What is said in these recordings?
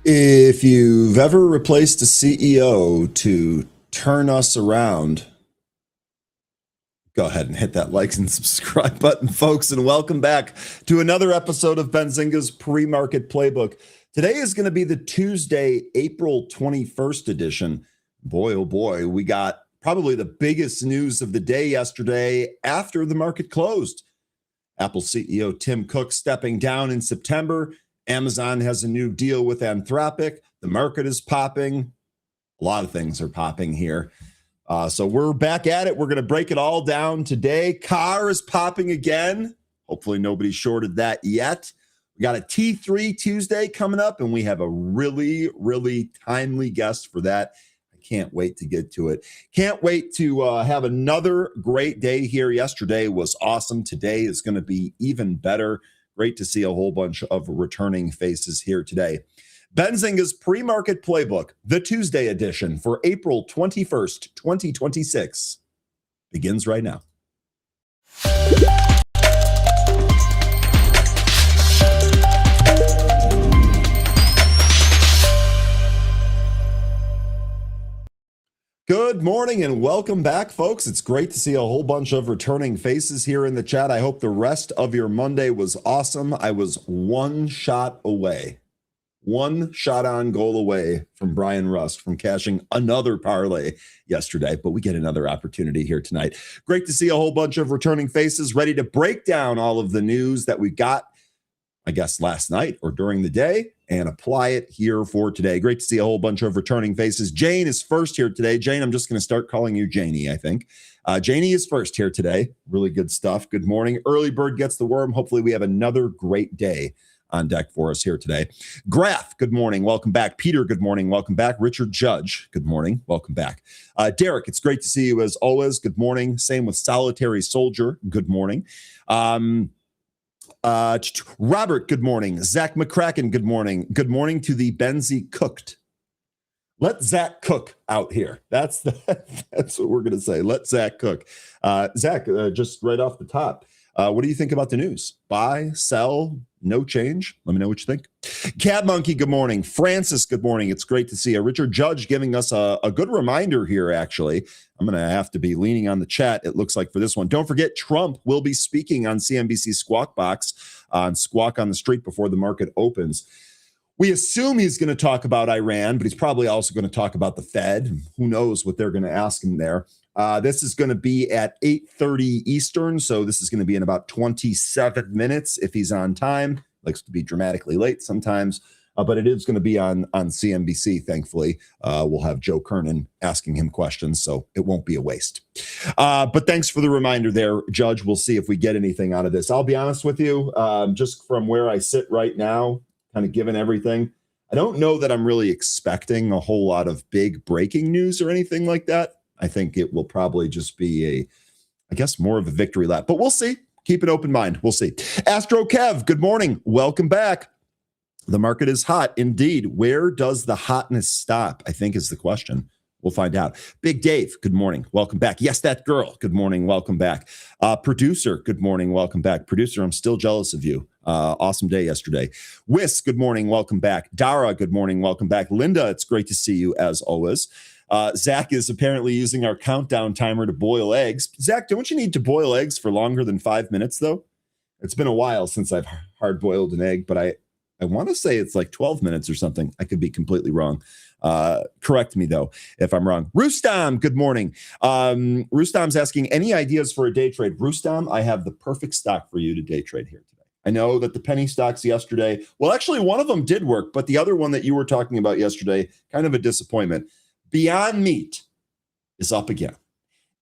If you've ever replaced a CEO to turn us around, go ahead and hit that like and subscribe button, folks, and welcome back to another episode of Benzinga's Pre-Market Playbook. Today is going to be the Tuesday, April 21st edition. Boy, oh boy, we got probably the biggest news of the day yesterday after the market closed. Apple CEO Tim Cook stepping down in September. Amazon has a new deal with Anthropic. The market is popping. A lot of things are popping here. So we're back at it. We're going to break it all down today. Car is popping again. Hopefully nobody shorted that yet. We got a T3 Tuesday coming up, and we have a really, really timely guest for that. I can't wait to get to it. Can't wait to have another great day here. Yesterday was awesome. Today is going to be even better. Great to see a whole bunch of returning faces here today. Benzinga's Pre-Market Playbook, the Tuesday edition for April 21st, 2026, begins right now. Good morning and welcome back, folks. It's great to see a whole bunch of returning faces here in the chat. I hope the rest of your Monday was awesome. I was one shot on goal away from Brian Rust from cashing another parlay yesterday, but we get another opportunity here tonight. Great to see a whole bunch of returning faces ready to break down all of the news that we got, I guess, last night or during the day, and apply it here for today. Great to see a whole bunch of returning faces. Jane is first here today. Jane, I'm just going to start calling you Janie, I think. Janie is first here today. Really good stuff. Good morning. Early bird gets the worm. Hopefully we have another great day on deck for us here today. Graf, good morning. Welcome back. Peter, good morning. Welcome back. Richard Judge, good morning. Welcome back. Derek, it's great to see you as always. Good morning. Same with Solitary Soldier. Good morning. Robert, good morning. Zach McCracken, good morning. Good morning to the Benzie Cooked. Let Zach cook out here. That's what we're going to say. Let Zach cook. Zach, just right off the top, what do you think about the news? Buy, sell, no change? Let me know what you think. Cab Monkey, good morning. Francis, good morning. It's great to see you. Richard Judge giving us a good reminder here, actually. I'm going to have to be leaning on the chat, it looks like, for this one. Don't forget, Trump will be speaking on CNBC Squawk Box on Squawk on the Street before the market opens. We assume he's going to talk about Iran, but he's probably also going to talk about the Fed. Who knows what they're going to ask him there. This is going to be at 8:30 Eastern, so this is going to be in about 27 minutes if he's on time. Likes to be dramatically late sometimes, but it is going to be on CNBC, thankfully. We'll have Joe Kernan asking him questions, so it won't be a waste. But thanks for the reminder there, Judge. We'll see if we get anything out of this. I'll be honest with you, just from where I sit right now, kind of given everything, I don't know that I'm really expecting a whole lot of big breaking news or anything like that. I think it will probably just be more of a victory lap, but we'll see. Keep an open mind. We'll see. Astro Kev, good morning. Welcome back. The market is hot indeed. Where does the hotness stop? I think is the question. We'll find out. Big Dave, good morning. Welcome back. Yes, that girl. Good morning. Welcome back. Producer, good morning. Welcome back. Producer, I'm still jealous of you. Awesome day yesterday. Whis, good morning. Welcome back. Dara, good morning. Welcome back. Linda, it's great to see you as always. Zach is apparently using our countdown timer to boil eggs. Zach, don't you need to boil eggs for longer than 5 minutes, though? It's been a while since I've hard-boiled an egg, but I want to say it's like 12 minutes or something. I could be completely wrong. Correct me, though, if I'm wrong. Rustam, good morning. Rustam's asking, any ideas for a day trade? Rustam, I have the perfect stock for you to day trade here today. I know that the penny stocks yesterday, well, actually, one of them did work, but the other one that you were talking about yesterday, kind of a disappointment. Beyond Meat is up again.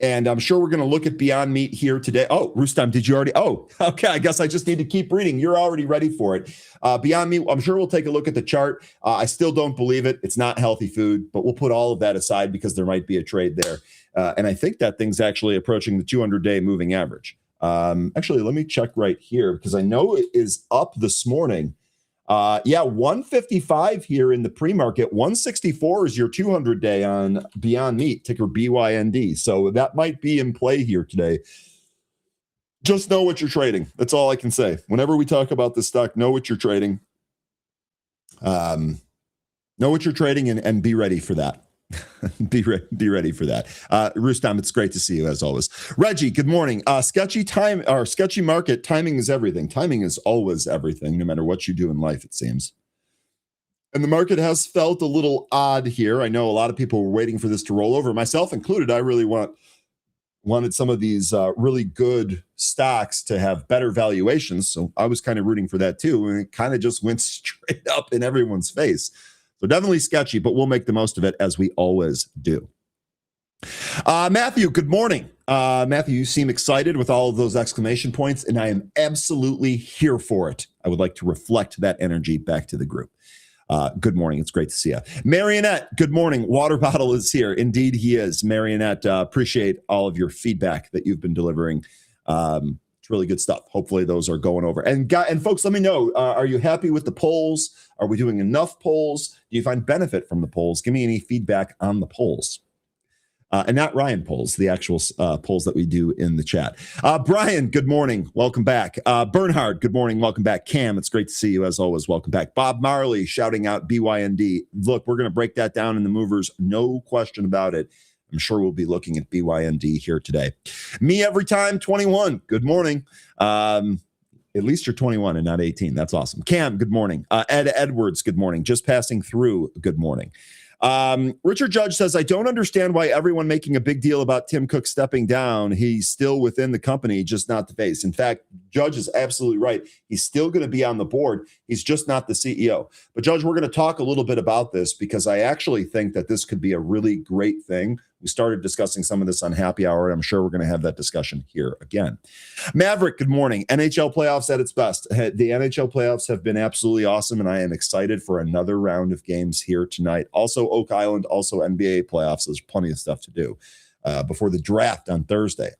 And I'm sure we're going to look at Beyond Meat here today. Oh, Rustam, did you already? Oh, okay. I guess I just need to keep reading. You're already ready for it. Beyond Meat, I'm sure we'll take a look at the chart. I still don't believe it. It's not healthy food, but we'll put all of that aside because there might be a trade there. And I think that thing's actually approaching the 200-day moving average. Actually, let me check right here because I know it is up this morning. 155 here in the pre-market. 164 is your 200-day on Beyond Meat, ticker BYND. So that might be in play here today. Just know what you're trading. That's all I can say. Whenever we talk about this stock, know what you're trading. Know what you're trading and be ready for that. Be ready for that. Rustam, it's great to see you as always. Reggie, good morning. Sketchy market. Timing is everything. Timing is always everything, no matter what you do in life, it seems. And the market has felt a little odd here. I know a lot of people were waiting for this to roll over, myself included. I really wanted some of these really good stocks to have better valuations. So I was kind of rooting for that too. And it kind of just went straight up in everyone's face. So definitely sketchy, but we'll make the most of it as we always do. Matthew, good morning. Matthew, you seem excited with all of those exclamation points, and I am absolutely here for it. I would like to reflect that energy back to the group. Good morning. It's great to see you. Marionette, good morning. Water bottle is here. Indeed, he is. Marionette, appreciate all of your feedback that you've been delivering. It's really good stuff. Hopefully those are going over. And folks, let me know, are you happy with the polls? Are we doing enough polls? Do you find benefit from the polls? Give me any feedback on the polls. And not Ryan polls, the actual polls that we do in the chat. Brian, good morning. Welcome back. Bernhard, good morning. Welcome back. Cam, it's great to see you as always. Welcome back. Bob Marley shouting out BYND. Look, we're going to break that down in the movers. No question about it. I'm sure we'll be looking at BYND here today. Me every time, 21. Good morning. At least you're 21 and not 18. That's awesome. Cam, good morning. Ed Edwards, good morning. Just passing through, good morning. Richard Judge says, I don't understand why everyone making a big deal about Tim Cook stepping down. He's still within the company, just not the face. In fact, Judge is absolutely right. He's still going to be on the board. He's just not the CEO. But Judge, we're going to talk a little bit about this because I actually think that this could be a really great thing. We started discussing some of this on Happy Hour, and I'm sure we're going to have that discussion here again. Maverick, good morning. NHL playoffs at its best. The NHL playoffs have been absolutely awesome, and I am excited for another round of games here tonight. Also Oak Island, also NBA playoffs. There's plenty of stuff to do before the draft on Thursday.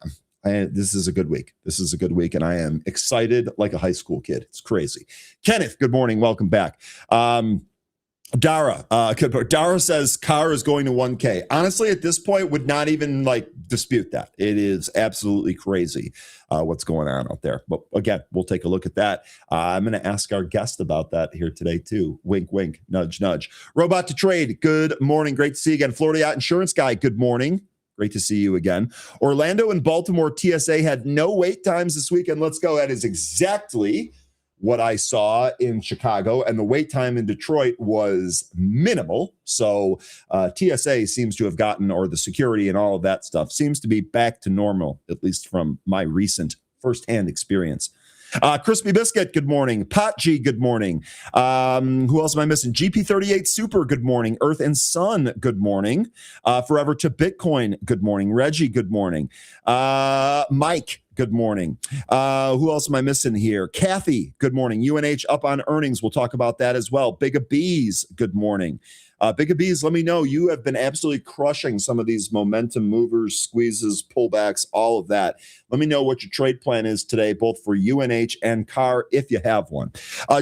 This is a good week. This is a good week, and I am excited like a high school kid. It's crazy. Kenneth, good morning. Welcome back. Dara says Carr is going to 1K. Honestly, at this point, would not even dispute that. It is absolutely crazy what's going on out there. But again, we'll take a look at that. I'm going to ask our guest about that here today too. Wink, wink, nudge, nudge. Robot to Trade, good morning. Great to see you again. Florida Yacht Insurance Guy, good morning. Great to see you again. Orlando and Baltimore TSA had no wait times this weekend. Let's go. That is exactly what I saw in Chicago, and the wait time in Detroit was minimal. So TSA seems to have gotten, or the security and all of that stuff seems to be back to normal, at least from my recent firsthand experience. Crispy Biscuit, good morning. Pot G, good morning. Who else am I missing? GP38 Super, good morning. Earth and Sun, good morning. Forever to Bitcoin, good morning. Reggie, good morning. Mike, good morning. Who else am I missing here? Kathy, good morning. UNH up on earnings. We'll talk about that as well. Big Bees, good morning. Big Bees, let me know. You have been absolutely crushing some of these momentum movers, squeezes, pullbacks, all of that. Let me know what your trade plan is today, both for UNH and Carr, if you have one.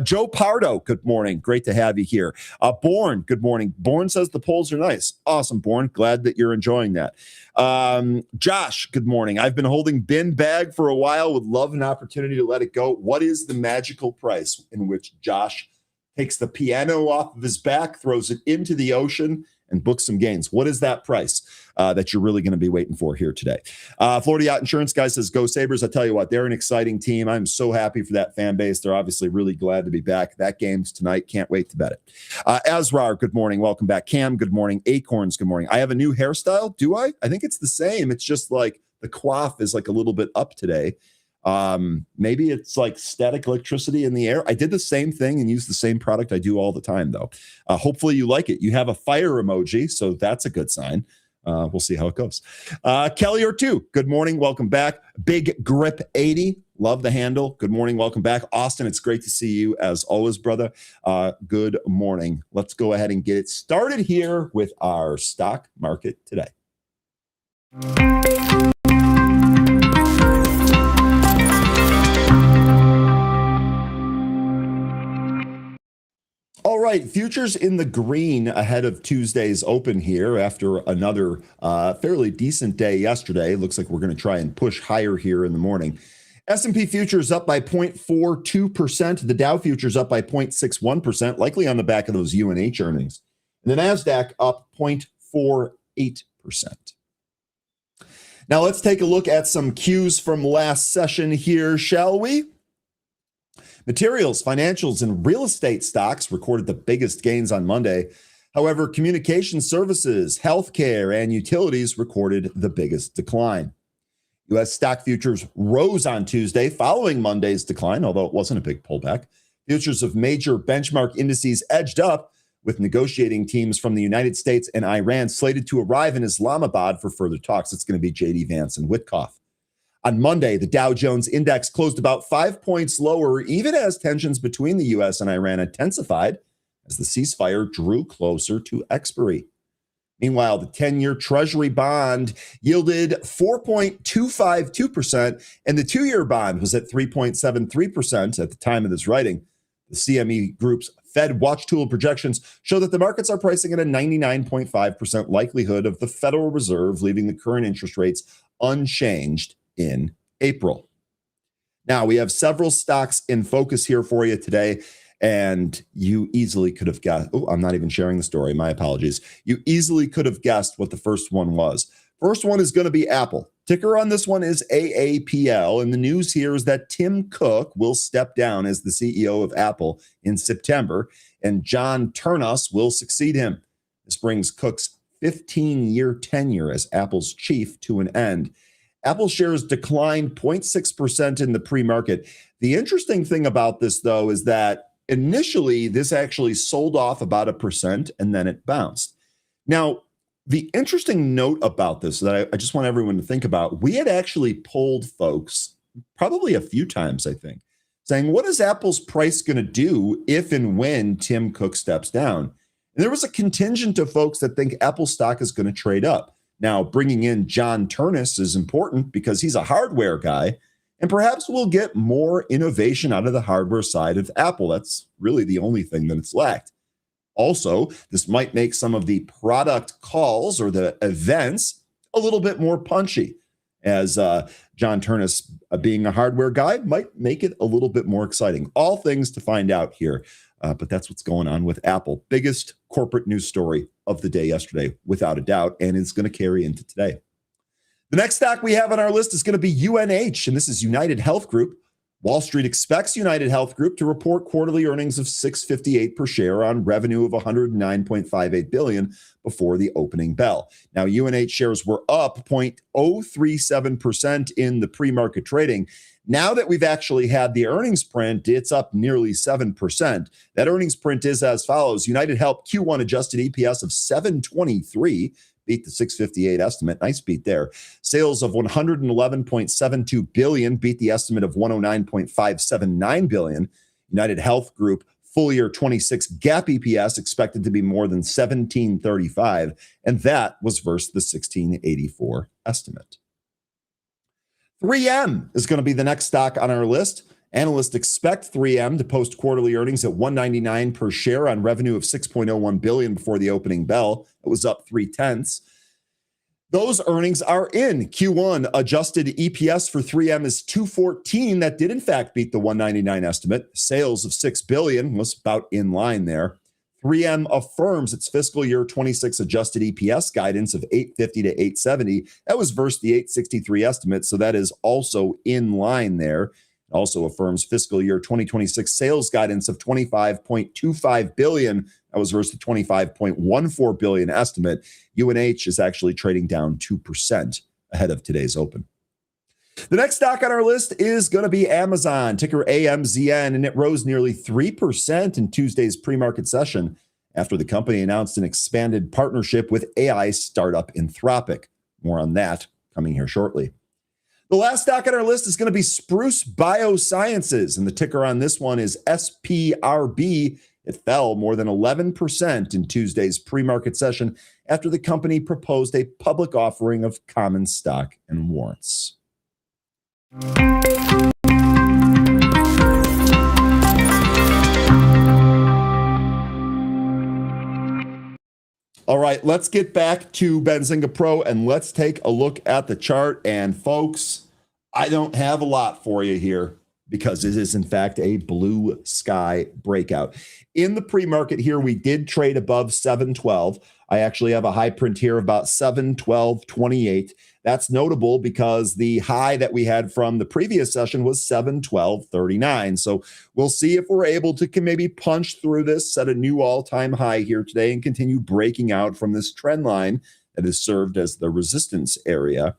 Joe Pardo, good morning. Great to have you here. Born, good morning. Born says the polls are nice. Awesome, Born. Glad that you're enjoying that. Josh, good morning. I've been holding bin bag for a while. Would love an opportunity to let it go. What is the magical price in which Josh takes the piano off of his back, throws it into the ocean, and books some gains? What is that price that you're really going to be waiting for here today? Florida Yacht Insurance Guy says, go Sabres. I tell you what, they're an exciting team. I'm so happy for that fan base. They're obviously really glad to be back. That game's tonight. Can't wait to bet it. Azrar, good morning. Welcome back. Cam, good morning. Acorns, good morning. I have a new hairstyle. Do I? I think it's the same. It's just like the coif is like a little bit up today. Maybe it's like static electricity in the air. I did the same thing and used the same product I do all the time, though. Hopefully you like it. You have a fire emoji, so that's a good sign. We'll see how it goes. Kelly or two, good morning. Welcome back. Big Grip 80. Love the handle. Good morning. Welcome back. Austin, it's great to see you as always, brother. Good morning. Let's go ahead and get it started here with our stock market today. All right, futures in the green ahead of Tuesday's open here after another fairly decent day yesterday. Looks like we're going to try and push higher here in the morning. S&P futures up by 0.42%. The Dow futures up by 0.61%, likely on the back of those UNH earnings. And the NASDAQ up 0.48%. Now let's take a look at some cues from last session here, shall we? Materials, financials, and real estate stocks recorded the biggest gains on Monday. However, communication services, healthcare, and utilities recorded the biggest decline. U.S. stock futures rose on Tuesday following Monday's decline, although it wasn't a big pullback. Futures of major benchmark indices edged up, with negotiating teams from the United States and Iran slated to arrive in Islamabad for further talks. It's going to be J.D. Vance and Witkoff. On Monday, the Dow Jones index closed about 5 points lower, even as tensions between the U.S. and Iran intensified as the ceasefire drew closer to expiry. Meanwhile, the 10-year Treasury bond yielded 4.252%, and the 2-year bond was at 3.73% at the time of this writing. The CME Group's Fed Watch Tool projections show that the markets are pricing at a 99.5% likelihood of the Federal Reserve leaving the current interest rates unchanged in April. Now, we have several stocks in focus here for you today, and you easily could have guessed. Oh, I'm not even sharing the story. My apologies. You easily could have guessed what the first one was. First one is going to be Apple. Ticker on this one is AAPL, and the news here is that Tim Cook will step down as the CEO of Apple in September, and John Ternus will succeed him. This brings Cook's 15-year tenure as Apple's chief to an end. Apple shares declined 0.6% in the pre-market. The interesting thing about this, though, is that initially this actually sold off about 1% and then it bounced. Now, the interesting note about this that I just want everyone to think about, we had actually polled folks probably a few times, I think, saying, what is Apple's price going to do if and when Tim Cook steps down? And there was a contingent of folks that think Apple stock is going to trade up. Now, bringing in John Ternus is important because he's a hardware guy, and perhaps we'll get more innovation out of the hardware side of Apple. That's really the only thing that it's lacked. Also, this might make some of the product calls or the events a little bit more punchy, as John Ternus, being a hardware guy, might make it a little bit more exciting. All things to find out here, but that's what's going on with Apple. Biggest corporate news story of the day yesterday, without a doubt, and it's going to carry into today. The next stock we have on our list is going to be UNH, and this is United Health Group. Wall Street expects United Health Group to report quarterly earnings of $6.58 per share on revenue of $109.58 billion before the opening bell. Now, UNH shares were up 0.037% in the pre-market trading. Now that we've actually had the earnings print, it's up nearly 7%. That earnings print is as follows. United Health Q1 adjusted EPS of $7.23. Beat the 658 estimate. Nice beat there. Sales of $111.72 billion beat the estimate of $109.579 billion. United Health Group full year 26 GAAP EPS expected to be more than $17.35, and that was versus the $16.84 estimate. 3M is going to be the next stock on our list. Analysts expect 3M to post quarterly earnings at $1.99 per share on revenue of $6.01 billion before the opening bell. It was up 0.3. Those earnings are in. Q1 adjusted EPS for 3M is $2.14. That did in fact beat the $1.99 estimate. Sales of $6 billion was about in line there. 3M affirms its fiscal year 26 adjusted EPS guidance of $8.50 to $8.70. That was versus the $8.63 estimate, so that is also in line there. Also affirms fiscal year 2026 sales guidance of $25.25 billion. That was versus the $25.14 billion estimate. UNH is actually trading down 2% ahead of today's open. The next stock on our list is going to be Amazon, ticker AMZN, and it rose nearly 3% in Tuesday's pre-market session after the company announced an expanded partnership with AI startup Anthropic. More on that coming here shortly. The last stock on our list is going to be Spruce Biosciences, and the ticker on this one is SPRB. It fell more than 11% in Tuesday's pre-market session after the company proposed a public offering of common stock and warrants. All right, let's get back to Benzinga Pro and let's take a look at the chart. And folks, I don't have a lot for you here, because it is, in fact, a blue sky breakout. In the pre-market here, we did trade above 712. I actually have a high print here of about 712.28. That's notable because the high that we had from the previous session was 712.39. So we'll see if we're able to maybe punch through this, set a new all-time high here today, and continue breaking out from this trend line that has served as the resistance area.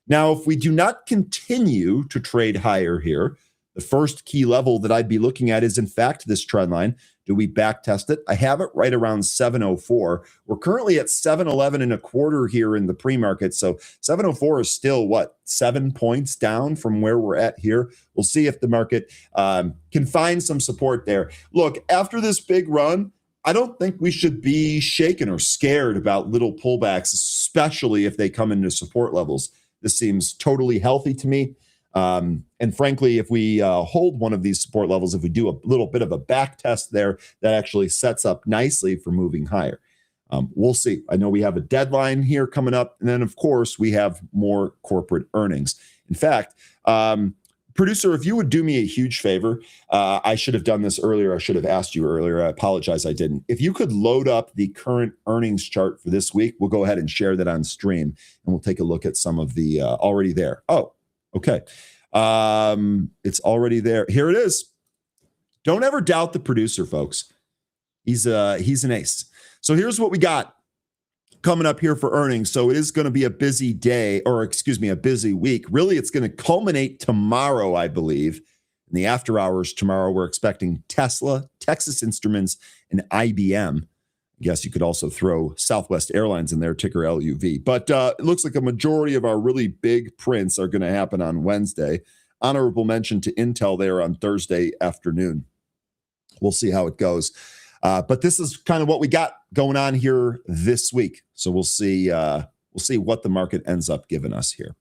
Now, if we do not continue to trade higher here, the first key level that I'd be looking at is, in fact, this trend line. Do we back test it? I have it right around 704. We're currently at 711 and a quarter here in the pre-market. So 704 is still, 7 points down from where we're at here. We'll see if the market can find some support there. Look, after this big run, I don't think we should be shaken or scared about little pullbacks, especially if they come into support levels. This seems totally healthy to me. And frankly, if we hold one of these support levels, if we do a little bit of a back test there, that actually sets up nicely for moving higher. We'll see. I know we have a deadline here coming up. And then, of course, we have more corporate earnings. In fact, producer, if you would do me a huge favor, I should have done this earlier. I should have asked you earlier. I apologize I didn't. If you could load up the current earnings chart for this week, we'll go ahead and share that on stream, and we'll take a look at some of the already there. Oh, okay. It's already there. Here it is. Don't ever doubt the producer, folks. He's an ace. So here's what we got coming up here for earnings. So it is going to be a busy day, or excuse me, a busy week. Really, it's going to culminate tomorrow, I believe. In the after hours tomorrow, we're expecting Tesla, Texas Instruments, and IBM. I guess you could also throw Southwest Airlines in there, ticker LUV. But it looks like a majority of our really big prints are going to happen on Wednesday. Honorable mention to Intel there on Thursday afternoon. We'll see how it goes. But this is kind of what we got going on here this week. So we'll see what the market ends up giving us here.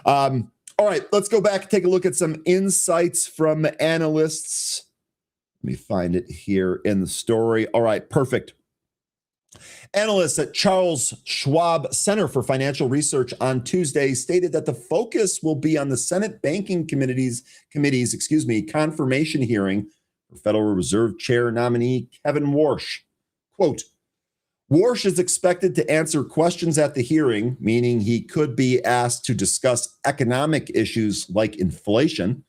All right, let's go back and take a look at some insights from analysts. Let me find it here in the story. All right, perfect. Analysts at Charles Schwab Center for Financial Research on Tuesday stated that the focus will be on the Senate Banking Committee's confirmation hearing for Federal Reserve Chair nominee Kevin Warsh. Quote, Warsh is expected to answer questions at the hearing, meaning he could be asked to discuss economic issues like inflation.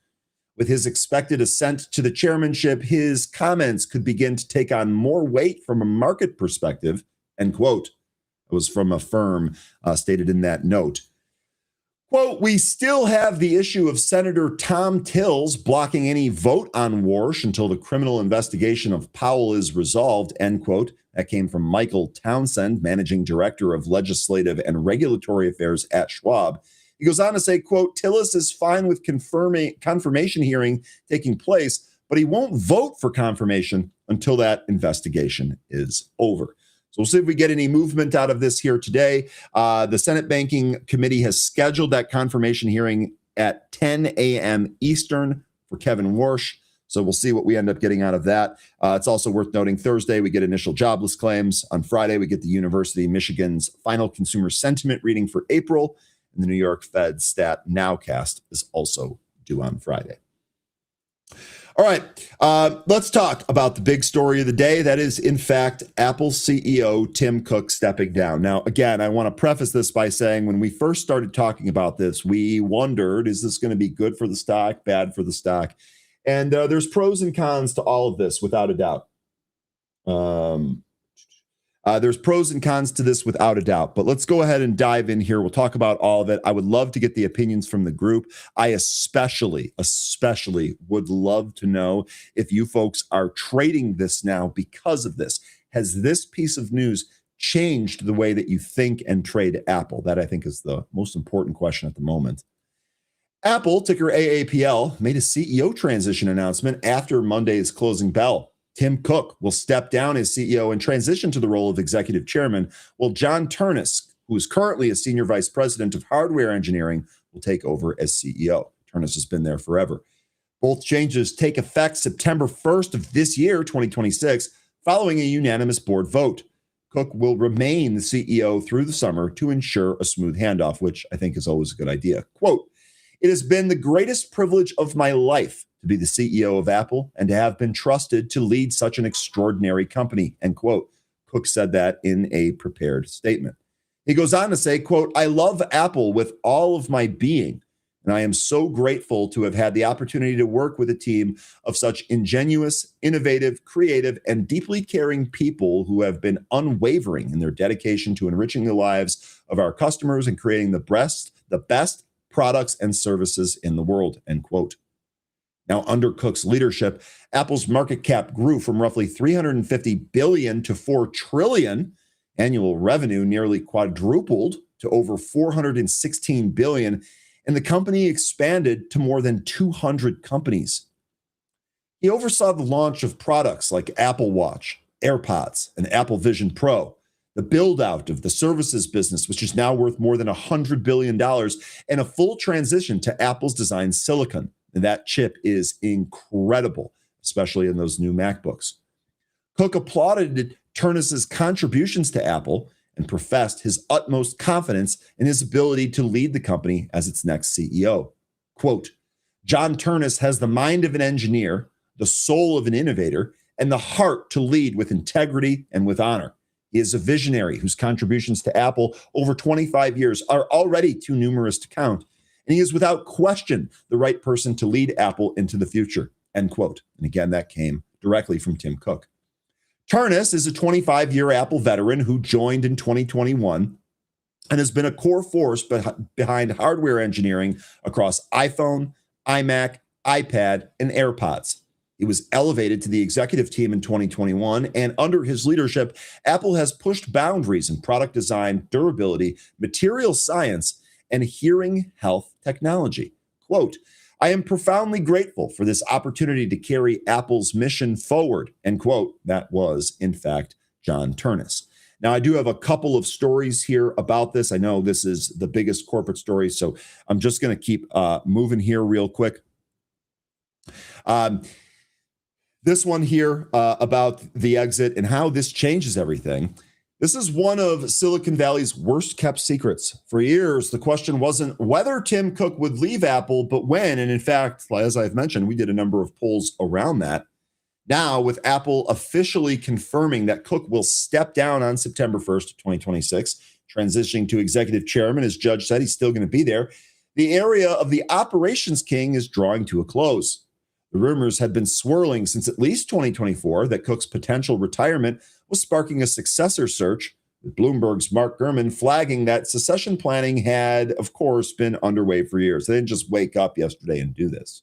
With his expected ascent to the chairmanship, his comments could begin to take on more weight from a market perspective, end quote. It was from a firm stated in that note. Quote, we still have the issue of Senator Tom Tills blocking any vote on Warsh until the criminal investigation of Powell is resolved, end quote. That came from Michael Townsend, managing director of legislative and regulatory affairs at Schwab. He goes on to say, quote, Tillis is fine with confirmation hearing taking place, but he won't vote for confirmation until that investigation is over. So we'll see if we get any movement out of this here today. The Senate Banking Committee has scheduled that confirmation hearing at 10 a.m. Eastern for Kevin Warsh. So we'll see what we end up getting out of that. It's also worth noting Thursday, we get initial jobless claims. On Friday, we get the University of Michigan's final consumer sentiment reading for April. And the New York Fed stat nowcast is also due on Friday. All right, let's talk about the big story of the day. That is, in fact, Apple CEO Tim Cook stepping down. Now, again, I want to preface this by saying when we first started talking about this, we wondered, is this going to be good for the stock, bad for the stock? And there's pros and cons to all of this, without a doubt. There's pros and cons to this without a doubt, but let's go ahead and dive in here. We'll talk about all of it. I would love to get the opinions from the group. I especially would love to know if you folks are trading this now because of this. Has this piece of news changed the way that you think and trade Apple? That, I think, is the most important question at the moment. Apple, ticker AAPL, made a CEO transition announcement after Monday's closing bell. Tim Cook will step down as CEO and transition to the role of executive chairman, while John Ternus, who is currently a senior vice president of hardware engineering, will take over as CEO. Ternus has been there forever. Both changes take effect September 1st of this year, 2026, following a unanimous board vote. Cook will remain the CEO through the summer to ensure a smooth handoff, which I think is always a good idea. Quote, it has been the greatest privilege of my life to to be the CEO of Apple and to have been trusted to lead such an extraordinary company, end quote. Cook said that in a prepared statement. He goes on to say, quote, I love Apple with all of my being, and I am so grateful to have had the opportunity to work with a team of such ingenuous, innovative, creative, and deeply caring people who have been unwavering in their dedication to enriching the lives of our customers and creating the best products and services in the world, end quote. Now, under Cook's leadership, Apple's market cap grew from roughly $350 billion to $4 trillion. Annual revenue nearly quadrupled to over $416 billion, and the company expanded to more than 200 companies. He oversaw the launch of products like Apple Watch, AirPods, and Apple Vision Pro, the build-out of the services business, which is now worth more than $100 billion, and a full transition to Apple's design silicon. And that chip is incredible, especially in those new MacBooks. Cook applauded Turnus's contributions to Apple and professed his utmost confidence in his ability to lead the company as its next CEO. Quote, John Turnus has the mind of an engineer, the soul of an innovator, and the heart to lead with integrity and with honor. He is a visionary whose contributions to Apple over 25 years are already too numerous to count, and he is without question the right person to lead Apple into the future, end quote. And again, that came directly from Tim Cook. Turnus is a 25-year Apple veteran who joined in 2021 and has been a core force behind hardware engineering across iPhone, iMac, iPad, and AirPods. He was elevated to the executive team in 2021, and under his leadership, Apple has pushed boundaries in product design, durability, material science, and hearing health technology. Quote, I am profoundly grateful for this opportunity to carry Apple's mission forward, end quote. That was, in fact, John Turnus. Now, I do have a couple of stories here about this. I know this is the biggest corporate story, so I'm just going to keep moving here real quick. This one here about the exit and how this changes everything. This is one of Silicon Valley's worst kept secrets. For years, the question wasn't whether Tim Cook would leave Apple, but when. And in fact, as I've mentioned, we did a number of polls around that. Now, with Apple officially confirming that Cook will step down on September 1st, 2026, transitioning to executive chairman, as Judge said, he's still going to be there. The area of the operations king is drawing to a close. The rumors had been swirling since at least 2024 that Cook's potential retirement was sparking a successor search, with Bloomberg's Mark Gurman flagging that succession planning had, of course, been underway for years. They didn't just wake up yesterday and do this.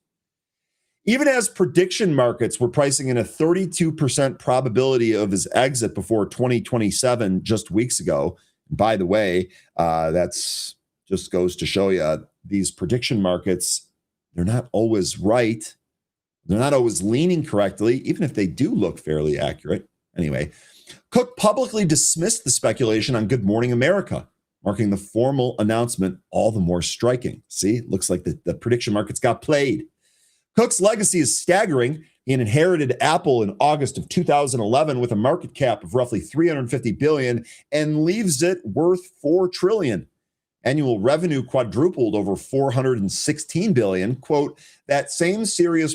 Even as prediction markets were pricing in a 32% probability of his exit before 2027 just weeks ago. By the way, that's just goes to show you these prediction markets, they're not always right. They're not always leaning correctly, even if they do look fairly accurate. Anyway, Cook publicly dismissed the speculation on Good Morning America, marking the formal announcement all the more striking. See, it looks like the prediction markets got played. Cook's legacy is staggering. He inherited Apple in August of 2011 with a market cap of roughly $350 billion and leaves it worth $4 trillion. Annual revenue quadrupled over $416 billion. Quote, that's some serious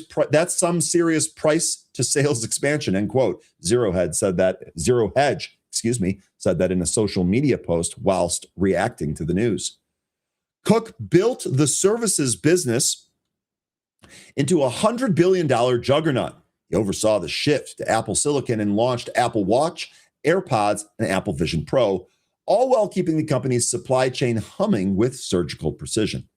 price to sales expansion, end quote. Zero Hedge said that in a social media post whilst reacting to the news. Cook built the services business into a $100 billion juggernaut. He oversaw the shift to Apple Silicon and launched Apple Watch, AirPods, and Apple Vision Pro, all while keeping the company's supply chain humming with surgical precision.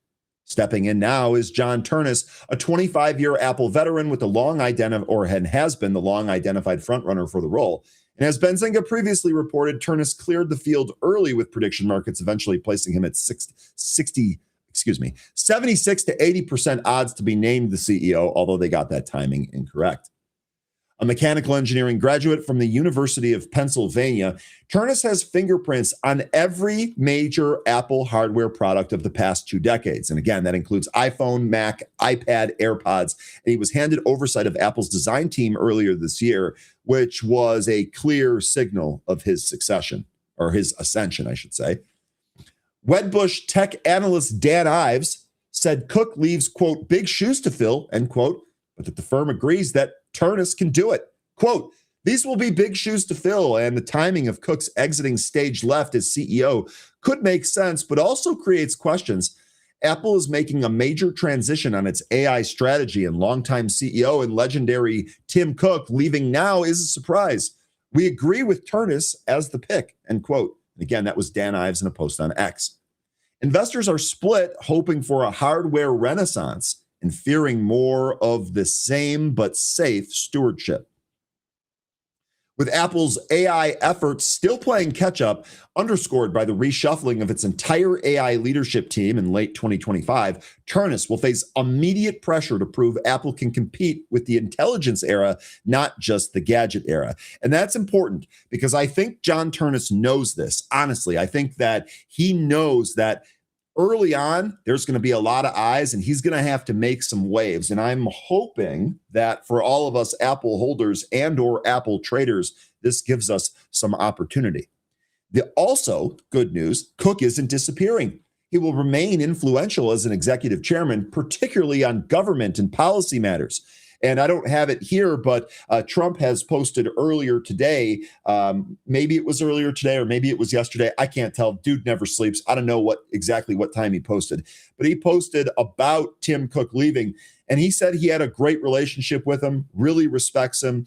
Stepping in now is John Turnus, a 25-year Apple veteran with has been the long identified frontrunner for the role. And as Benzinga previously reported, Turnus cleared the field early with prediction markets eventually placing him at 76 to 80% odds to be named the CEO, although they got that timing incorrect. A mechanical engineering graduate from the University of Pennsylvania, Turnus has fingerprints on every major Apple hardware product of the past 2 decades. And again, that includes iPhone, Mac, iPad, AirPods. And he was handed oversight of Apple's design team earlier this year, which was a clear signal of his succession, or his ascension, I should say. Wedbush tech analyst Dan Ives said Cook leaves, quote, big shoes to fill, end quote, but that the firm agrees that Turnus can do it. Quote, these will be big shoes to fill, and the timing of Cook's exiting stage left as CEO could make sense, but also creates questions. Apple is making a major transition on its AI strategy, and longtime CEO and legendary Tim Cook leaving now is a surprise. We agree with Turnus as the pick, end quote. And again, that was Dan Ives in a post on X. Investors are split, hoping for a hardware renaissance and fearing more of the same but safe stewardship. With Apple's AI efforts still playing catch-up, underscored by the reshuffling of its entire AI leadership team in late 2025, Turnus will face immediate pressure to prove Apple can compete with the intelligence era, not just the gadget era. And that's important because I think John Turnus knows this. Honestly, I think that he knows that early on, there's going to be a lot of eyes, and he's going to have to make some waves. And I'm hoping that for all of us Apple holders and or Apple traders, this gives us some opportunity. The also good news, Cook isn't disappearing. He will remain influential as an executive chairman, particularly on government and policy matters. And I don't have it here, but Trump has posted earlier today, maybe it was earlier today or maybe it was yesterday. I can't tell. Dude never sleeps. I don't know exactly what time he posted, but he posted about Tim Cook leaving. And he said he had a great relationship with him, really respects him,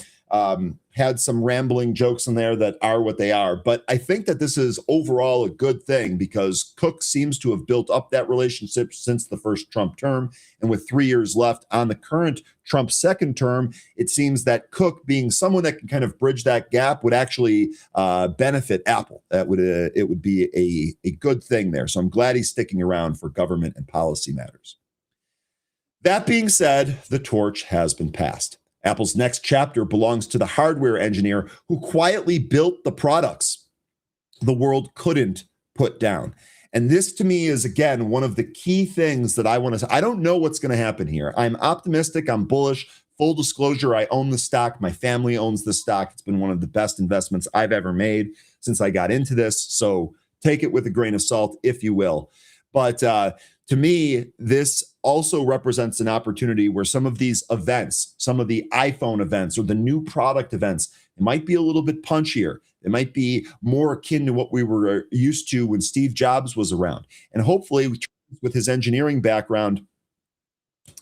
had some rambling jokes in there that are what they are. But I think that this is overall a good thing because Cook seems to have built up that relationship since the first Trump term. And with 3 years left on the current Trump second term, it seems that Cook, being someone that can kind of bridge that gap, would actually benefit Apple. It would be a good thing there. So I'm glad he's sticking around for government and policy matters. That being said, the torch has been passed. Apple's next chapter belongs to the hardware engineer who quietly built the products the world couldn't put down. And this, to me, is, again, one of the key things that I want to say. I don't know what's going to happen here. I'm optimistic. I'm bullish. Full disclosure, I own the stock. My family owns the stock. It's been one of the best investments I've ever made since I got into this. So take it with a grain of salt, if you will. But to me, this also represents an opportunity where some of these events, some of the iPhone events or the new product events, it might be a little bit punchier. It might be more akin to what we were used to when Steve Jobs was around. And hopefully, with his engineering background,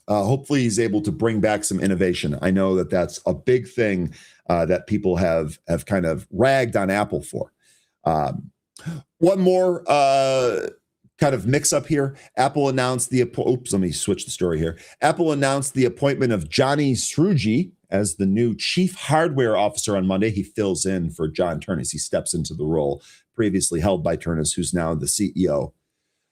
hopefully he's able to bring back some innovation. I know that that's a big thing that people have kind of ragged on Apple for. One more kind of mix up here. Apple announced let me switch the story here. Apple announced the appointment of Johnny Srouji as the new chief hardware officer on Monday. He fills in for John Turnus. He steps into the role previously held by Turnus, who's now the CEO.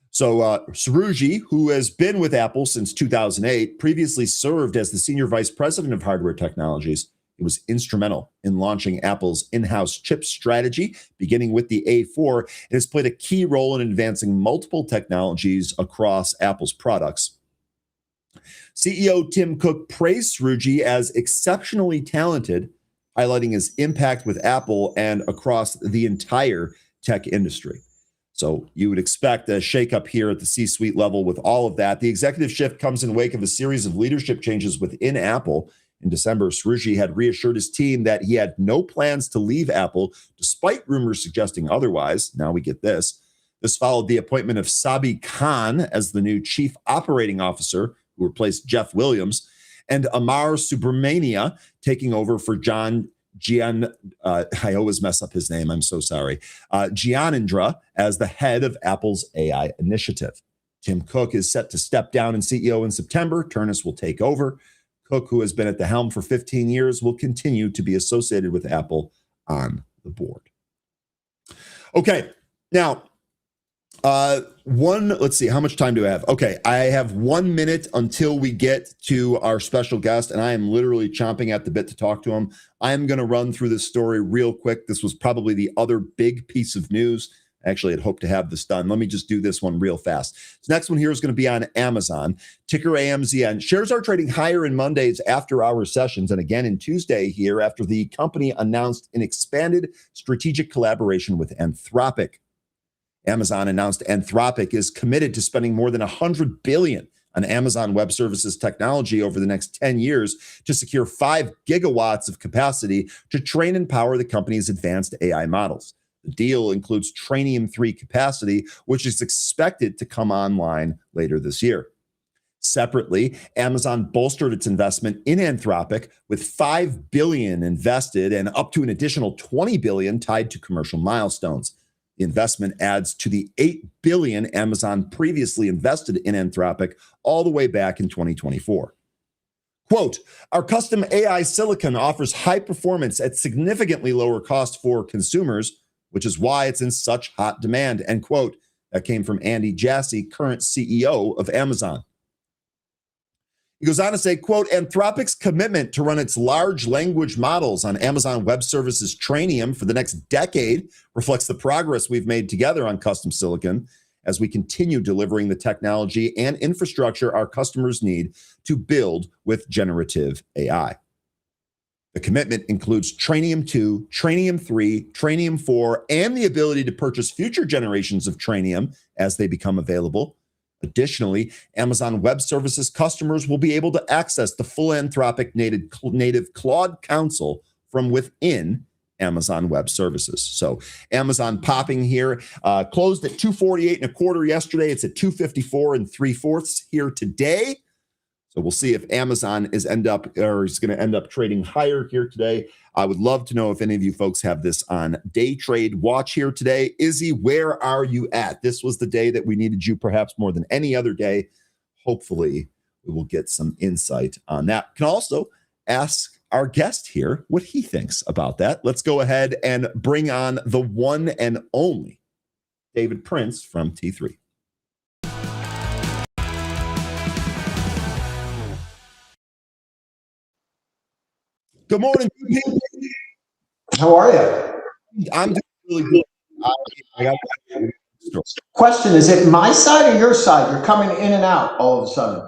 So Srouji, who has been with Apple since 2008, previously served as the senior vice president of hardware technologies. It was instrumental in launching Apple's in-house chip strategy, beginning with the A4. It has played a key role in advancing multiple technologies across Apple's products. CEO Tim Cook praised Srouji as exceptionally talented, highlighting his impact with Apple and across the entire tech industry. So you would expect a shakeup here at the C-suite level with all of that. The executive shift comes in wake of a series of leadership changes within Apple. In December, Srouji had reassured his team that he had no plans to leave Apple, despite rumors suggesting otherwise. Now we get this. This followed the appointment of Sabi Khan as the new chief operating officer, who replaced Jeff Williams, and Amar Subramania taking over for I always mess up his name. I'm so sorry. Gyanendra as the head of Apple's AI initiative. Tim Cook is set to step down in CEO in September. Turnus will take over. Cook, who has been at the helm for 15 years, will continue to be associated with Apple on the board. Okay, now, let's see, how much time do I have? Okay, I have 1 minute until we get to our special guest, and I am literally chomping at the bit to talk to him. I'm going to run through this story real quick. This was probably the other big piece of news. Actually, I'd hoped to have this done. Let me just do this one real fast. This next one here is going to be on Amazon. Ticker AMZN. Shares are trading higher in Monday's after-hour sessions and again in Tuesday here after the company announced an expanded strategic collaboration with Anthropic. Amazon announced Anthropic is committed to spending more than $100 billion on Amazon Web Services technology over the next 10 years to secure 5 gigawatts of capacity to train and power the company's advanced AI models. The deal includes Trainium3 capacity, which is expected to come online later this year. Separately, Amazon bolstered its investment in Anthropic with $5 billion invested and up to an additional $20 billion tied to commercial milestones. The investment adds to the $8 billion Amazon previously invested in Anthropic all the way back in 2024. Quote, our custom AI silicon offers high performance at significantly lower cost for consumers, which is why it's in such hot demand, end quote. That came from Andy Jassy, current CEO of Amazon. He goes on to say, quote, Anthropic's commitment to run its large language models on Amazon Web Services Trainium for the next decade reflects the progress we've made together on custom silicon as we continue delivering the technology and infrastructure our customers need to build with generative AI. The commitment includes Trainium2, Trainium3, Trainium4, and the ability to purchase future generations of Trainium as they become available. Additionally, Amazon Web Services customers will be able to access the full Anthropic native Claude console from within Amazon Web Services. So Amazon popping here, closed at 248.25 yesterday. It's at 254.75 here today. So we'll see if Amazon is going to end up trading higher here today. I would love to know if any of you folks have this on day trade watch here today. Izzy, where are you at? This was the day that we needed you perhaps more than any other day. Hopefully we will get some insight on that. Can also ask our guest here what he thinks about that. Let's go ahead and bring on the one and only David Prince from T3. Good morning. How are you? I'm doing really good. I got Question, is it my side or your side? You're coming in and out all of a sudden.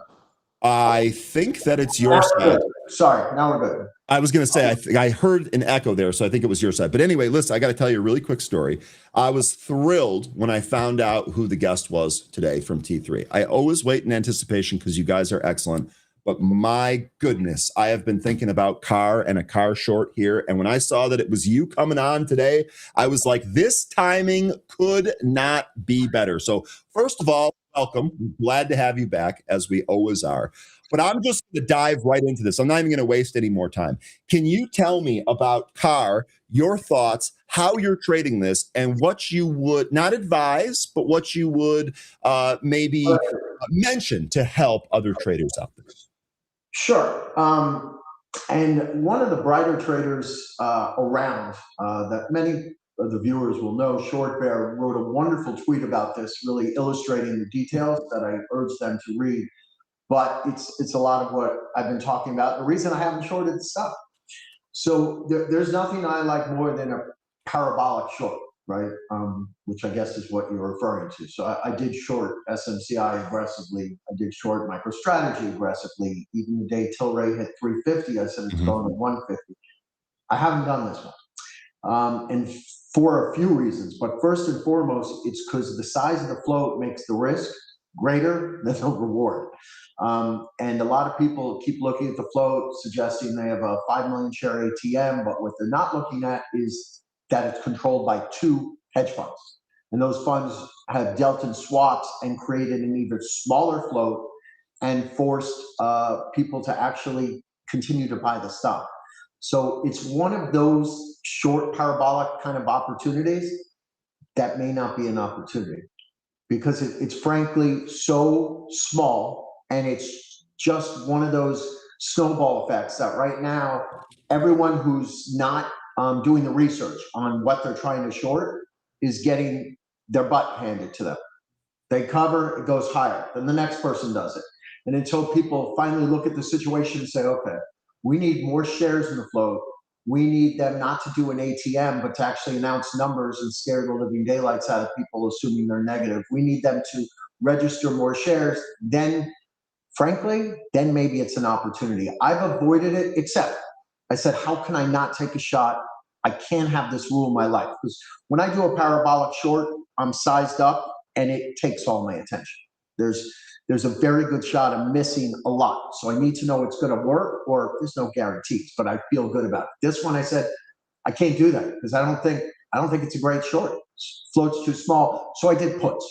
I think that it's your side. Sorry, now we're good. I was going to say, I heard an echo there, so I think it was your side. But anyway, listen, I got to tell you a really quick story. I was thrilled when I found out who the guest was today from T3. I always wait in anticipation because you guys are excellent. But my goodness, I have been thinking about car and a car short here. And when I saw that it was you coming on today, I was like, this timing could not be better. So first of all, welcome. I'm glad to have you back, as we always are. But I'm just going to dive right into this. I'm not even going to waste any more time. Can you tell me about car, your thoughts, how you're trading this, and what you would not advise, but what you would maybe mention to help other traders out there? Sure. And one of the brighter traders around that many of the viewers will know, Short Bear, wrote a wonderful tweet about this, really illustrating the details that I urge them to read. But it's a lot of what I've been talking about. The reason I haven't shorted the stuff. So there's nothing I like more than a parabolic short, right? Which I guess is what you're referring to. So I did short SMCI aggressively. I did short MicroStrategy aggressively. Even the day Tilray hit 350, I said it's going to 150. I haven't done this one. And for a few reasons. But first and foremost, it's because the size of the float makes the risk greater than the reward. And a lot of people keep looking at the float, suggesting they have a 5 million share ATM, but what they're not looking at is that it's controlled by 2 hedge funds. And those funds have dealt in swaps and created an even smaller float and forced people to actually continue to buy the stock. So it's one of those short parabolic kind of opportunities that may not be an opportunity, because it's frankly so small, and it's just one of those snowball effects that right now, everyone who's not doing the research on what they're trying to short is getting their butt handed to them. They cover, it goes higher, then the next person does it. And until people finally look at the situation and say, okay, we need more shares in the float. We need them not to do an ATM, but to actually announce numbers and scare the living daylights out of people, assuming they're negative. We need them to register more shares. Then, frankly, then maybe it's an opportunity. I've avoided it, except I said, how can I not take a shot? I can't have this rule in my life. Because when I do a parabolic short, I'm sized up and it takes all my attention. There's a very good shot of missing a lot. So I need to know it's going to work, or there's no guarantees, but I feel good about it. This one I said I can't do that because I don't think it's a great short. Float's too small. So I did puts.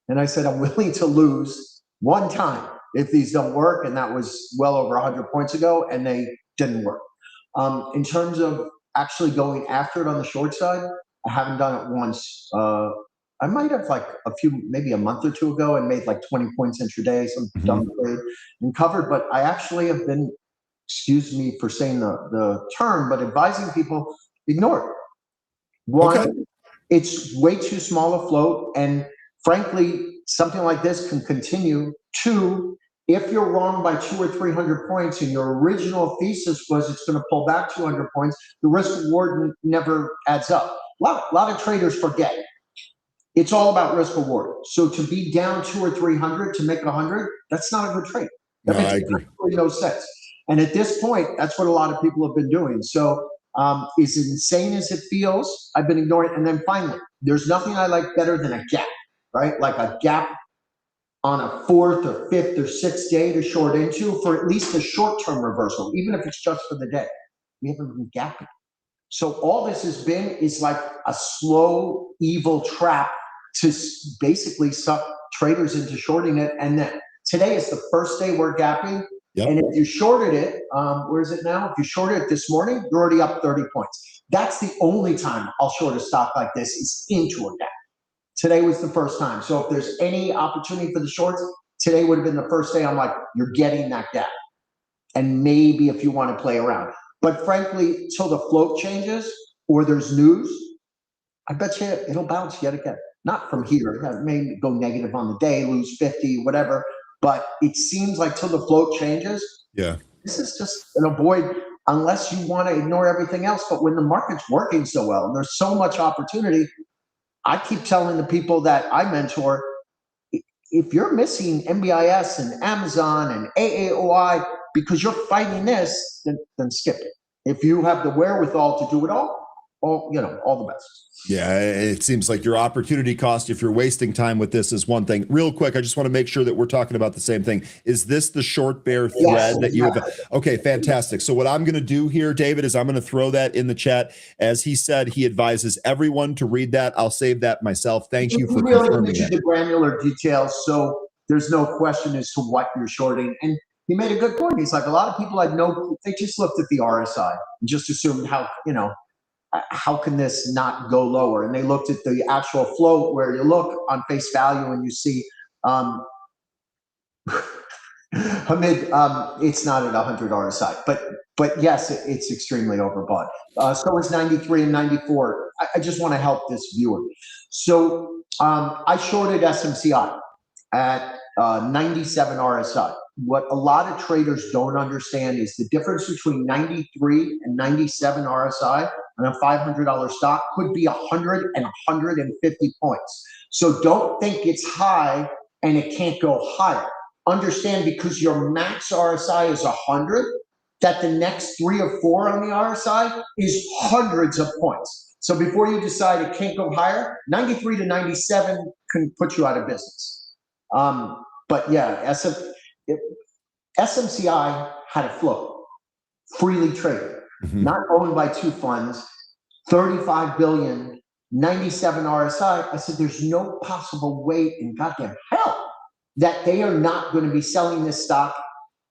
And I said I'm willing to lose one time if these don't work, and that was well over 100 points ago, and they didn't work. In terms of actually going after it on the short side, I haven't done it once. I might have like maybe a month or two ago, and made like 20 points intraday, some dumb trade and covered. But I actually have been, excuse me for saying the term, but advising people ignore it. One, it's way too small a float, and frankly, something like this can continue. Two, if you're wrong by 200 or 300 points and your original thesis was it's going to pull back 200 points, the risk reward never adds up. A lot of traders forget. It's all about risk reward. So to be down 200 or 300 to make 100, that's not a good trade. That makes absolutely no sense. And at this point, that's what a lot of people have been doing. So as insane as it feels, I've been ignoring it. And then finally, there's nothing I like better than a gap, right? Like a gap on a fourth or fifth or sixth day to short into for at least a short-term reversal, even if it's just for the day. We haven't been gapping. So all this has been is like a slow, evil trap to basically suck traders into shorting it. And then today is the first day we're gapping. Yep. And if you shorted it, where is it now? If you shorted it this morning, you're already up 30 points. That's the only time I'll short a stock like this is into a gap. Today was the first time. So if there's any opportunity for the shorts, today would have been the first day I'm like, you're getting that gap. And maybe if you want to play around. But frankly, till the float changes or there's news, I bet you it'll bounce yet again. Not from here. It may go negative on the day, lose 50, whatever. But it seems like till the float changes, this is just an avoid unless you want to ignore everything else. But when the market's working so well and there's so much opportunity, I keep telling the people that I mentor, if you're missing MBIS and Amazon and AAOI because you're fighting this, then skip it. If you have the wherewithal to do it all the best. Yeah, it seems like your opportunity cost, if you're wasting time with this, is one thing. Real quick, I just want to make sure that we're talking about the same thing. Is this the short bear thread that you have? Okay, fantastic. So what I'm going to do here, David, is I'm going to throw that in the chat. As he said, he advises everyone to read that. I'll save that myself. Thank you for confirming that. The granular details, so there's no question as to what you're shorting. And he made a good point. He's like, a lot of people I know, they just looked at the RSI and just assumed how can this not go lower? And they looked at the actual float where you look on face value and you see, Hamid, it's not at 100 RSI, but yes, it's extremely overbought. So is 93 and 94. I just want to help this viewer. So I shorted SMCI at 97 RSI. What a lot of traders don't understand is the difference between 93 and 97 RSI on a $500 stock could be 100 and 150 points. So don't think it's high and it can't go higher. Understand, because your max RSI is 100, that the next 3 or 4 on the RSI is hundreds of points. So before you decide it can't go higher, 93 to 97 can put you out of business. But yeah, SMCI had a float, freely traded, not owned by 2 funds, 35 billion, 97 RSI. I said, there's no possible way in goddamn hell that they are not going to be selling this stock.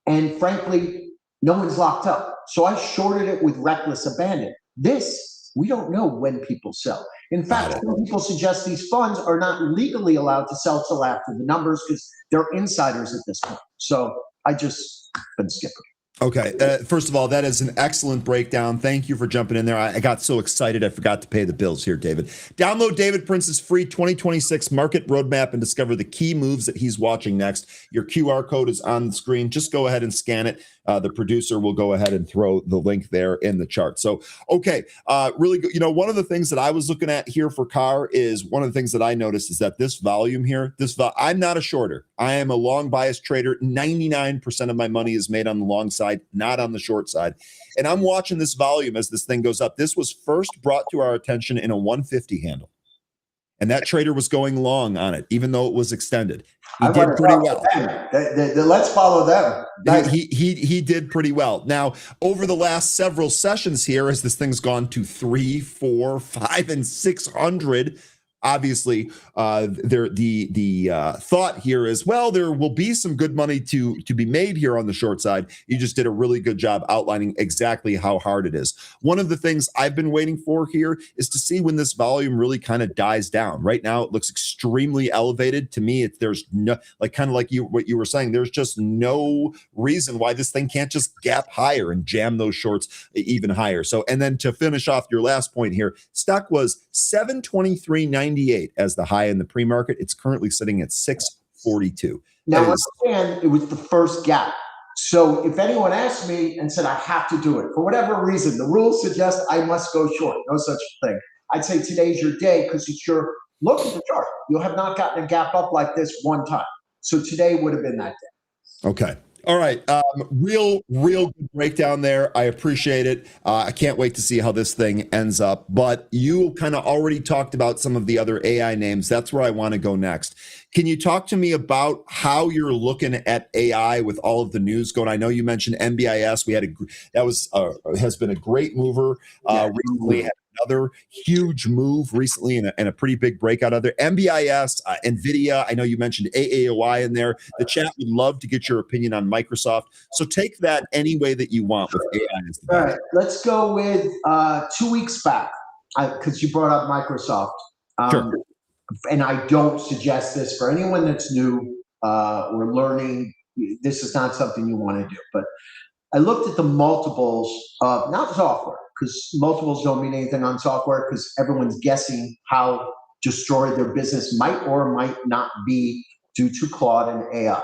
And frankly, no one's locked up. So I shorted it with reckless abandon. This, we don't know when people sell. In fact, some people suggest these funds are not legally allowed to sell till after the numbers because they're insiders at this point. So I just been skipping. Okay. First of all, that is an excellent breakdown. Thank you for jumping in there. I got so excited I forgot to pay the bills here, David. Download David Prince's free 2026 market roadmap and discover the key moves that he's watching next. Your QR code is on the screen. Just go ahead and scan it. The producer will go ahead and throw the link there in the chart. So, okay, really good. One of the things that I was looking at here for CAR is one of the things that I noticed is that this volume here, I'm not a shorter. I am a long bias trader. 99% of my money is made on the long side, not on the short side. And I'm watching this volume as this thing goes up. This was first brought to our attention in a 150 handle. and that trader was going long on it, even though it was extended. He I did want to pretty talk well. to them. Let's follow them. Nice. He did pretty well. Now, over the last several sessions here, as this thing's gone to 3, 4, 5, and 600, obviously, the thought here is, well, there will be some good money to be made here on the short side. You just did a really good job outlining exactly how hard it is. One of the things I've been waiting for here is to see when this volume really kind of dies down. Right now, it looks extremely elevated. To me, there's no, like, kind of like what you were saying, there's just no reason why this thing can't just gap higher and jam those shorts even higher. So, and then to finish off your last point here, stock was 723.98 as the high in the pre-market. It's currently sitting at 642. Now, understand, it was the first gap. So if anyone asked me and said I have to do it for whatever reason, the rules suggest I must go short. No such thing. I'd say today's your day because it's your look at the chart. You have not gotten a gap up like this one time. So today would have been that day. Okay. All right. Real good breakdown there. I appreciate it. I can't wait to see how this thing ends up. But you kind of already talked about some of the other AI names. That's where I want to go next. Can you talk to me about how you're looking at AI with all of the news going? I know you mentioned MBIS. Has been a great mover recently. Had another huge move recently and a pretty big breakout out there. MBIS, NVIDIA. I know you mentioned AAOI in there. The chat would love to get your opinion on Microsoft. So take that any way that you want with AI. All right, let's go with 2 weeks back because you brought up Microsoft. Sure. And I don't suggest this for anyone that's new or learning. This is not something you want to do. But I looked at the multiples of not software, because multiples don't mean anything on software because everyone's guessing how destroyed their business might or might not be due to Claude and AI.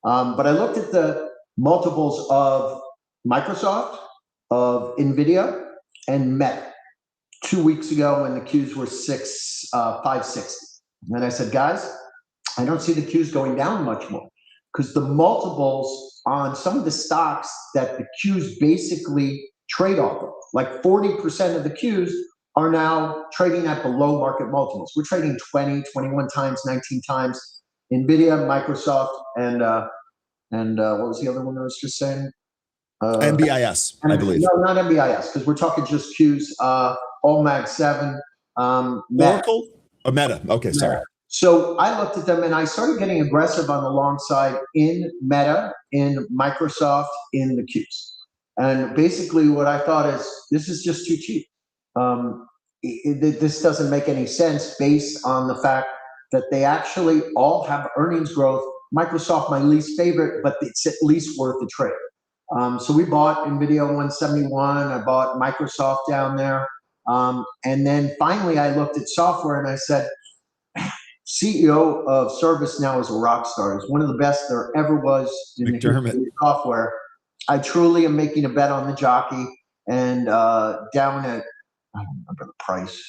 But I looked at the multiples of Microsoft, of NVIDIA, and Meta 2 weeks ago when the Qs were 560. And I said, guys, I don't see the Qs going down much more because the multiples on some of the stocks that the Qs basically trade off of, like 40% of the Qs are now trading at below market multiples. We're trading 20, 21 times, 19 times. NVIDIA, Microsoft, and what was the other one I was just saying? MBIS, I believe. No, not MBIS, because we're talking just Qs. All Mag 7, Oracle or Meta. Okay, sorry. So I looked at them and I started getting aggressive on the long side in Meta, in Microsoft, in the Qs. And basically what I thought is this is just too cheap. This doesn't make any sense based on the fact that they actually all have earnings growth. Microsoft, my least favorite, but it's at least worth a trade. So we bought NVIDIA 171. I bought Microsoft down there. And then finally I looked at software and I said, CEO of ServiceNow is a rock star. He's one of the best there ever was in the history of software. I truly am making a bet on the jockey and down at, I don't remember the price,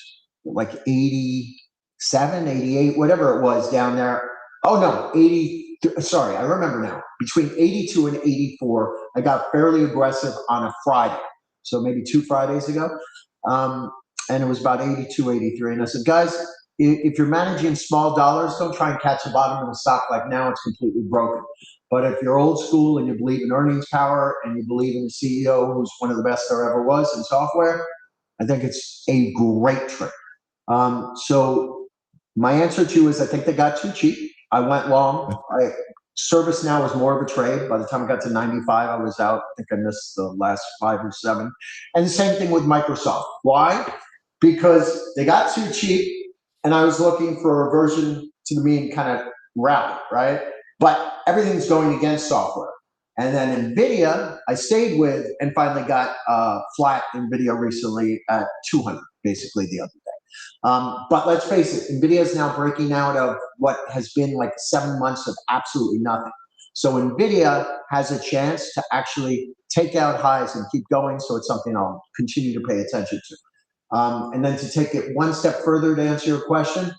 like 87, 88, whatever it was down there. Oh no, 80, sorry, I remember now. Between 82 and 84, I got fairly aggressive on a Friday. So maybe 2 Fridays ago. And it was about 82, 83. And I said, guys, if you're managing small dollars, don't try and catch the bottom of the stock like now it's completely broken. But if you're old school and you believe in earnings power and you believe in the CEO who's one of the best there ever was in software, I think it's a great trade. So my answer to you is I think they got too cheap. I went long. ServiceNow was more of a trade. By the time I got to 95, I was out. I think I missed the last 5 or 7. And the same thing with Microsoft. Why? Because they got too cheap and I was looking for a reversion to the mean kind of rally, right? But everything's going against software. And then NVIDIA, I stayed with and finally got flat NVIDIA recently at 200, basically the other day. But let's face it, NVIDIA is now breaking out of what has been like 7 months of absolutely nothing. So NVIDIA has a chance to actually take out highs and keep going. So it's something I'll continue to pay attention to. And then to take it one step further to answer your question,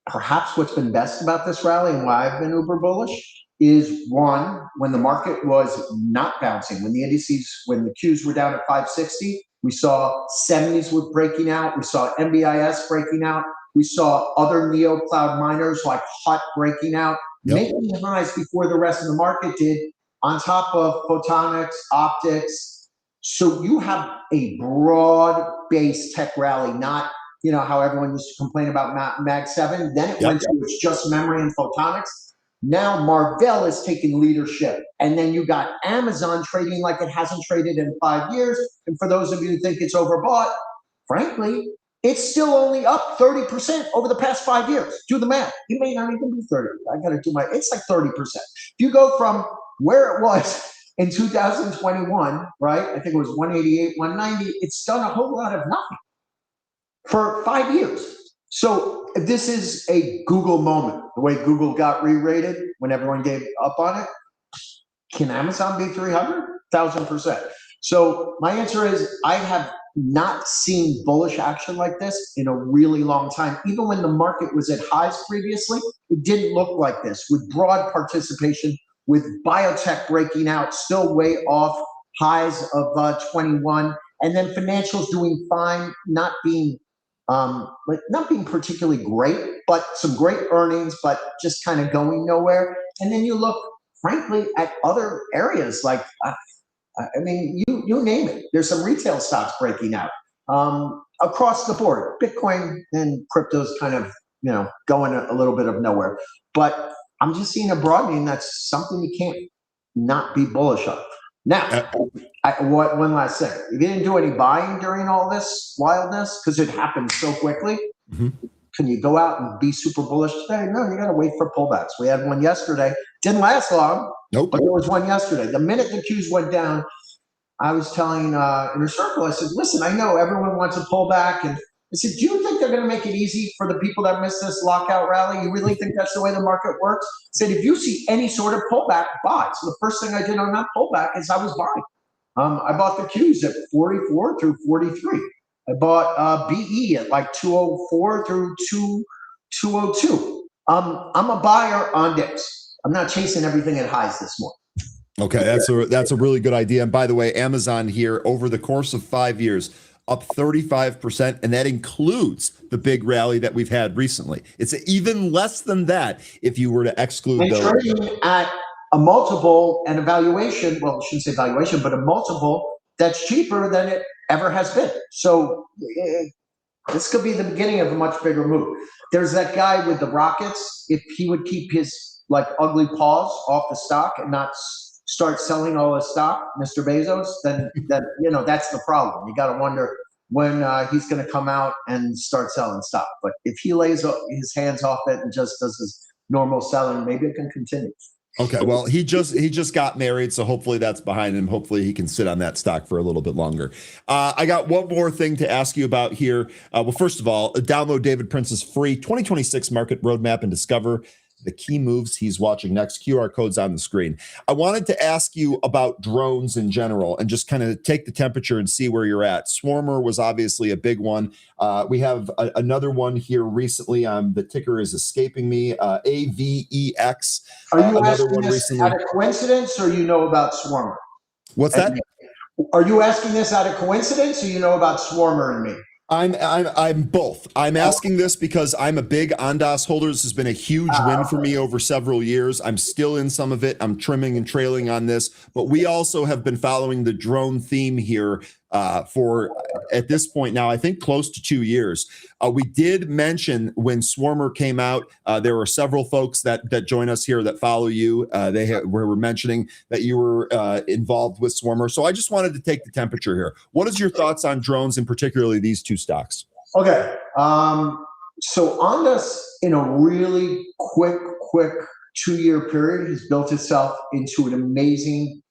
perhaps what's been best about this rally and why I've been uber bullish is one, when the market was not bouncing, when the indices, when the Qs were down at 560, we saw 70s were breaking out. We saw MBIS breaking out. We saw other neo cloud miners like Hut breaking out, making highs before the rest of the market did, on top of photonics, optics. So you have a broad-based tech rally, not how everyone used to complain about Mag 7. Then it went to it's just memory and photonics. Now Marvell is taking leadership. And then you got Amazon trading like it hasn't traded in 5 years. And for those of you who think it's overbought, frankly, it's still only up 30% over the past 5 years. Do the math. It may not even be 30. I got to do it's like 30%. If you go from where it was in 2021, right? I think it was 188, 190. It's done a whole lot of nothing for 5 years. So this is a Google moment. The way Google got re-rated when everyone gave up on it. Can Amazon be 300? 1,000%. So my answer is I have not seen bullish action like this in a really long time. Even when the market was at highs previously, it didn't look like this, with broad participation, with biotech breaking out, still way off highs of 21, and then financials doing fine, not being particularly great, but some great earnings, but just kind of going nowhere. And then you look, frankly, at other areas like, you name it. There's some retail stocks breaking out across the board. Bitcoin and crypto's kind of, going a little bit of nowhere. But I'm just seeing a broadening. That's something you can't not be bullish of. Now, one last thing. You didn't do any buying during all this wildness because it happened so quickly. Can you go out and be super bullish today? No, you got to wait for pullbacks. We had one yesterday. Didn't last long, but there was one yesterday. The minute the Qs went down, I was telling Inner Circle, I said, listen, I know everyone wants a pullback. And I said, do you think they're going to make it easy for the people that missed this lockout rally? You really think that's the way the market works? I said, if you see any sort of pullback, buy. So the first thing I did on that pullback is I was buying. I bought the Qs at 44 through 43. I bought BE at like 204 through 202. I'm a buyer on dips. I'm not chasing everything at highs this morning. Okay, that's a really good idea. And by the way, Amazon here over the course of 5 years, up 35%, and that includes the big rally that we've had recently. It's even less than that if you were to exclude those. Trading at a multiple and a valuation, well, I shouldn't say valuation, but a multiple that's cheaper than it ever has been. So this could be the beginning of a much bigger move. There's that guy with the rockets. If he would keep his ugly paws off the stock and not start selling all his stock, Mr. Bezos, then that's the problem. You got to wonder when he's going to come out and start selling stock. But if he lays his hands off it and just does his normal selling, maybe it can continue. Okay, well, he just got married, so hopefully that's behind him. Hopefully he can sit on that stock for a little bit longer. I got one more thing to ask you about here. Well, first of all, download David Prince's free 2026 market roadmap and discover the key moves he's watching next. QR code's on the screen. I wanted to ask you about drones in general and just kind of take the temperature and see where you're at. Swarmer was obviously a big one. We have another one here recently. The ticker is escaping me. AVEX. Are you asking this out of coincidence, or you know about Swarmer? What's that? Are you asking this out of coincidence, or you know about Swarmer and me? I'm both. I'm asking this because I'm a big Ondas holder. This has been a huge win for me over several years. I'm still in some of it. I'm trimming and trailing on this, but we also have been following the drone theme here for, at this point now, I think close to 2 years. We did mention when Swarmer came out, there were several folks that join us here that follow you. Were mentioning that you were involved with Swarmer. So I just wanted to take the temperature here. What is your thoughts on drones, and particularly these two stocks? Okay. So Ondas, in a really quick 2-year period, has built itself into an amazing,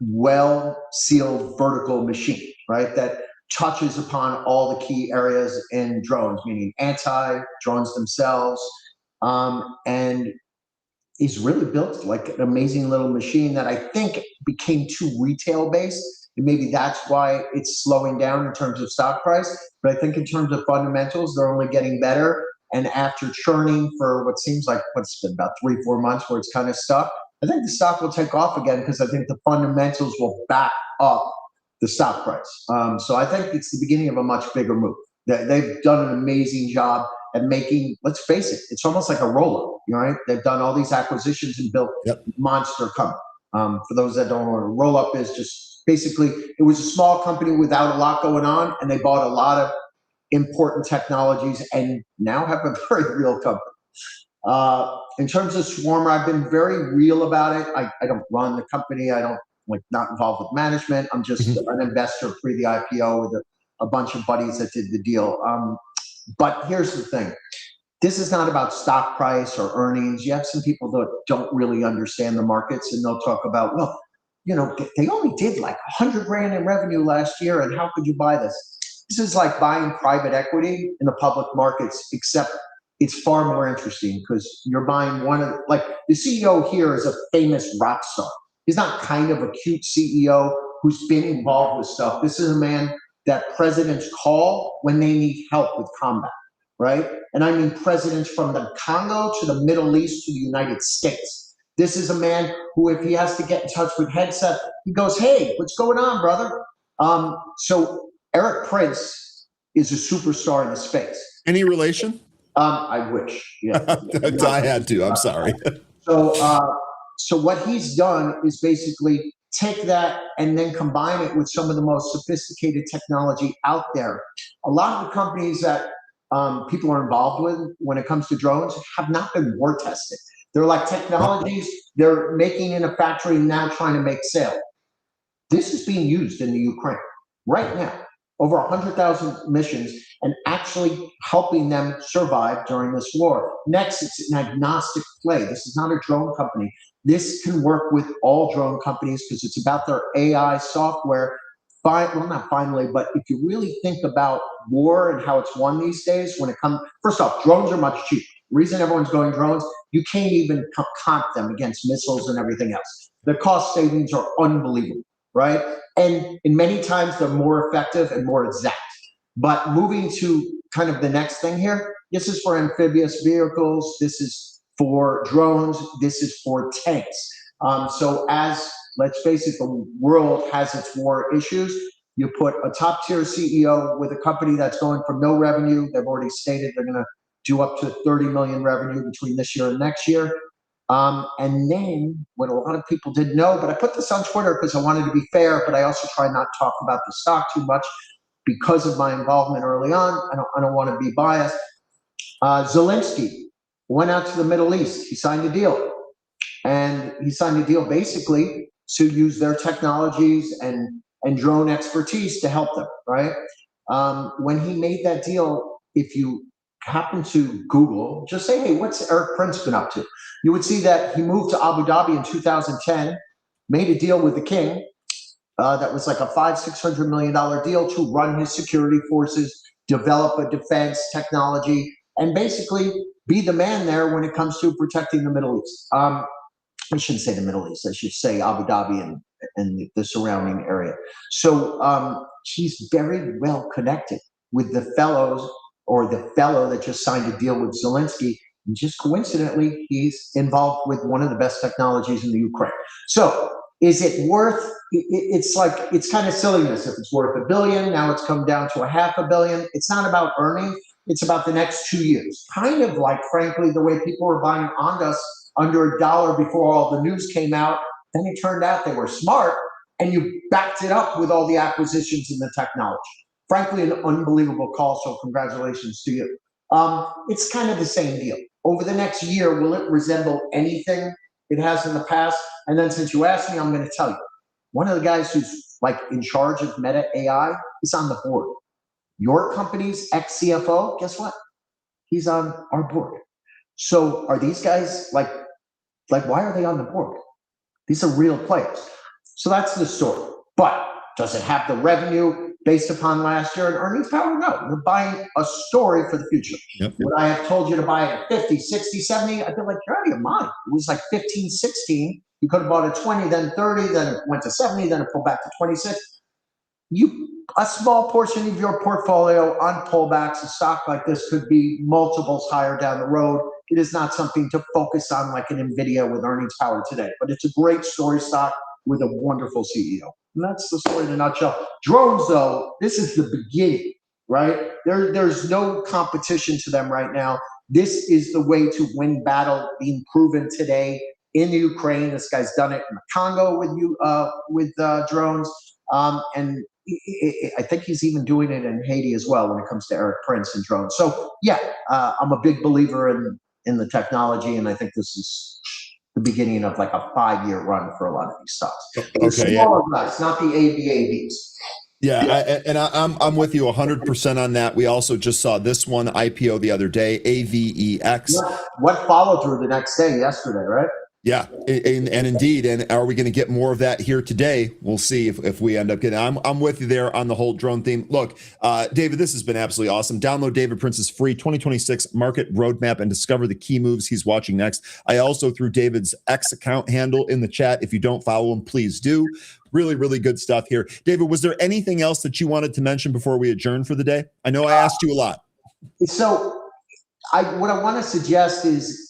well-sealed vertical machine, right? That touches upon all the key areas in drones, meaning drones themselves, and is really built like an amazing little machine that I think became too retail-based. And maybe that's why it's slowing down in terms of stock price. But I think in terms of fundamentals, they're only getting better. And after churning for what seems like what's been about 3-4 months where it's kind of stuck, I think the stock will take off again because I think the fundamentals will back up the stock price. So I think it's the beginning of a much bigger move. They've done an amazing job and making, let's face it, it's almost like a roll-up, right? They've done all these acquisitions and built monster company. For those that don't know what a roll-up is, just basically, it was a small company without a lot going on, and they bought a lot of important technologies and now have a very real company. In terms of Swarmer, I've been very real about it. I don't run the company. I don't not involved with management. I'm just an investor pre the IPO with a bunch of buddies that did the deal. But here's the thing. This is not about stock price or earnings. You have some people that don't really understand the markets, and they'll talk about, well, they only did like 100 grand in revenue last year, and how could you buy this? This is like buying private equity in the public markets, except it's far more interesting because you're buying one of the CEO here is a famous rock star. He's not kind of a cute CEO who's been involved with stuff. This is a man that presidents call when they need help with combat, right? And I mean presidents from the Congo to the Middle East to the United States. This is a man who, if he has to get in touch with headset, he goes, "Hey, what's going on, brother?" So Eric Prince is a superstar in the space. Any relation? I wish. Yeah. I had to. I'm sorry. So what he's done is basically take that and then combine it with some of the most sophisticated technology out there. A lot of the companies that people are involved with when it comes to drones have not been war tested. They're like technologies they're making in a factory now trying to make sale. This is being used in the Ukraine right now. Over 100,000 missions and actually helping them survive during this war. Next, it's an agnostic play. This is not a drone company. This can work with all drone companies because it's about their AI software. Well, not finally, but if you really think about war and how it's won these days, when it comes, first off, drones are much cheaper. The reason everyone's going drones, you can't even comp them against missiles and everything else. The cost savings are unbelievable, right? And in many times they're more effective and more exact. But moving to kind of the next thing here, this is for amphibious vehicles, this is for drones, this is for tanks. So as, let's face it, the world has its war issues, you put a top tier CEO with a company that's going from no revenue, they've already stated they're gonna do up to 30 million revenue between this year and next year. And then what a lot of people didn't know, but I put this on Twitter because I wanted to be fair, but I also try not to talk about the stock too much because of my involvement early on. I don't want to be biased. Zelensky went out to the Middle East. He signed a deal. And he signed a deal basically to use their technologies and drone expertise to help them, right? When he made that deal, if you happen to Google, just say, hey, what's Eric Prince been up to? You would see that he moved to Abu Dhabi in 2010, made a deal with the king that was like a $500-600 million deal to run his security forces, develop a defense technology, and basically be the man there when it comes to protecting the Middle East. I shouldn't say the Middle East, I should say Abu Dhabi and the surrounding area. So he's very well connected with the fellows or the fellow that just signed a deal with Zelensky. And just coincidentally, he's involved with one of the best technologies in the Ukraine. So is it worth, it's like, it's kind of silliness if it's worth $1 billion, now it's come down to $500 million. It's not about earning, it's about the next 2 years. Kind of like, frankly, the way people were buying Ondas under $1 before all the news came out. Then it turned out they were smart and you backed it up with all the acquisitions and the technology. Frankly, an unbelievable call, so congratulations to you. It's kind of the same deal. Over the next year, will it resemble anything it has in the past? And then since you asked me, I'm going to tell you. One of the guys who's like in charge of Meta AI is on the board. Your company's ex-CFO, guess what? He's on our board. So are these guys like why are they on the board? These are real players. So that's the story. But does it have the revenue based upon last year and earnings power? No, you're buying a story for the future. Yep. Would I have told you to buy it at 50, 60, 70? I'd be like, you're out of your mind. It was like 15, 16. You could have bought it 20, then 30, then it went to 70, then it pulled back to 26. A small portion of your portfolio on pullbacks, a stock like this could be multiples higher down the road. It is not something to focus on like an NVIDIA with earnings power today, but it's a great story stock with a wonderful CEO. And that's the story in a nutshell. Drones, though, this is the beginning, right? There's no competition to them right now. This is the way to win battle, being proven today in Ukraine. This guy's done it in the Congo with drones, and I think he's even doing it in Haiti as well when it comes to Eric Prince and drones. So yeah, I'm a big believer in the technology, and I think this is the beginning of like a 5-year run for a lot of these stocks. The smaller guys, not the ABABs. Yeah, I'm with you 100% on that. We also just saw this one IPO the other day, AVEX. What followed through the next day yesterday, right? Yeah, and indeed. And are we going to get more of that here today? We'll see if we end up getting. I'm with you there on the whole drone theme. Look, David, this has been absolutely awesome. Download David Prince's free 2026 market roadmap and discover the key moves he's watching next. I also threw David's X account handle in the chat. If you don't follow him, please do. Really, really good stuff here. David, was there anything else that you wanted to mention before we adjourn for the day? I know I asked you a lot. So what I want to suggest is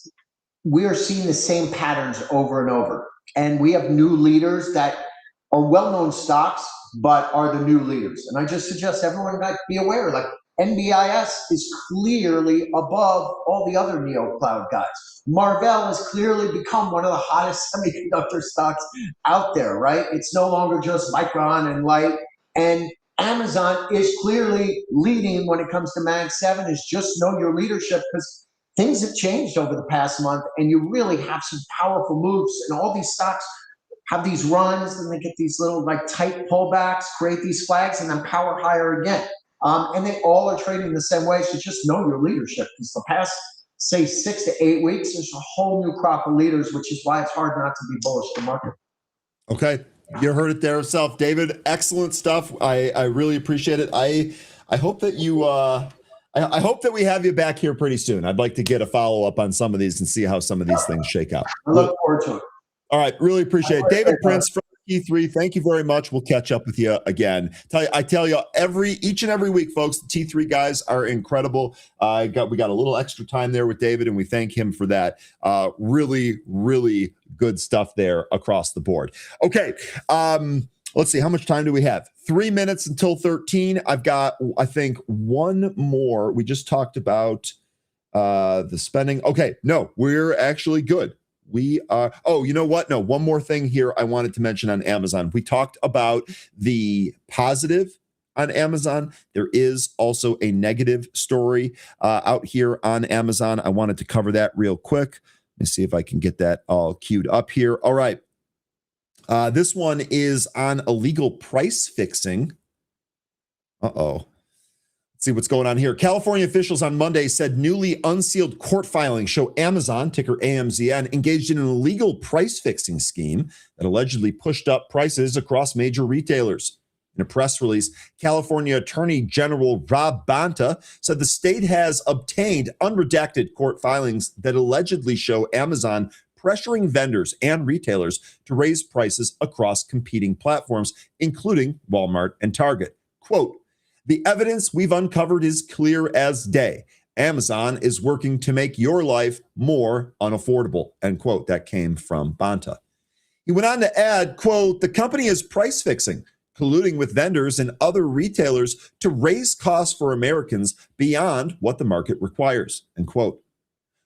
we are seeing the same patterns over and over. And we have new leaders that are well-known stocks, but are the new leaders. And I just suggest everyone might be aware, like NBIS is clearly above all the other neo cloud guys. Marvell has clearly become one of the hottest semiconductor stocks out there, right? It's no longer just Micron and Light. And Amazon is clearly leading when it comes to Mag 7, is just know your leadership, because things have changed over the past month, and you really have some powerful moves. And all these stocks have these runs, and they get these little like tight pullbacks, create these flags, and then power higher again. And they all are trading the same way. So just know your leadership, because the past, say, 6 to 8 weeks, there's a whole new crop of leaders, which is why it's hard not to be bullish the market. Okay, you heard it there yourself, David. Excellent stuff. I really appreciate it. I hope that you. I hope that we have you back here pretty soon. I'd like to get a follow-up on some of these and see how some of these things shake out. I look forward to it. All right, really appreciate it. David Prince from T3, thank you very much. We'll catch up with you again. I tell you each and every week, folks, the T3 guys are incredible. We got a little extra time there with David, and we thank him for that. Really, really good stuff there across the board. Okay, let's see. How much time do we have? 3 minutes until 13. I've got, I think, one more. We just talked about the spending. Okay, no, we're actually good. We are. Oh, you know what? No, one more thing here I wanted to mention on Amazon. We talked about the positive on Amazon. There is also a negative story out here on Amazon. I wanted to cover that real quick. Let me see if I can get that all queued up here. All right. This one is on illegal price fixing. Uh-oh. Let's see what's going on here. California officials on Monday said newly unsealed court filings show Amazon, ticker AMZN, engaged in an illegal price fixing scheme that allegedly pushed up prices across major retailers. In a press release, California Attorney General Rob Bonta said the state has obtained unredacted court filings that allegedly show Amazon pressuring vendors and retailers to raise prices across competing platforms, including Walmart and Target. Quote, "The evidence we've uncovered is clear as day. Amazon is working to make your life more unaffordable," end quote. That came from Bonta. He went on to add, quote, "The company is price fixing, colluding with vendors and other retailers to raise costs for Americans beyond what the market requires," end quote.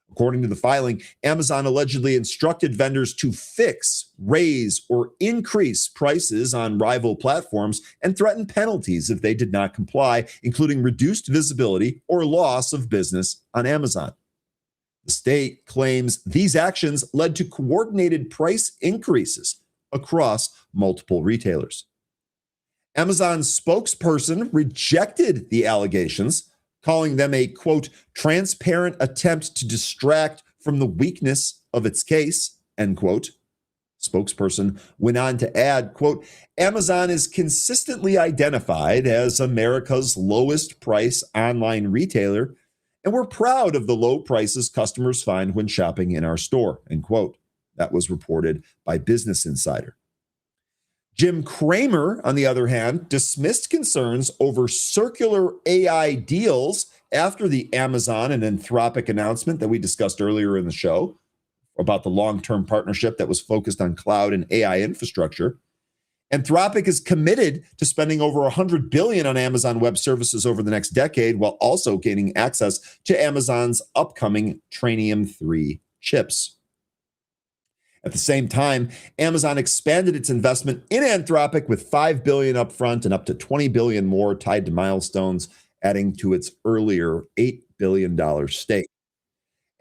According to the filing, Amazon allegedly instructed vendors to fix, raise, or increase prices on rival platforms and threatened penalties if they did not comply, including reduced visibility or loss of business on Amazon. The state claims these actions led to coordinated price increases across multiple retailers. Amazon's spokesperson rejected the allegations, calling them a, quote, "transparent attempt to distract from the weakness of its case," end quote. Spokesperson went on to add, quote, "Amazon is consistently identified as America's lowest price online retailer, and we're proud of the low prices customers find when shopping in our store," end quote. That was reported by Business Insider. Jim Cramer, on the other hand, dismissed concerns over circular AI deals after the Amazon and Anthropic announcement that we discussed earlier in the show about the long-term partnership that was focused on cloud and AI infrastructure. Anthropic is committed to spending over $100 billion on Amazon Web Services over the next decade, while also gaining access to Amazon's upcoming Trainium 3 chips. At the same time, Amazon expanded its investment in Anthropic with $5 billion upfront and up to $20 billion more tied to milestones, adding to its earlier $8 billion stake.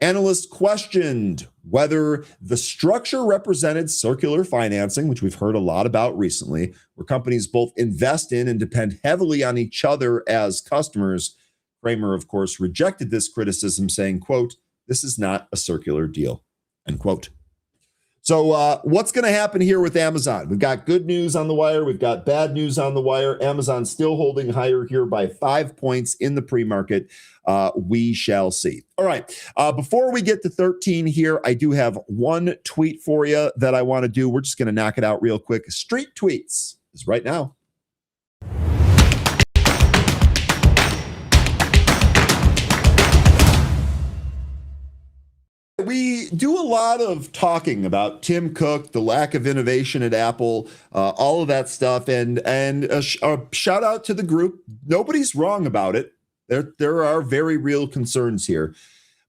Analysts questioned whether the structure represented circular financing, which we've heard a lot about recently, where companies both invest in and depend heavily on each other as customers. Kramer, of course, rejected this criticism, saying, quote, "This is not a circular deal," end quote. So what's going to happen here with Amazon? We've got good news on the wire. We've got bad news on the wire. Amazon still holding higher here by 5 points in the pre-market. We shall see. All right. Before we get to 13 here, I do have one tweet for you that I want to do. We're just going to knock it out real quick. Street Tweets is right now. We do a lot of talking about Tim Cook, the lack of innovation at Apple, all of that stuff, and a shout out to the group. Nobody's wrong about it. There are very real concerns here.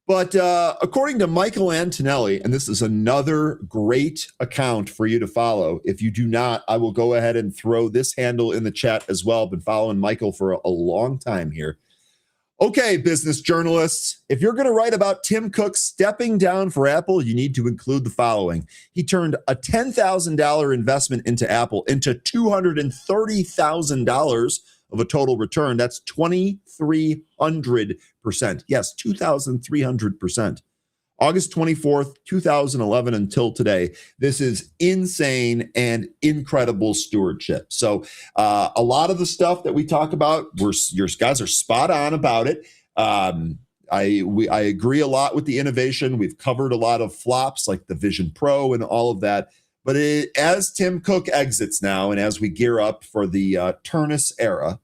But according to Michael Antonelli, and this is another great account for you to follow. If you do not, I will go ahead and throw this handle in the chat as well. I've been following Michael for a long time here. Okay, business journalists, if you're going to write about Tim Cook stepping down for Apple, you need to include the following. He turned a $10,000 investment into Apple into $230,000 of a total return. That's 2,300%. Yes, 2,300%. August 24th, 2011 until today. This is insane and incredible stewardship. So a lot of the stuff that we talk about, your guys are spot on about it. I agree a lot with the innovation. We've covered a lot of flops like the Vision Pro and all of that. But as Tim Cook exits now and as we gear up for the Turnus era,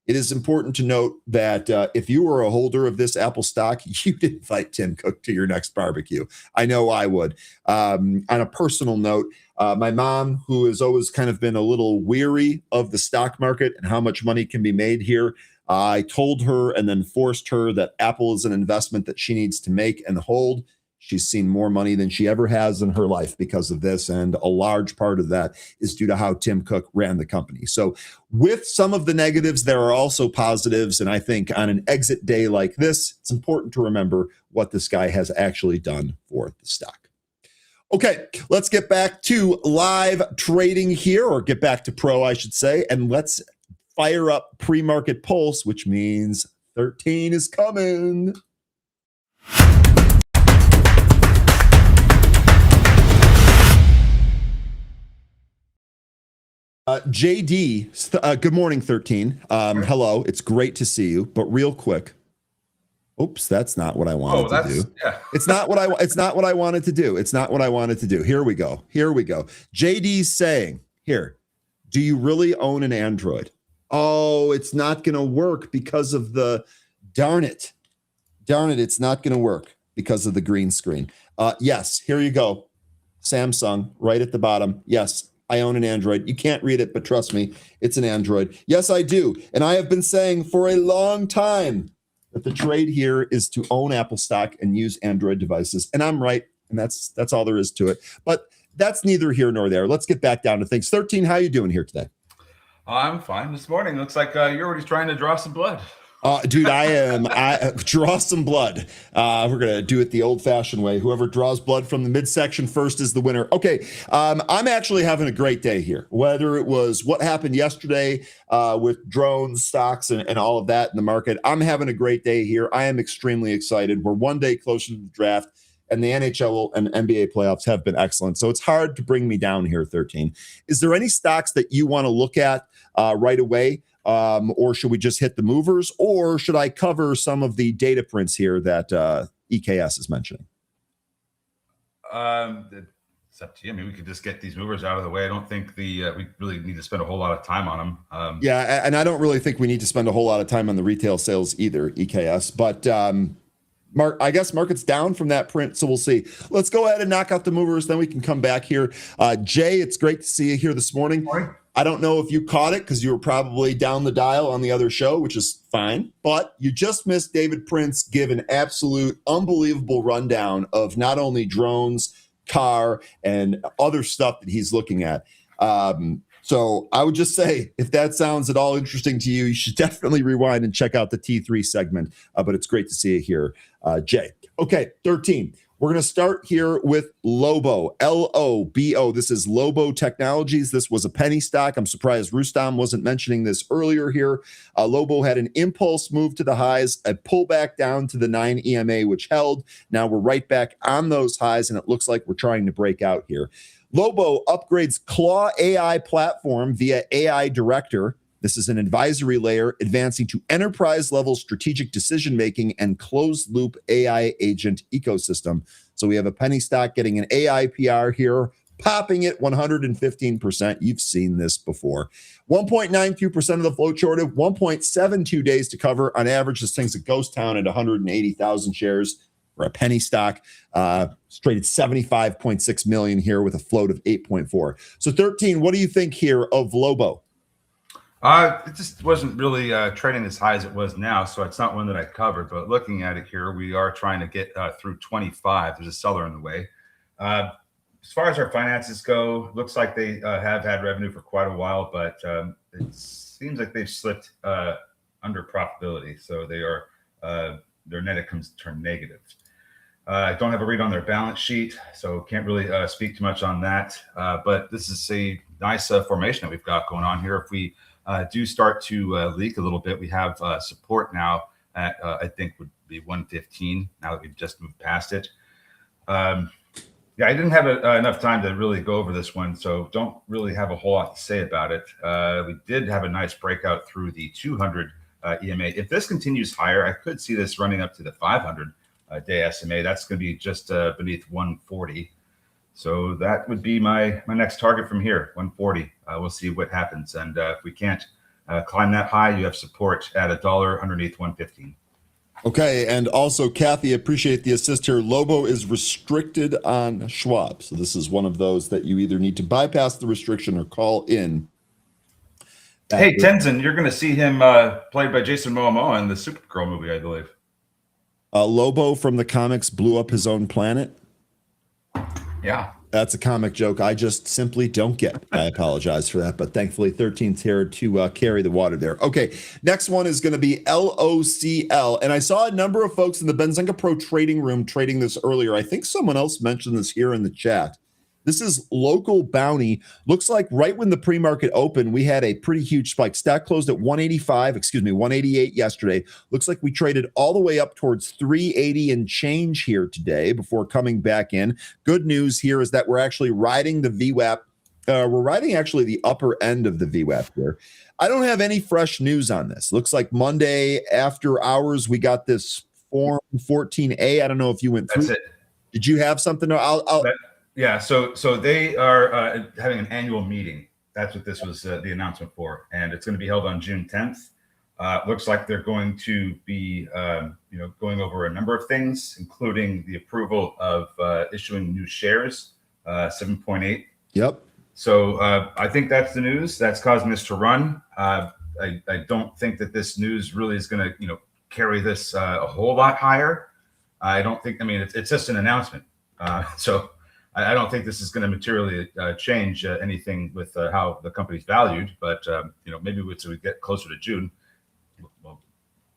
it is important to note that if you were a holder of this Apple stock, you'd invite Tim Cook to your next barbecue. I know I would. On a personal note, my mom, who has always kind of been a little weary of the stock market and how much money can be made here, I told her and then forced her that Apple is an investment that she needs to make and hold. She's seen more money than she ever has in her life because of this. And a large part of that is due to how Tim Cook ran the company. So with some of the negatives, there are also positives. And I think on an exit day like this, it's important to remember what this guy has actually done for the stock. Okay, let's get back to live trading here, or get back to pro, I should say. And let's fire up pre-market pulse, which means 13 is coming. JD, good morning, 13. Hello, it's great to see you. But real quick, oops, that's not what I wanted to do. Yeah. It's not what I wanted to do. It's not what I wanted to do. Here we go. JD's saying, here, do you really own an Android? Oh, it's not going to work because of the, darn it, it's not going to work because of the green screen. Yes, here you go. Samsung, right at the bottom. Yes, I own an Android. You can't read it, but trust me, it's an Android. Yes, I do. And I have been saying for a long time that the trade here is to own Apple stock and use Android devices. And I'm right. And that's all there is to it. But that's neither here nor there. Let's get back down to things. 13, how are you doing here today? I'm fine this morning. Looks like you're already trying to draw some blood. Dude, I draw some blood. We're going to do it the old-fashioned way. Whoever draws blood from the midsection first is the winner. Okay, I'm actually having a great day here. Whether it was what happened yesterday with drones, stocks, and all of that in the market, I'm having a great day here. I am extremely excited. We're one day closer to the draft, and the NHL and NBA playoffs have been excellent. So it's hard to bring me down here, 13. Is there any stocks that you want to look at right away? Or should we just hit the movers, or should I cover some of the data prints here that EKS is mentioning? It's up to you. I mean, we could just get these movers out of the way. I don't think we really need to spend a whole lot of time on them. Yeah, and I don't really think we need to spend a whole lot of time on the retail sales either, EKS. But I guess market's down from that print, so we'll see. Let's go ahead and knock out the movers, then we can come back here. Jay, it's great to see you here this morning. I don't know if you caught it because you were probably down the dial on the other show, which is fine, but you just missed David Prince give an absolute unbelievable rundown of not only drones, car, and other stuff that he's looking at. So I would just say, if that sounds at all interesting to you, you should definitely rewind and check out the T3 segment, but it's great to see it here, Jay. Okay, 13. We're going to start here with Lobo, L-O-B-O. This is Lobo Technologies. This was a penny stock. I'm surprised Rustam wasn't mentioning this earlier here. Lobo had an impulse move to the highs, a pullback down to the 9 EMA, which held. Now we're right back on those highs, and it looks like we're trying to break out here. Lobo upgrades Claw AI platform via AI Director. This is an advisory layer advancing to enterprise-level strategic decision-making and closed-loop AI agent ecosystem. So we have a penny stock getting an AI PR here, popping it 115%. You've seen this before. 1.92% of the float shorted, 1.72 days to cover. On average, this thing's a ghost town at 180,000 shares for a penny stock. Traded 75.6 million here with a float of 8.4. So 13, what do you think here of Lobo? It just wasn't really trading as high as it was now, so it's not one that I covered. But looking at it here, we are trying to get through 25. There's a seller in the way. As far as our finances go, looks like they have had revenue for quite a while, but it seems like they've slipped under profitability. So they are their net income turned negative. I don't have a read on their balance sheet, so can't really speak too much on that. But this is a nice formation that we've got going on here. If we do start to leak a little bit, we have support now at I think would be 115 now that we've just moved past it. Yeah, I didn't have enough time to really go over this one, so don't really have a whole lot to say about it. We did have a nice breakout through the 200 EMA. If this continues higher, I could see this running up to the 500 day SMA. That's going to be just beneath 140. So that would be my next target from here, 140. We'll see what happens. And if we can't climb that high, you have support at $1 underneath 115. Okay, and also, Kathy, appreciate the assist here. Lobo is restricted on Schwab. So this is one of those that you either need to bypass the restriction or call in. Hey, Tenzin, you're going to see him played by Jason Momoa in the Supergirl movie, I believe. Lobo from the comics blew up his own planet. Yeah. That's a comic joke I just simply don't get. I apologize for that, but thankfully 13's here to carry the water there. Okay, next one is going to be LOCL. And I saw a number of folks in the Benzinga Pro trading room trading this earlier. I think someone else mentioned this here in the chat. This is local bounty. Looks like right when the pre-market opened, we had a pretty huge spike. Stock closed at 188 yesterday. Looks like we traded all the way up towards 380 and change here today before coming back in. Good news here is that we're actually riding the VWAP. We're riding actually the upper end of the VWAP here. I don't have any fresh news on this. Looks like Monday after hours, we got this Form 14A. I don't know if you went through. That's it. Did you have something? Yeah, so they are having an annual meeting. That's what this was the announcement for, and it's going to be held on June 10th. Looks like they're going to be, going over a number of things, including the approval of issuing new shares, 7.8. Yep. So I think that's the news that's causing this to run. I don't think that this news really is going to, carry this a whole lot higher. I don't think. I mean, it's just an announcement. So I don't think this is going to materially change anything with how the company's valued. But maybe as we get closer to June, we'll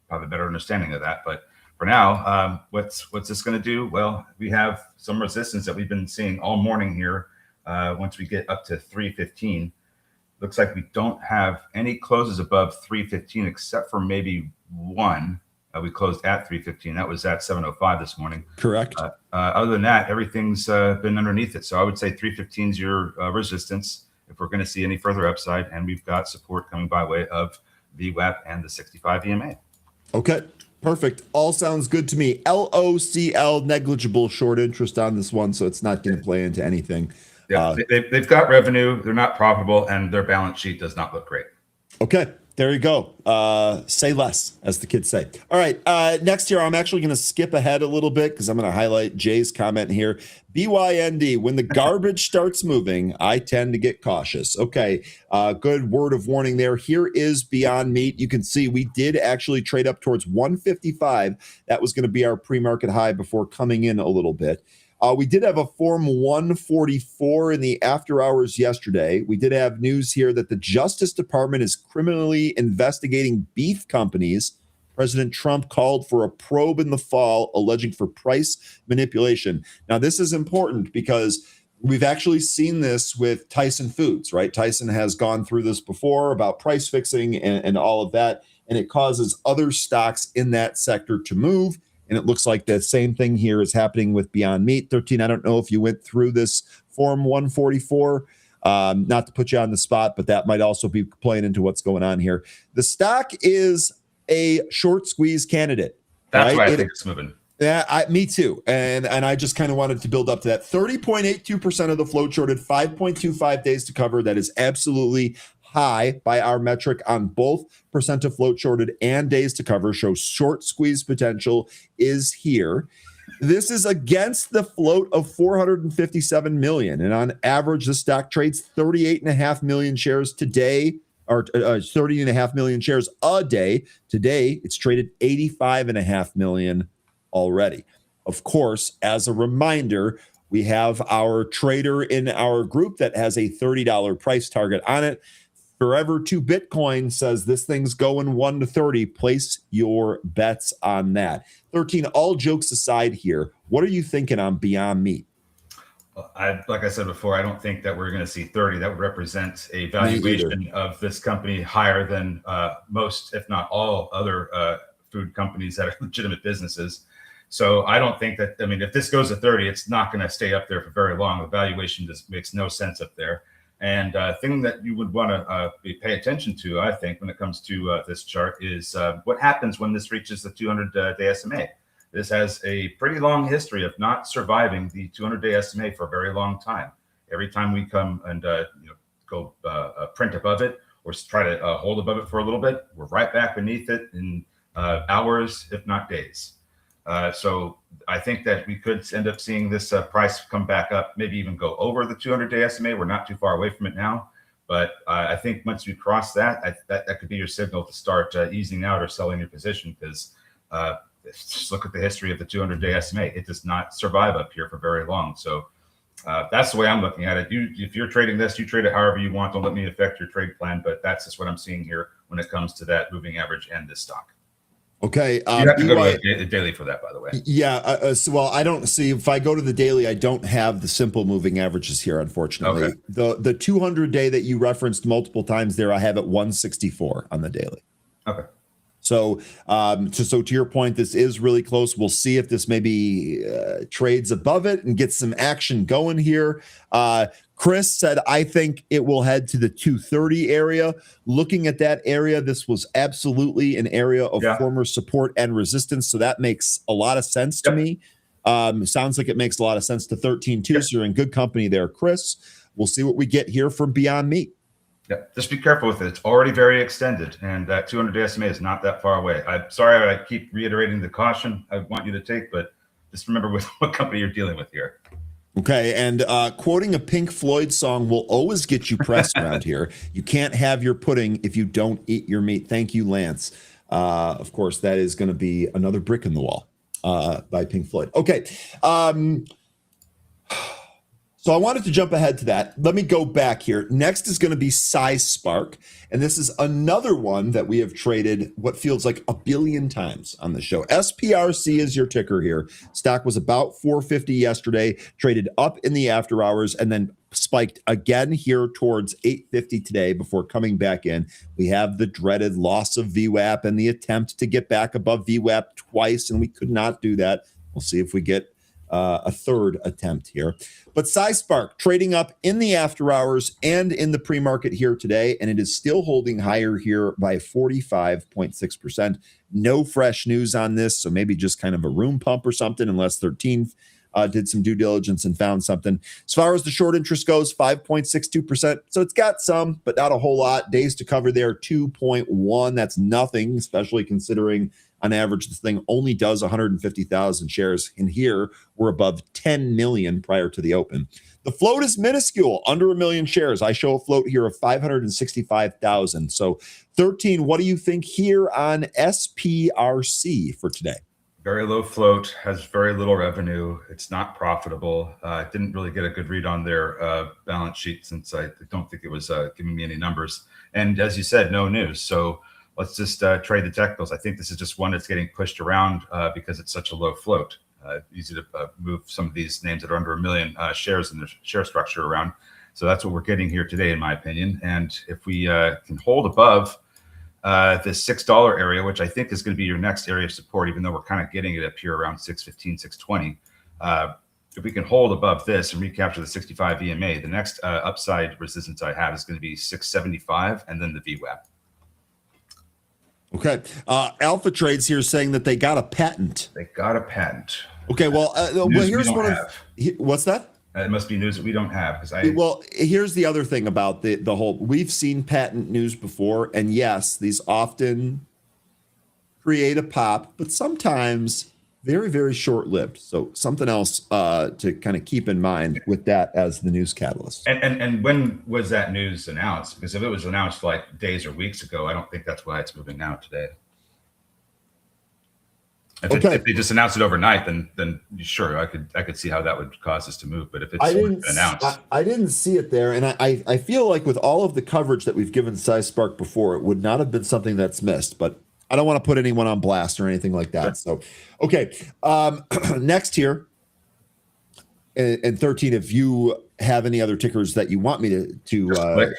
have a better understanding of that. But for now, what's this going to do? Well, we have some resistance that we've been seeing all morning here. Once we get up to 315, looks like we don't have any closes above 315 except for maybe one. We closed at 315. That was at 7:05 this morning. Correct. Other than that, everything's been underneath it. So I would say 315 is your resistance if we're going to see any further upside. And we've got support coming by way of VWAP and the 65 EMA. Okay, perfect. All sounds good to me. LOCL, negligible short interest on this one, so it's not going to play into anything. Yeah, they've got revenue. They're not profitable, and their balance sheet does not look great. Okay. There you go. Say less, as the kids say. All right. Next here, I'm actually going to skip ahead a little bit because I'm going to highlight Jay's comment here. BYND, when the garbage starts moving, I tend to get cautious. Okay. Good word of warning there. Here is Beyond Meat. You can see we did actually trade up towards 155. That was going to be our pre-market high before coming in a little bit. We did have a Form 144 in the after hours yesterday. We did have news here that the Justice Department is criminally investigating beef companies. President Trump called for a probe in the fall, alleging for price manipulation. Now, this is important because we've actually seen this with Tyson Foods, right? Tyson has gone through this before about price fixing and all of that, and it causes other stocks in that sector to move. And it looks like the same thing here is happening with Beyond Meat. 13, I don't know if you went through this Form 144, not to put you on the spot, but that might also be playing into what's going on here. The stock is a short squeeze candidate. That's why I think it's moving. Yeah, me too. And I just kind of wanted to build up to that. 30.82% of the float shorted, 5.25 days to cover. That is absolutely high by our metric on both percent of float shorted and days to cover. Shows short squeeze potential is here. This is against the float of 457 million. And on average, the stock trades 38.5 million shares today, or 30.5 million shares a day. Today, it's traded 85.5 million already. Of course, as a reminder, we have our trader in our group that has a $30 price target on it. Forever 2 Bitcoin says this thing's going 1 to 30. Place your bets on that. 13, all jokes aside here, what are you thinking on Beyond Meat? Like I said before, I don't think that we're going to see 30. That would represent a valuation of this company higher than most, if not all, other food companies that are legitimate businesses. So I don't think that, I mean, if this goes to 30, it's not going to stay up there for very long. The valuation just makes no sense up there. And thing that you would want to pay attention to, I think, when it comes to this chart is what happens when this reaches the 200-day SMA. This has a pretty long history of not surviving the 200-day SMA for a very long time. Every time we come and go print above it or try to hold above it for a little bit, we're right back beneath it in hours, if not days. So I think that we could end up seeing this price come back up, maybe even go over the 200-day SMA. We're not too far away from it now. But I think once we cross that, that could be your signal to start easing out or selling your position, because just look at the history of the 200-day SMA. It does not survive up here for very long. So that's the way I'm looking at it. If you're trading this, you trade it however you want. Don't let me affect your trade plan. But that's just what I'm seeing here when it comes to that moving average and this stock. Okay. You have to go to the daily for that, by the way. Yeah. Well, I don't see, if I go to the daily, I don't have the simple moving averages here, unfortunately. Okay. The 200-day that you referenced multiple times there, I have at 164 on the daily. Okay. So, so to your point, this is really close. We'll see if this maybe trades above it and gets some action going here. Chris said, I think it will head to the 230 area. Looking at that area, this was absolutely an area of former support and resistance. So that makes a lot of sense to me. Sounds like it makes a lot of sense to 13 too. So you're in good company there, Chris. We'll see what we get here from Beyond Meat. Yeah, just be careful with it. It's already very extended, and that 200-day SMA is not that far away. I'm sorry I keep reiterating the caution I want you to take, but just remember what company you're dealing with here. Okay, and quoting a Pink Floyd song will always get you pressed around here. You can't have your pudding if you don't eat your meat. Thank you, Lance. Of course, that is going to be another brick in the wall by Pink Floyd. Okay. So I wanted to jump ahead to that. Let me go back here. Next is going to be SizeSpark. And this is another one that we have traded what feels like 1 billion times on the show. SPRC is your ticker here. Stock was about 450 yesterday, traded up in the after hours, and then spiked again here towards 850 today before coming back in. We have the dreaded loss of VWAP and the attempt to get back above VWAP twice, and we could not do that. We'll see if we get a third attempt here. But SizeSpark trading up in the after hours and in the pre-market here today, and it is still holding higher here by 45.6%. No fresh news on this, so maybe just kind of a room pump or something, unless 13 did some due diligence and found something. As far as the short interest goes, 5.62%. So it's got some, but not a whole lot. Days to cover there, 2.1. That's nothing, especially considering on average this thing only does 150,000 shares. In here, we're above 10 million prior to the open. The float is minuscule, under 1 million shares. I show a float here of 565,000. So 13, what do you think here on SPRC for today? Very low float, has very little revenue. It's not profitable. Didn't really get a good read on their balance sheet since I don't think it was giving me any numbers. And as you said, no news. So let's just trade the technicals. I think this is just one that's getting pushed around because it's such a low float. Easy to move some of these names that are under 1 million shares in the share structure around. So that's what we're getting here today, in my opinion. And if we can hold above this $6 area, which I think is going to be your next area of support, even though we're kind of getting it up here around 615, 620. If we can hold above this and recapture the 65 EMA, the next upside resistance I have is going to be 675 and then the VWAP. Okay. Alpha Trades here saying that they got a patent. They got a patent. Okay. Well, here's one of what's that? It must be news that we don't have. Well, here's the other thing about the whole. We've seen patent news before, and yes, these often create a pop, but sometimes very, very short-lived. So something else to kind of keep in mind with that as the news catalyst. And when was that news announced? Because if it was announced like days or weeks ago, I don't think that's why it's moving now today. If they just announced it overnight, then sure, I could see how that would cause us to move. But if it's announced, I didn't see it there, and I feel like with all of the coverage that we've given SciSpark before, it would not have been something that's missed. But I don't want to put anyone on blast or anything like that. So, okay, next here, and 13. If you have any other tickers that you want me to click.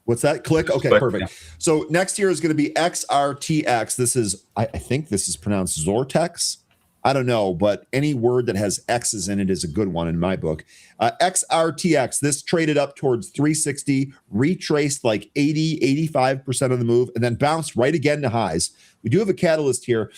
What's that? Click. Okay, click, perfect. Yeah. So next here is going to be XRTX. This is, I think this is pronounced Zortex. I don't know, but any word that has X's in it is a good one in my book. XRTX, this traded up towards 360, retraced like 85% of the move, and then bounced right again to highs. We do have a catalyst here.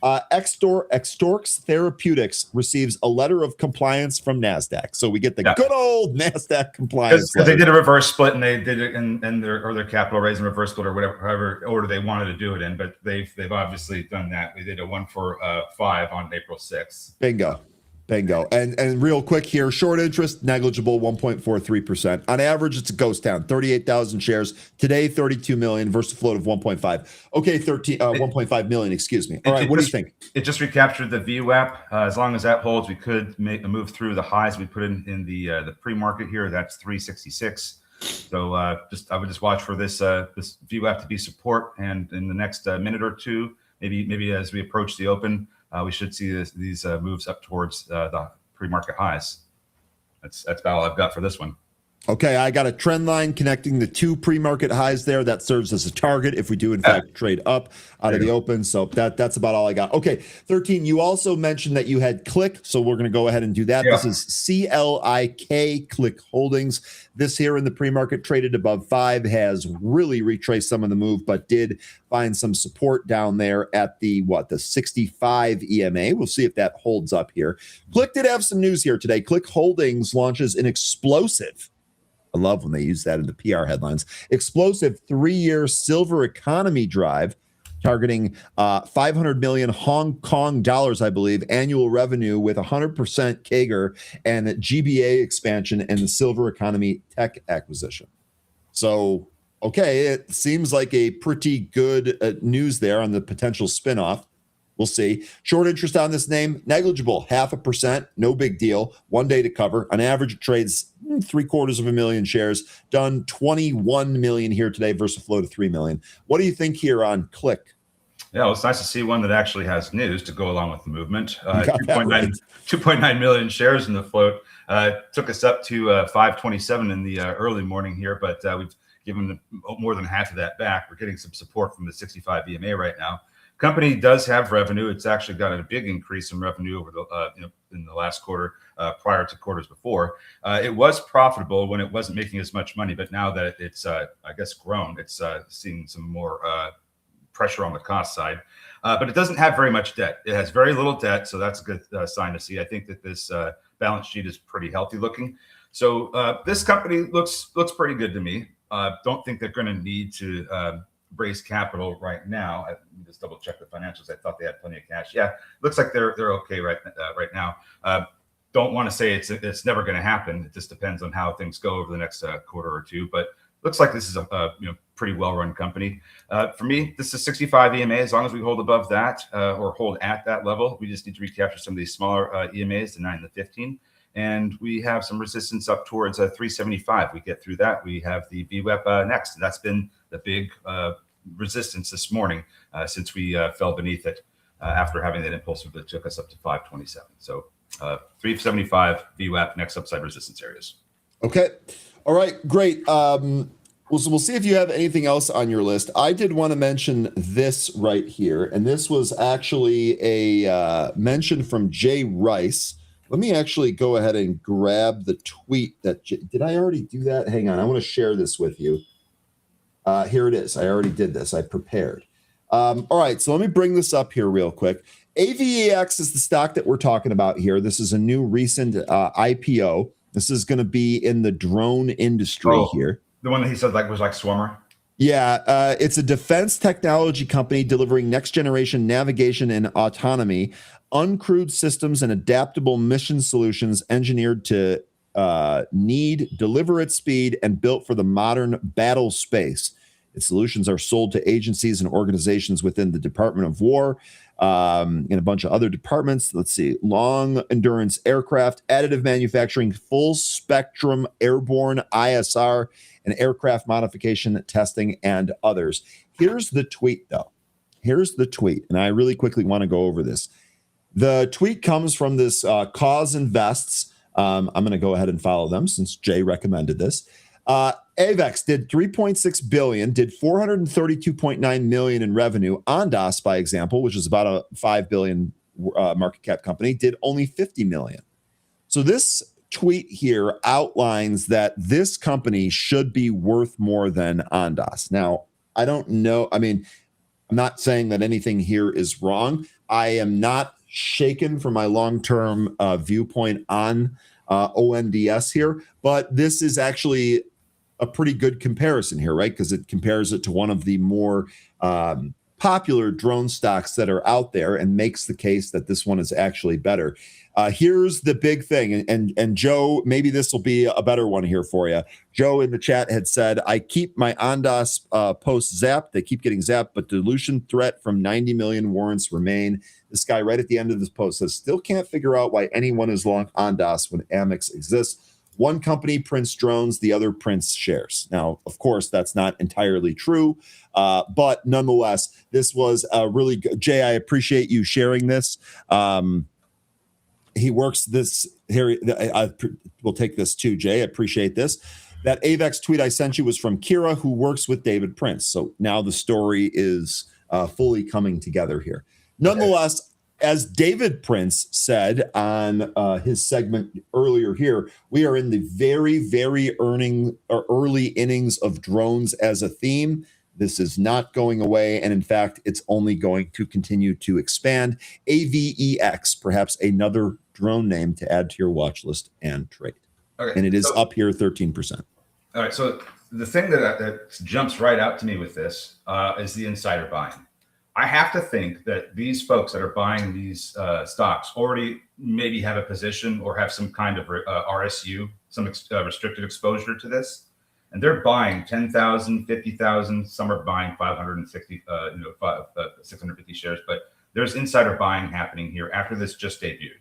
Extorx Therapeutics receives a letter of compliance from NASDAQ. So we get the good old NASDAQ compliance. Because they did a reverse split and they did it in their capital raise and reverse split or whatever, however order they wanted to do it in. But they've obviously done that. They did a 1-for-5 on April 6th. Bingo. And real quick here, short interest, negligible, 1.43%. On average, it's a ghost town, 38,000 shares. Today, 32 million versus a float of 1.5. Okay, 1.5 million, excuse me. All right, what do you think? It just recaptured the VWAP. As long as that holds, we could make a move through the highs we put in the pre-market here. That's 366. So I would just watch for this VWAP to be support, and in the next minute or two, maybe as we approach the open, we should see these moves up towards the pre-market highs. That's about all I've got for this one. Okay, I got a trend line connecting the two pre-market highs there. That serves as a target if we do, in fact, trade up out of the open. So that's about all I got. Okay, 13, you also mentioned that you had Click, so we're going to go ahead and do that. Yeah. This is CLIK, Click Holdings. This here in the pre-market traded above 5, has really retraced some of the move, but did find some support down there at the 65 EMA. We'll see if that holds up here. Click did have some news here today. Click Holdings launches an explosive, I love when they use that in the PR headlines, explosive 3-year silver economy drive targeting 500 million Hong Kong dollars, I believe, annual revenue with 100% CAGR and GBA expansion and the silver economy tech acquisition. So, okay, it seems like a pretty good news there on the potential spinoff. We'll see. Short interest on this name, negligible, 0.5%, no big deal. 1 day to cover. On average, it trades 750,000 shares. Done 21 million here today versus a float of 3 million. What do you think here on Click? Yeah, well, it's nice to see one that actually has news to go along with the movement. 2.9 million shares in the float. Took us up to 527 in the early morning here, but we've given more than half of that back. We're getting some support from the 65 EMA right now. Company does have revenue. It's actually got a big increase in revenue over the in the last quarter prior to quarters before. It was profitable when it wasn't making as much money, but now that it's I guess grown, it's seeing some more pressure on the cost side. but it doesn't have very much debt. It has very little debt, so that's a good sign to see. I think that this balance sheet is pretty healthy looking. So this company looks pretty good to me. Don't think they're going to need to raise capital right now. Let me just double check the financials. I thought they had plenty of cash. Yeah, looks like they're okay right now. Don't want to say it's never going to happen. It just depends on how things go over the next quarter or two. But looks like this is a pretty well-run company. For me, this is 65 EMA. As long as we hold above that or hold at that level, we just need to recapture some of these smaller EMAs, the 9 and the 15. And we have some resistance up towards 375. We get through that. We have the VWAP next. And that's been the big resistance this morning since we fell beneath it after having that impulse that took us up to 527. So 375 VWAP, next upside resistance areas. Okay. All right. Great. We'll see if you have anything else on your list. I did want to mention this right here. And this was actually a mention from Jay Rice. Let me actually go ahead and grab the tweet did I already do that? Hang on. I want to share this with you. Here it is. I already did this. I prepared. All right. So let me bring this up here real quick. AVEX is the stock that we're talking about here. This is a new recent IPO. This is going to be in the drone industry here. The one that he said was like Swarmer? Yeah, it's a defense technology company delivering next generation navigation and autonomy, uncrewed systems and adaptable mission solutions engineered to deliver at speed and built for the modern battle space. Its solutions are sold to agencies and organizations within the Department of War and a bunch of other departments. Let's see, long endurance aircraft, additive manufacturing, full spectrum airborne ISR, and aircraft modification testing, and others. Here's the tweet, though. Here's the tweet, and I really quickly want to go over this. The tweet comes from this Cause Invests. I'm going to go ahead and follow them since Jay recommended this. AVEX did 3.6 billion, did 432.9 million in revenue. Ondas, by example, which is about a 5 billion market cap company, did only 50 million. So this tweet here outlines that this company should be worth more than Ondas. Now, I don't know. I mean, I'm not saying that anything here is wrong. I am not shaken from my long-term viewpoint on ONDS here, but this is actually a pretty good comparison here, right? Because it compares it to one of the more popular drone stocks that are out there and makes the case that this one is actually better. Here's the big thing, and Joe, maybe this will be a better one here for you. Joe in the chat had said, I keep my Ondas posts zapped. They keep getting zapped, but dilution threat from 90 million warrants remain. This guy right at the end of this post says, still can't figure out why anyone is long Ondas when Amex exists. One company prints drones, the other prints shares. Now, of course, that's not entirely true, but nonetheless, this was a really good. Jay, I appreciate you sharing this. He works this here. We'll take this too, Jay. I appreciate this. That AVEX tweet I sent you was from Kira, who works with David Prince. So now the story is fully coming together here. Nonetheless, as David Prince said on his segment earlier here, we are in the very, very early innings of drones as a theme. This is not going away, and in fact, it's only going to continue to expand. AVEX, perhaps another drone name to add to your watch list and trade. Okay, and it is up here 13%. All right, so the thing that jumps right out to me with this is the insider buying. I have to think that these folks that are buying these stocks already maybe have a position or have some kind of RSU, some restricted exposure to this. And they're buying 10,000, 50,000. Some are buying 560, 650 shares. But there's insider buying happening here after this just debuted.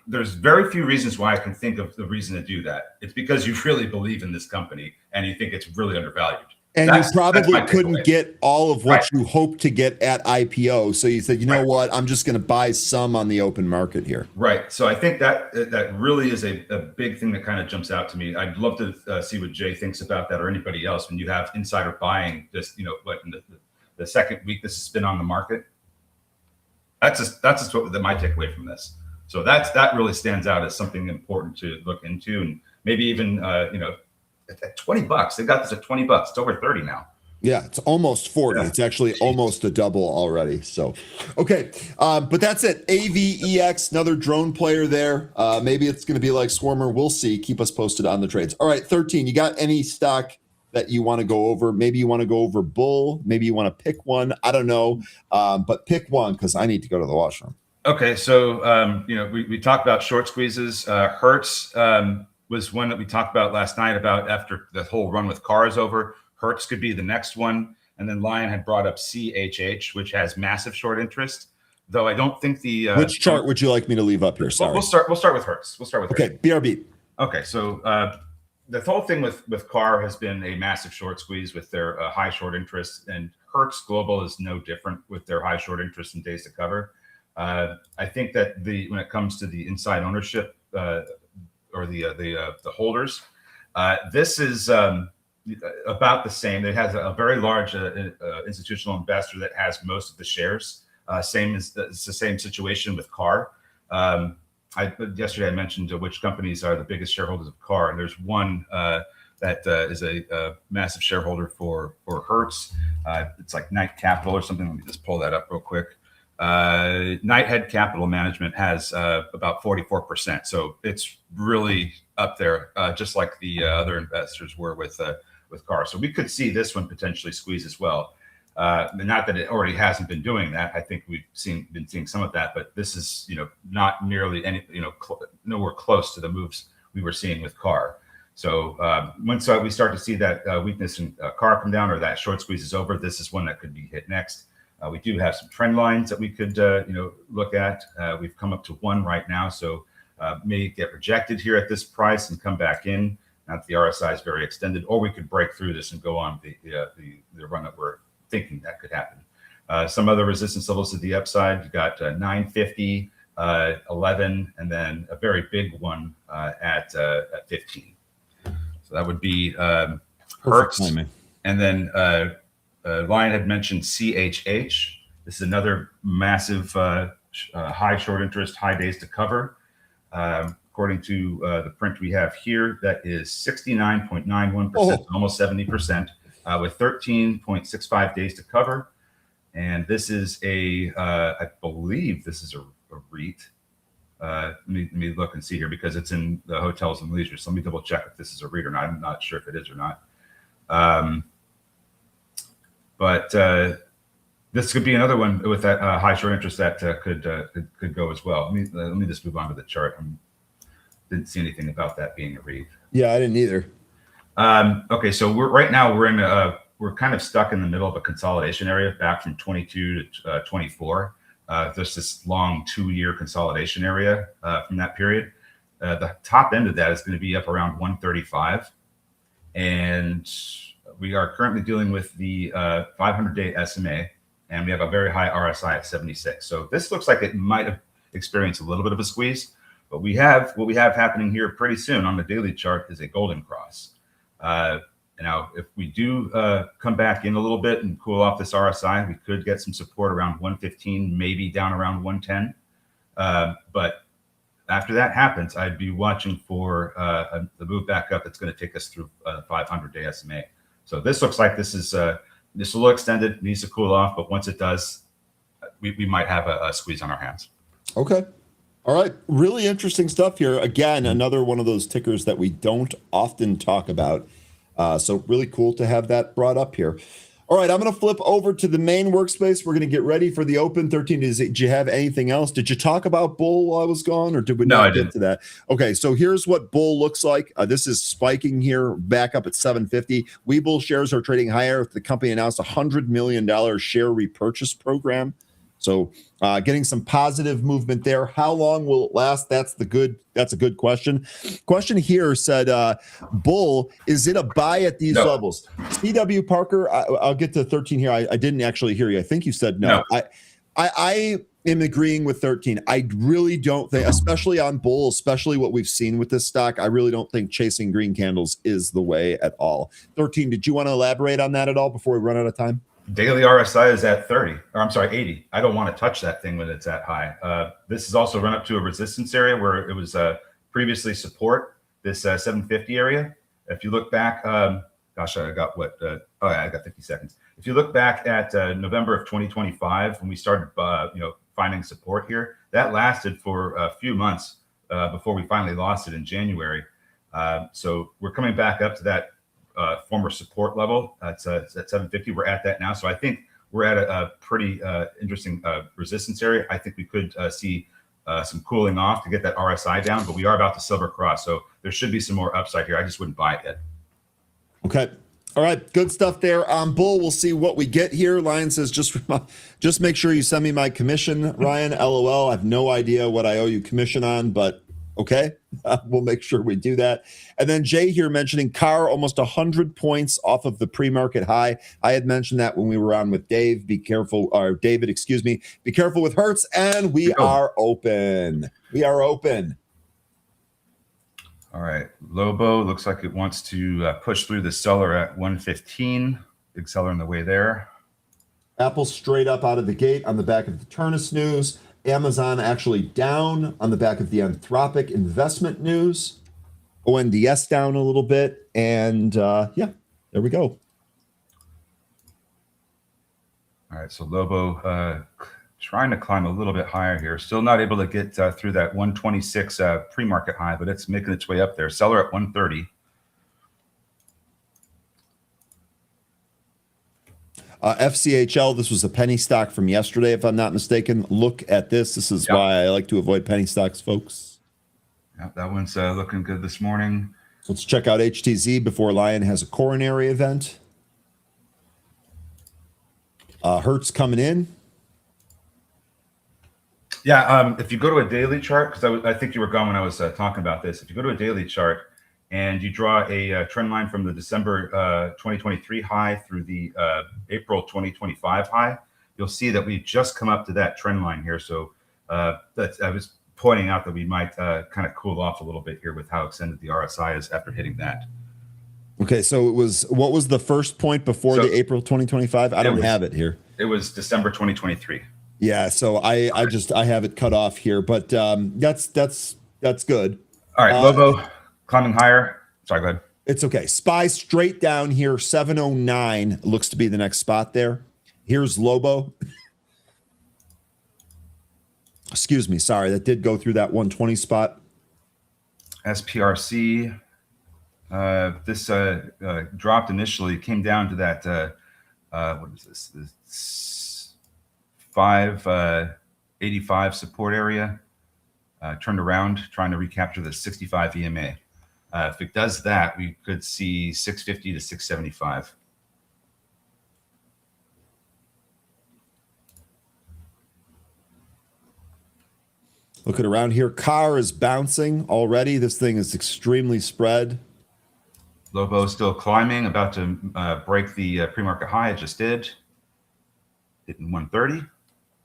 There's very few reasons why I can think of the reason to do that. It's because you really believe in this company and you think it's really undervalued. And you probably couldn't get all of what you hope to get at IPO. So you said, you know what, I'm just going to buy some on the open market here. Right. So I think that really is a big thing that kind of jumps out to me. I'd love to see what Jay thinks about that or anybody else when you have insider buying just, in the second week this has been on the market. That's just my takeaway from this. So that really stands out as something important to look into, and maybe even, at $20, they got this at $20. It's over 30 now. Yeah, it's almost 40. Yeah. It's actually almost a double already. So, okay. But that's it. AVEX, another drone player there. Maybe it's going to be like Swarmer. We'll see. Keep us posted on the trades. All right, 13. You got any stock that you want to go over? Maybe you want to go over Bull. Maybe you want to pick one. I don't know. But pick one because I need to go to the washroom. Okay, so we talked about short squeezes. Hertz was one that we talked about last night about after the whole run with car is over. Hertz could be the next one. And then Lion had brought up CHH, which has massive short interest. Though I don't think the which chart would you like me to leave up here? Sorry. We'll start with Hertz. Okay, BRB. Okay, so the whole thing with car has been a massive short squeeze with their high short interest, and Hertz Global is no different with their high short interest and days to cover. I think that when it comes to the inside ownership or the holders, this is about the same. It has a very large institutional investor that has most of the shares. It's the same situation with CAR. Yesterday I mentioned which companies are the biggest shareholders of CAR, and there's one that is a massive shareholder for Hertz. It's like Knight Capital or something. Let me just pull that up real quick. Knighthead Capital Management has about 44%, so it's really up there, just like the other investors were with CAR. So we could see this one potentially squeeze as well. Not that it already hasn't been doing that. I think we've been seeing some of that, but this is not nearly any nowhere close to the moves we were seeing with CAR. So once we start to see that weakness in CAR come down or that short squeeze is over, this is one that could be hit next. We do have some trend lines that we could look at. We've come up to one right now, so may get rejected here at this price and come back in. Now that the RSI is very extended, or we could break through this and go on the run that we're thinking that could happen. Some other resistance levels to the upside. You got 950, 11, and then a very big one at 15. So that would be Hertz. And then Lion had mentioned CHH. This is another massive high short interest, high days to cover. According to the print we have here, that is 69.91%, almost 70%, with 13.65 days to cover. And this is I believe this is a REIT. Let me look and see here because it's in the hotels and leisure. So let me double check if this is a REIT or not. I'm not sure if it is or not. But this could be another one with that high short interest that could go as well. Let me just move on to the chart. Didn't see anything about that being a REIT. Yeah, I didn't either. Okay, so right now we're kind of stuck in the middle of a consolidation area back from 22 to 24. There's this long 2-year consolidation area from that period. The top end of that is going to be up around 135, and we are currently dealing with the 500-day SMA, and we have a very high RSI at 76. So this looks like it might have experienced a little bit of a squeeze, but what we have happening here pretty soon on the daily chart is a golden cross. Now, if we do come back in a little bit and cool off this RSI, we could get some support around 115, maybe down around 110. But after that happens, I'd be watching for the move back up that's going to take us through 500-day SMA. So this looks like this is this a little extended, needs to cool off, but once it does, we might have a squeeze on our hands. Okay. All right. Really interesting stuff here. Again, another one of those tickers that we don't often talk about. So really cool to have that brought up here. All right, I'm going to flip over to the main workspace. We're going to get ready for the open 13. Did you have anything else? Did you talk about Bull while I was gone, or did we not get to that? Okay, so here's what Bull looks like. This is spiking here, back up at 750. Webull shares are trading higher. The company announced a $100 million share repurchase program. So getting some positive movement there. How long will it last? That's a good question. Question here said, Bull, is it a buy at these levels? CW Parker, I'll get to 13 here. I didn't actually hear you. I think you said no. I am agreeing with 13. I really don't think, especially on Bull, especially what we've seen with this stock, I really don't think chasing green candles is the way at all. 13, did you want to elaborate on that at all before we run out of time? Daily RSI is at 30, or I'm sorry, 80. I don't want to touch that thing when it's that high. This has also run up to a resistance area where it was previously support, this 750 area. If you look back gosh, I got what? Oh, yeah, I got 50 seconds. If you look back at November of 2025, when we started, finding support here, that lasted for a few months before we finally lost it in January. So we're coming back up to that former support level. That's at 750. We're at that now. So I think we're at a pretty interesting resistance area. I think we could see some cooling off to get that RSI down, but we are about to silver cross. So there should be some more upside here. I just wouldn't buy it yet. Okay. All right. Good stuff there. Bull, we'll see what we get here. Lion says, just make sure you send me my commission, Ryan. LOL. I have no idea what I owe you commission on, but okay. We'll make sure we do that. And then Jay here mentioning CAR almost 100 points off of the pre-market high. I had mentioned that when we were on with Dave. Be careful, or David, excuse me. Be careful with Hertz. And we are open. We are open. All right, Lobo looks like it wants to push through the seller at 115. Big seller in the way there. Apple straight up out of the gate on the back of the Turnus news. Amazon actually down on the back of the Anthropic investment news. ONDS down a little bit. And yeah, there we go. All right, so Lobo trying to climb a little bit higher here. Still not able to get through that 126 pre-market high, but it's making its way up there. Seller at 130. FCHL, this was a penny stock from yesterday, if I'm not mistaken. Look at this. This is why I like to avoid penny stocks, folks. Yeah, that one's looking good this morning. Let's check out HTZ before Lion has a coronary event. Hertz coming in. Yeah, if you go to a daily chart, because I think you were gone when I was talking about this. If you go to a daily chart and you draw a trend line from the December 2023 high through the April 2025 high, you'll see that we've just come up to that trend line here. So I was pointing out that we might kind of cool off a little bit here with how extended the RSI is after hitting that. Okay, so what was the first point before the April 2025? I don't have it here. It was December 2023. Yeah, so I have it cut off here, but that's good. All right, Lobo climbing higher. Sorry, go ahead. It's okay. SPY straight down here, 709 looks to be the next spot there. Here's Lobo. Excuse me, sorry, that did go through that 120 spot. SPRC. This dropped initially, came down to that. What is this? This 585 support area. Turned around, trying to recapture the 65 EMA. If it does that, we could see 650 to 675. Looking around here, CAR is bouncing already. This thing is extremely spread. Lobo still climbing, about to break the pre-market high. It just did. Hitting 130.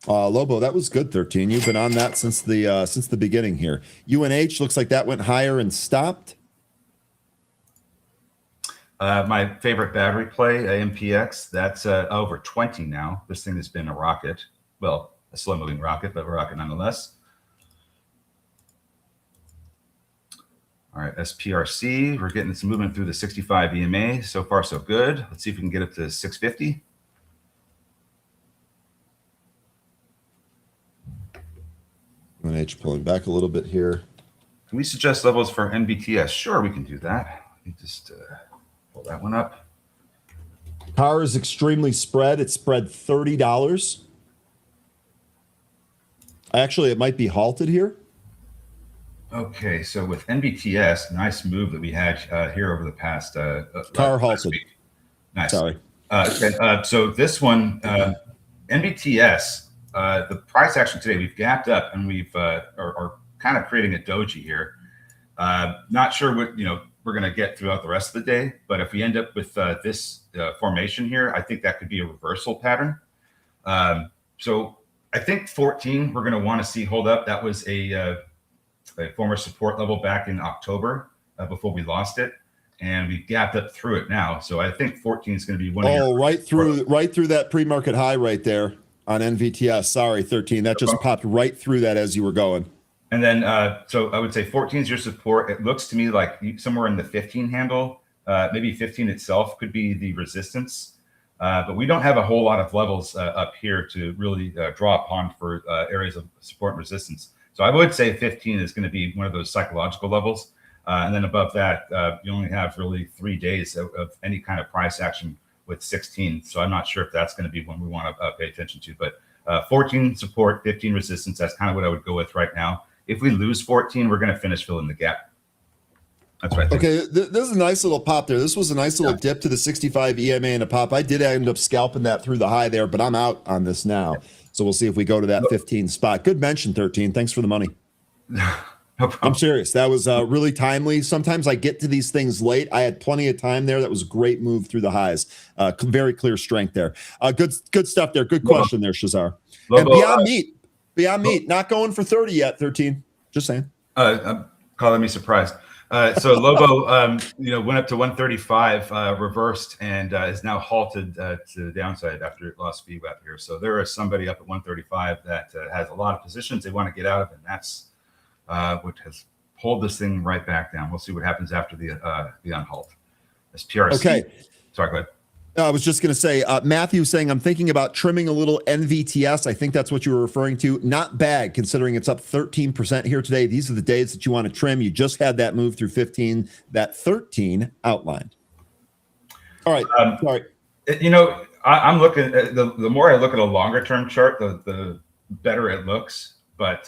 Lobo, that was good, 13. You've been on that since the beginning here. UNH looks like that went higher and stopped. My favorite battery play, AMPX, that's over 20 now. This thing has been a rocket. Well, a slow-moving rocket, but a rocket nonetheless. All right, SPRC, we're getting some movement through the 65 EMA. So far, so good. Let's see if we can get up to 650. UNH pulling back a little bit here. Can we suggest levels for NBTS? Sure, we can do that. Let me just pull that one up. CAR is extremely spread. It's spread $30. Actually, it might be halted here. Okay, so with NBTS, nice move that we had here over the past CAR halted. Week. Nice. Sorry. Okay, so this one, NBTS, the price action today, we've gapped up and we've are kind of creating a doji here. Not sure what we're going to get throughout the rest of the day, but if we end up with this formation here, I think that could be a reversal pattern. So I think 14 we're going to want to see hold up. That was a former support level back in October before we lost it, and we gapped up through it now. So I think 14 is going to be one. Right through that pre-market high right there on NVTS. Sorry, 13. That just popped right through that as you were going. And then, so I would say 14 is your support. It looks to me like somewhere in the 15 handle Maybe 15 itself could be the resistance. But we don't have a whole lot of levels up here to really draw upon for areas of support and resistance. So I would say 15 is going to be one of those psychological levels. And then above that, you only have really 3 days of any kind of price action with 16. So I'm not sure if that's going to be one we want to pay attention to. But 14 support, 15 resistance, that's kind of what I would go with right now. If we lose 14, we're going to finish filling the gap. That's what I think. Okay, this is a nice little pop there. This was a nice little dip to the 65 EMA and a pop. I did end up scalping that through the high there, but I'm out on this now. So we'll see if we go to that 15 spot. Good mention, 13. Thanks for the money. No problem. I'm serious. That was really timely. Sometimes I get to these things late. I had plenty of time there. That was a great move through the highs. Very clear strength there. Good stuff there. Good question there, Shazar. And Beyond Meat, not going for 30 yet, 13. Just saying. I'm calling me surprised. So Lobo, went up to 135, reversed, and is now halted to the downside after it lost VWAP here. So there is somebody up at 135 that has a lot of positions they want to get out of, and that's what has pulled this thing right back down. We'll see what happens after the unhalt. This PRC. Okay. Sorry, go ahead. I was just going to say, Matthew saying, I'm thinking about trimming a little NVTS. I think that's what you were referring to. Not bad, considering it's up 13% here today. These are the days that you want to trim. You just had that move through 15, that 13 outlined. All right. Sorry. I'm looking at the more I look at a longer term chart, the better it looks. But,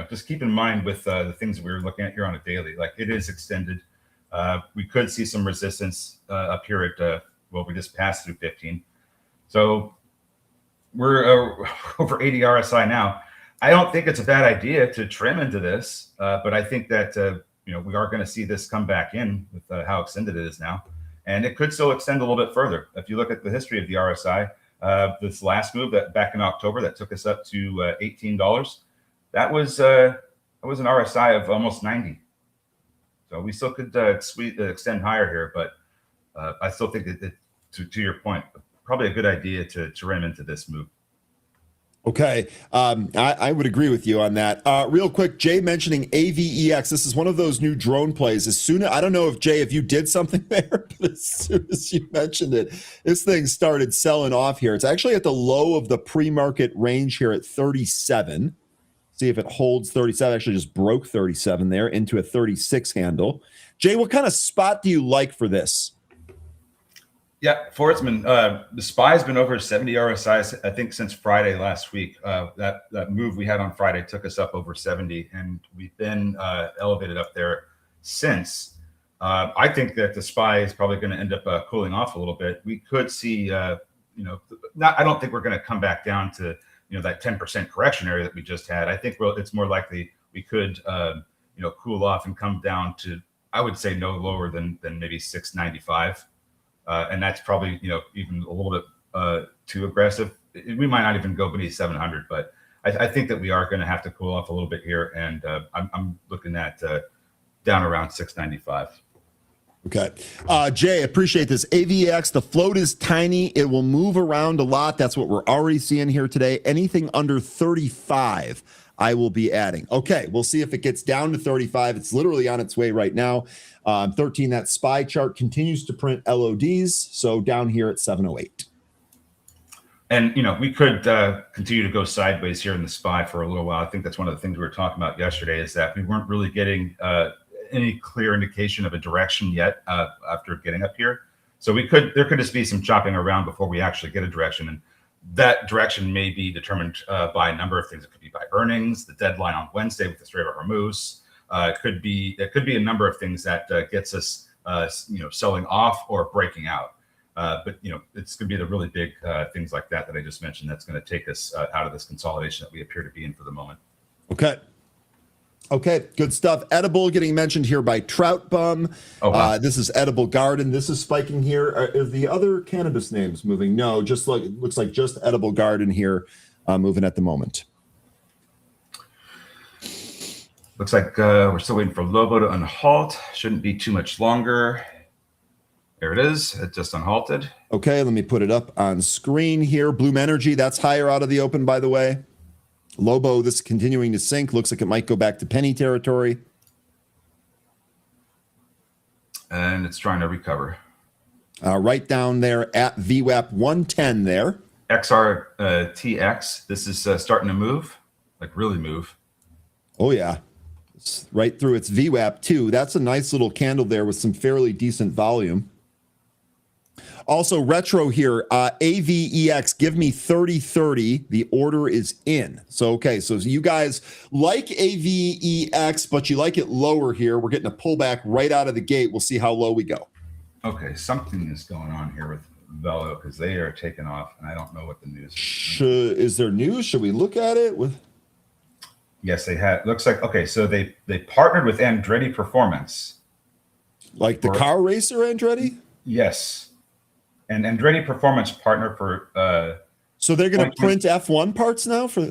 just keep in mind with the things that we were looking at here on a daily, like it is extended. We could see some resistance up here at we just passed through 15. So we're over 80 RSI now. I don't think it's a bad idea to trim into this, but I think that, we are going to see this come back in with how extended it is now. And it could still extend a little bit further. If you look at the history of the RSI, this last move that back in October that took us up to $18, that was an RSI of almost 90. So we still could extend higher here, but I still think that to your point, probably a good idea to trim into this move. Okay. I would agree with you on that. Real quick, Jay mentioning AVEX. This is one of those new drone plays. I don't know if Jay, if you did something there, but as soon as you mentioned it, this thing started selling off here. It's actually at the low of the pre-market range here at 37. See if it holds 37. Actually just broke 37 there into a 36 handle. Jay, what kind of spot do you like for this? Yeah, Forsman, the SPY has been over 70 RSIs, I think, since Friday last week. That move we had on Friday took us up over 70, and we've been elevated up there since. I think that the SPY is probably going to end up cooling off a little bit. We could see, I don't think we're going to come back down to, that 10% correction area that we just had. I think it's more likely we could, cool off and come down to, I would say, no lower than maybe 695. And that's probably, even a little bit too aggressive. We might not even go beneath 700, but I think that we are going to have to cool off a little bit here. And I'm looking at down around 695. Okay. Jay, appreciate this. AVX, the float is tiny. It will move around a lot. That's what we're already seeing here today. Anything under 35, I will be adding. Okay, we'll see if it gets down to 35. It's literally on its way right now. 13, that SPY chart continues to print LODs. So down here at 708. And, we could continue to go sideways here in the SPY for a little while. I think that's one of the things we were talking about yesterday is that we weren't really getting any clear indication of a direction yet after getting up here. So there could just be some chopping around before we actually get a direction. And that direction may be determined by a number of things. It could be by earnings, the deadline on Wednesday with the Strait of Hormuz. It could be a number of things that gets us, selling off or breaking out. But it's going to be the really big things like that I just mentioned. That's going to take us out of this consolidation that we appear to be in for the moment. Okay, good stuff. Edible getting mentioned here by Trout Bum. Oh, wow. This is Edible Garden. This is spiking here. Is the other cannabis names moving? No, just like it looks like just Edible Garden here moving at the moment. Looks like we're still waiting for Lobo to unhalt. Shouldn't be too much longer. There it is. It just unhalted. Okay, let me put it up on screen here. Bloom Energy, that's higher out of the open, by the way. Lobo, this is continuing to sink. Looks like it might go back to penny territory. And it's trying to recover. Right down there at VWAP 110 there. XRTX, this is starting to move, like really move. Oh, yeah. It's right through its VWAP, too. That's a nice little candle there with some fairly decent volume. Also, retro here, AVEX, give me 30-30. The order is in. So, okay, so you guys like AVEX, but you like it lower here. We're getting a pullback right out of the gate. We'll see how low we go. Okay, something is going on here with Velo because they are taking off, and I don't know what the news is. Is there news? Should we look at it? Yes, they had. Looks like, okay, so they partnered with Andretti Performance. Like the car racer Andretti? Yes. And Andretti Performance partner for so they're going to print F1 parts now for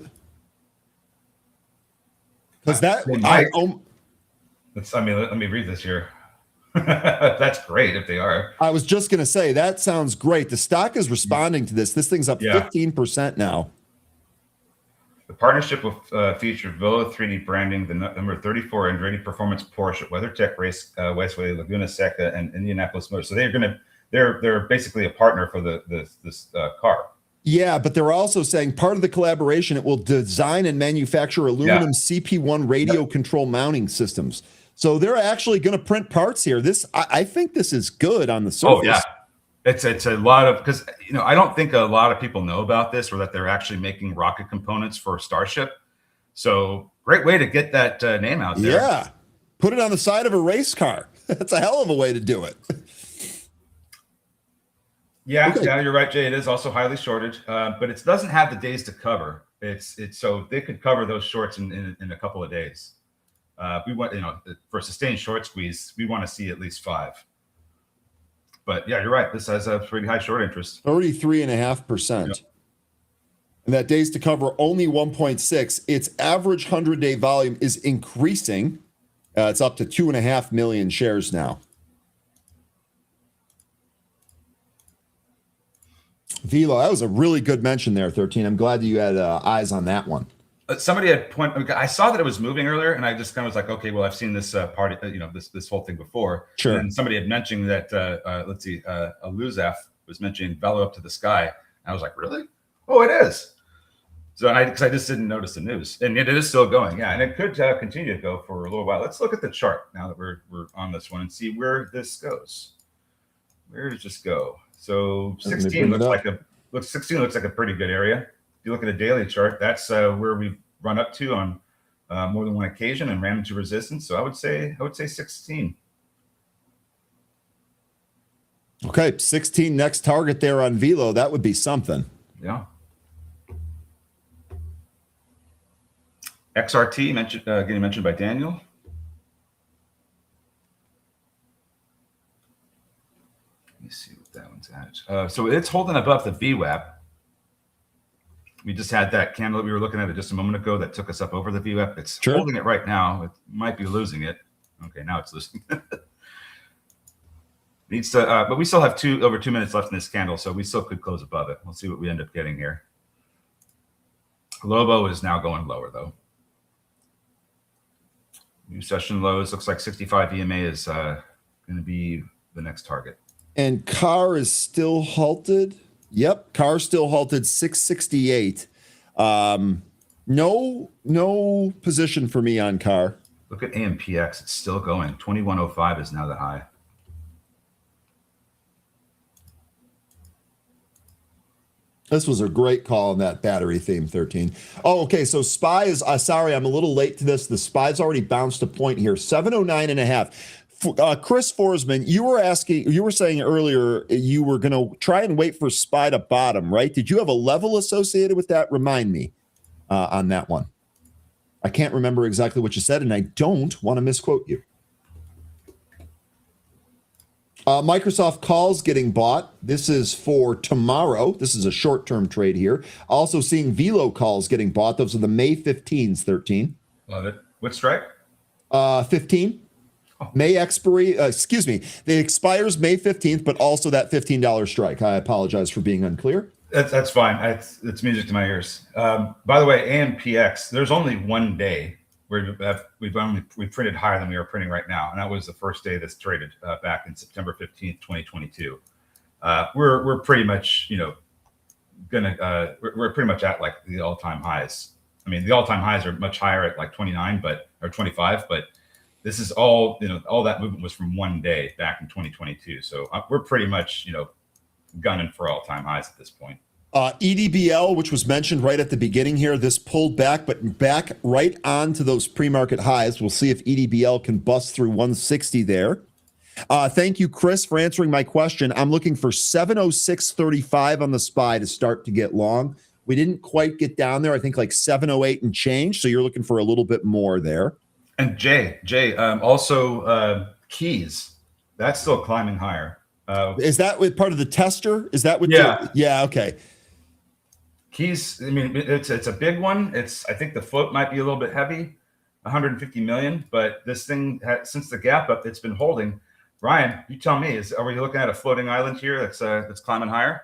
because that let me read this here. That's great if they are. I was just going to say that sounds great. The stock is responding to this. This thing's up 15% now. The partnership will feature Velo 3D branding, the number 34 Andretti Performance Porsche, WeatherTech Race, Westway, Laguna Seca, and Indianapolis Motor. So they're basically a partner for this car. Yeah, but they're also saying part of the collaboration, it will design and manufacture aluminum CP1 radio control mounting systems. So they're actually going to print parts here. I think this is good on the surface. Oh yeah, it's a lot of, because I don't think a lot of people know about this, or that they're actually making rocket components for Starship. So great way to get that name out there. Yeah, put it on the side of a race car. That's a hell of a way to do it. Yeah, you're right, Jay. It is also highly shorted, but it doesn't have the days to cover. It's so they could cover those shorts in a couple of days. We want, for a sustained short squeeze, we want to see at least 5. But yeah, you're right. This has a pretty high short interest. 33.5%. Yep. And that days to cover only 1.6. Its average 100-day volume is increasing. It's up to 2.5 million shares now. Velo, that was a really good mention there, 13. I'm glad that you had eyes on that one. Somebody had I saw that it was moving earlier, and I just kind of was like, okay, well, I've seen this party, this whole thing before. Sure. And somebody had mentioned that, Aluzaf was mentioning Velo up to the sky. And I was like, really? Oh, it is. So because I just didn't notice the news, and it is still going. Yeah, and it could continue to go for a little while. Let's look at the chart now that we're on this one and see where this goes. Where does this go? So 16 looks like a pretty good area. If you look at a daily chart, that's where we've run up to on more than one occasion and ran into resistance. So I would say 16. Okay, 16 next target there on Velo. That would be something. Yeah. XRT getting mentioned by Daniel. Let me see what that one's at. So it's holding above the VWAP. We just had that candle that we were looking at just a moment ago that took us up over the VWAP. It's holding it right now. It might be losing it. Okay, now it's losing. Needs to, but we still have over 2 minutes left in this candle, so we still could close above it. We'll see what we end up getting here. Lobo is now going lower though. New session lows. Looks like 65 EMA is going to be the next target. And CAR is still halted. Yep, CAR still halted 668. No position for me on CAR. Look at AMPX. It's still going. 2105 is now the high. This was a great call on that battery theme, 13. Oh, okay. So SPY is, sorry, I'm a little late to this. The SPY's already bounced a point here, 709.5. Chris Forsman, you were saying earlier you were going to try and wait for SPY to bottom, right? Did you have a level associated with that? Remind me on that one. I can't remember exactly what you said, and I don't want to misquote you. Microsoft calls getting bought. This is for tomorrow. This is a short-term trade here. Also seeing Velo calls getting bought. Those are the May 15s, 13. Love it. What strike? 15. Oh. May expiry. Excuse me. It expires May 15th, but also that $15 strike. I apologize for being unclear. That's fine. It's music to my ears. By the way, AMPX, there's only one day where we've printed higher than we are printing right now, and that was the first day that's traded back in September 15th, 2022. we're pretty much, we're pretty much at like the all-time highs. I mean, the all-time highs are much higher at like 29, or 25, but this is all, all that movement was from one day back in 2022. So we're pretty much, gunning for all-time highs at this point. EDBL, which was mentioned right at the beginning here, this pulled back, but back right onto those pre-market highs. We'll see if EDBL can bust through 160 there. Thank you, Chris, for answering my question. I'm looking for 706.35 on the SPY to start to get long. We didn't quite get down there. I think like 708 and change. So you're looking for a little bit more there. And Jay, also Keys, that's still climbing higher. Is that with part of the tester? Is that with? Yeah. Yeah. Okay. Keys, I mean, it's a big one. I think the float might be a little bit heavy, 150 million, but this thing since the gap up, it's been holding. Ryan, you tell me, are we looking at a floating island here that's climbing higher?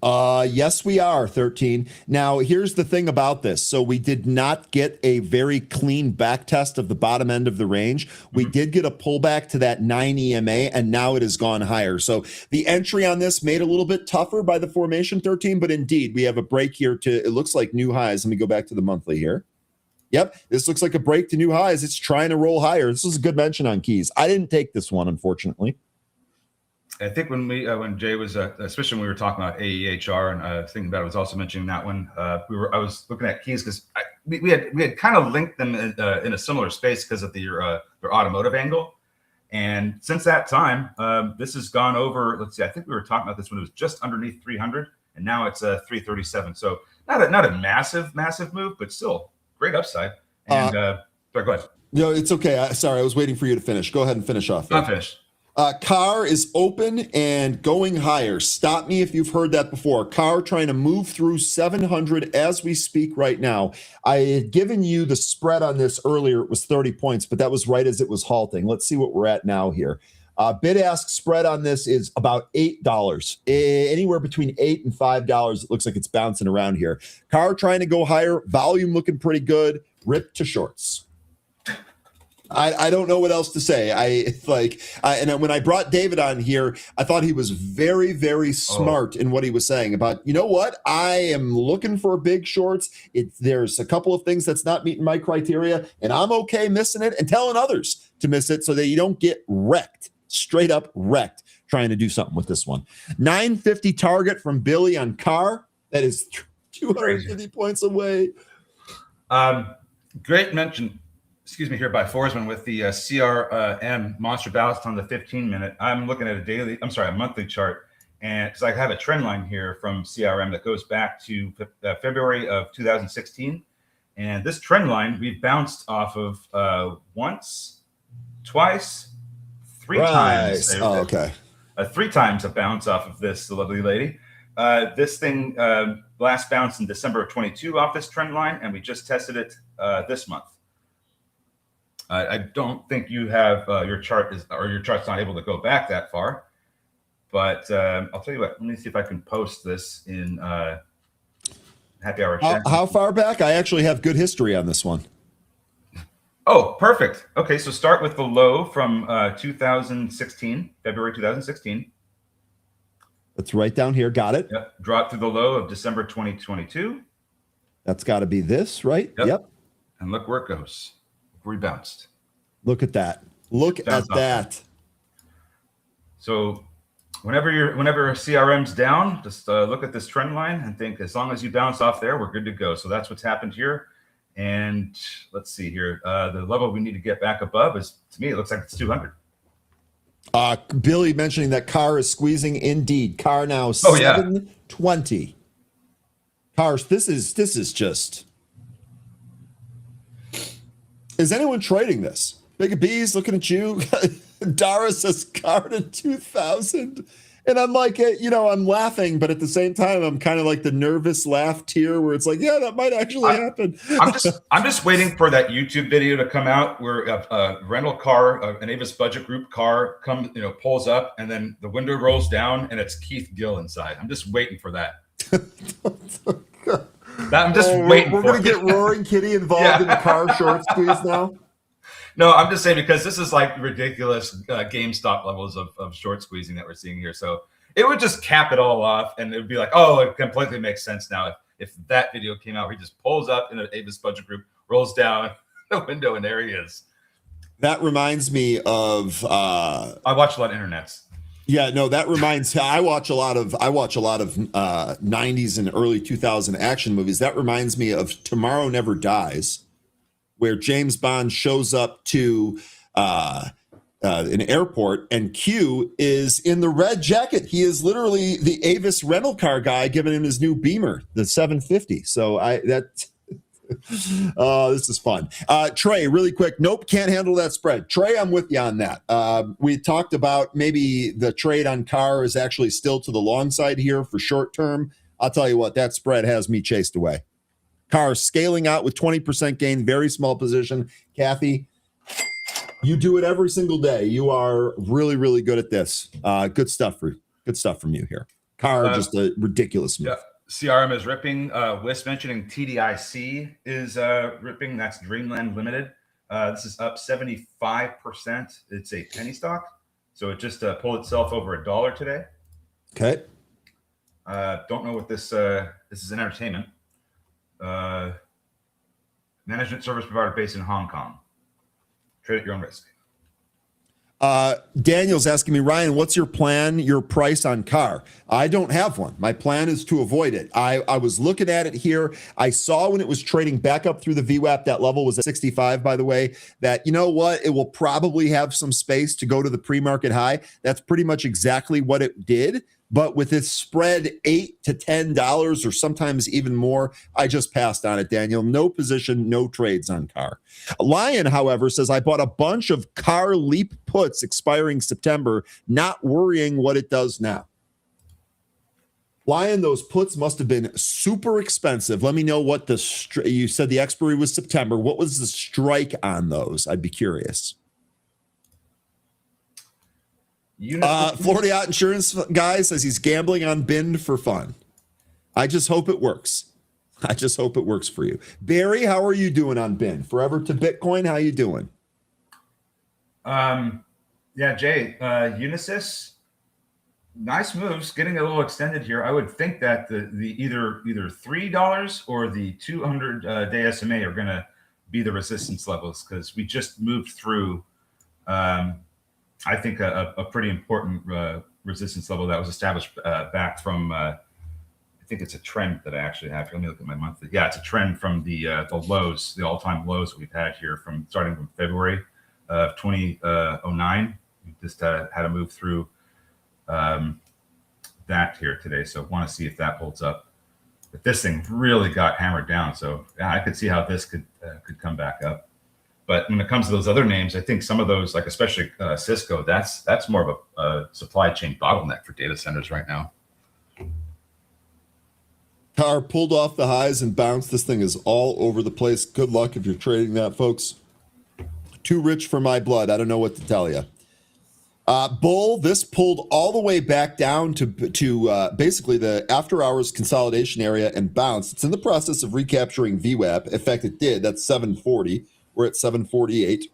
Yes, we are, 13. Now, here's the thing about this. So we did not get a very clean back test of the bottom end of the range. We did get a pullback to that 9 EMA, and now it has gone higher. So the entry on this made a little bit tougher by the formation, 13, but indeed, we have a break here it looks like new highs. Let me go back to the monthly here. Yep, this looks like a break to new highs. It's trying to roll higher. This is a good mention on Keys. I didn't take this one, unfortunately. I think when Jay was, especially when we were talking about AEHR, and thinking about it, was also mentioning that one. I was looking at Keys because we had kind of linked them in a similar space because of their automotive angle. And since that time, this has gone over. Let's see, I think we were talking about this when it was just underneath 300, and now it's 337. So not a massive move, but still great upside. And sorry, go ahead. No, it's okay. Sorry, I was waiting for you to finish. Go ahead and finish off. I'm finished. CAR is open and going higher. Stop me if you've heard that before. CAR trying to move through 700 as we speak right now. I had given you the spread on this earlier. It was 30 points, but that was right as it was halting. Let's see what we're at now here. Bid-ask spread on this is about $8. Anywhere between $8 and $5. It looks like it's bouncing around here. CAR trying to go higher. Volume looking pretty good. Rip to shorts. I don't know what else to say. And when I brought David on here, I thought he was very, very smart in what he was saying about, you know what? I am looking for big shorts. There's a couple of things that's not meeting my criteria, and I'm okay missing it and telling others to miss it so that you don't get wrecked, straight up wrecked, trying to do something with this one. 950 target from Billy on CAR. That is 250 points away. Great mention. Excuse me, here by Forsman with the CRM monster balance on the 15-minute. I'm looking at a monthly chart, and because I have a trend line here from CRM that goes back to February of 2016, and this trend line we've bounced off of once, twice, three times. Oh, okay. 3 times a bounce off of this, the lovely lady. This thing last bounced in December of 22 off this trend line, and we just tested it this month. I don't think you have your chart's not able to go back that far, but I'll tell you what. Let me see if I can post this in happy hour chat. How far back? I actually have good history on this one. Oh, perfect. Okay, so start with the low from 2016, February 2016. That's right down here. Got it. Yep. Drop through the low of December 2022. That's got to be this, right? Yep. And look where it goes. Rebounced. Look at that. Look at that. So whenever CRM's down, just look at this trend line and think as long as you bounce off there, we're good to go. So that's what's happened here. And let's see here. The level we need to get back above is, to me, it looks like it's 200. Billy mentioning that CAR is squeezing. Indeed. CAR now 720. CARs, this is just... Is anyone trading this? Big B's looking at you. Dara says CAR to 2,000. And I'm like, I'm laughing, but at the same time, I'm kind of like the nervous laugh tear where it's like, yeah, that might actually happen. I'm just waiting for that YouTube video to come out where a rental car, an Avis budget group car pulls up and then the window rolls down and it's Keith Gill inside. I'm just waiting for that. I'm just waiting. We're going to get Roaring Kitty involved in the CAR short squeeze now. No, I'm just saying because this is like ridiculous GameStop levels of short squeezing that we're seeing here. So it would just cap it all off, and it would be like, oh, it completely makes sense now. If that video came out, where he just pulls up in an Avis budget group, rolls down the window, and there he is. That reminds me of. I watch a lot of internets. Yeah, no, that reminds. I watch a lot of 90s and early 2000 action movies. That reminds me of Tomorrow Never Dies, where James Bond shows up to an airport, and Q is in the red jacket. He is literally the Avis rental car guy giving him his new Beamer, the 750. So this is fun. Trey, really quick. Nope, can't handle that spread. Trey, I'm with you on that. We talked about maybe the trade on Carr is actually still to the long side here for short term. I'll tell you what, that spread has me chased away. Carr scaling out with 20% gain, very small position. Kathy, you do it every single day. You are really, really good at this. Good stuff from you here. Carr, just a ridiculous move. Yeah. CRM is ripping. Wis mentioning TDIC is ripping. That's Dreamland Limited. This is up 75%. It's a penny stock, so it just pulled itself over $1 today. Okay. Don't know what this is. An entertainment management service provider based in Hong Kong. Trade at your own risk. Daniel's asking me, Ryan, what's your plan, your price on Carr? I don't have one. My plan is to avoid it. I was looking at it here. I saw when it was trading back up through the VWAP, that level was at 65, by the way, that, you know what, it will probably have some space to go to the pre-market high. That's pretty much exactly what it did. But with its spread $8 to $10 or sometimes even more, I just passed on it, Daniel. No position, no trades on Carr. Lion, however, says, I bought a bunch of Carr Leap puts expiring September, not worrying what it does now. Lion, those puts must have been super expensive. Let me know what you said the expiry was September. What was the strike on those? I'd be curious. Florida Yacht Insurance guy says he's gambling on BIN for fun. I just hope it works. I just hope it works for you. Barry, how are you doing on BIN? Forever to Bitcoin, how you doing? Yeah, Jay, Unisys, nice moves, getting a little extended here. I would think that the either $3 or the 200-day SMA are going to be the resistance levels, because we just moved through I think a pretty important resistance level that was established back from, I think it's a trend that I actually have. Let me look at my monthly. Yeah, it's a trend from the lows, the all-time lows that we've had here from starting from February of 2009. We just had to move through that here today. So want to see if that holds up. But this thing really got hammered down. So yeah, I could see how this could come back up. But when it comes to those other names, I think some of those, like especially Cisco, that's more of a supply chain bottleneck for data centers right now. Carr pulled off the highs and bounced. This thing is all over the place. Good luck if you're trading that, folks. Too rich for my blood. I don't know what to tell you. Bull, this pulled all the way back down to basically the after hours consolidation area and bounced. It's in the process of recapturing VWAP. In fact, it did. That's 740. We're at 748.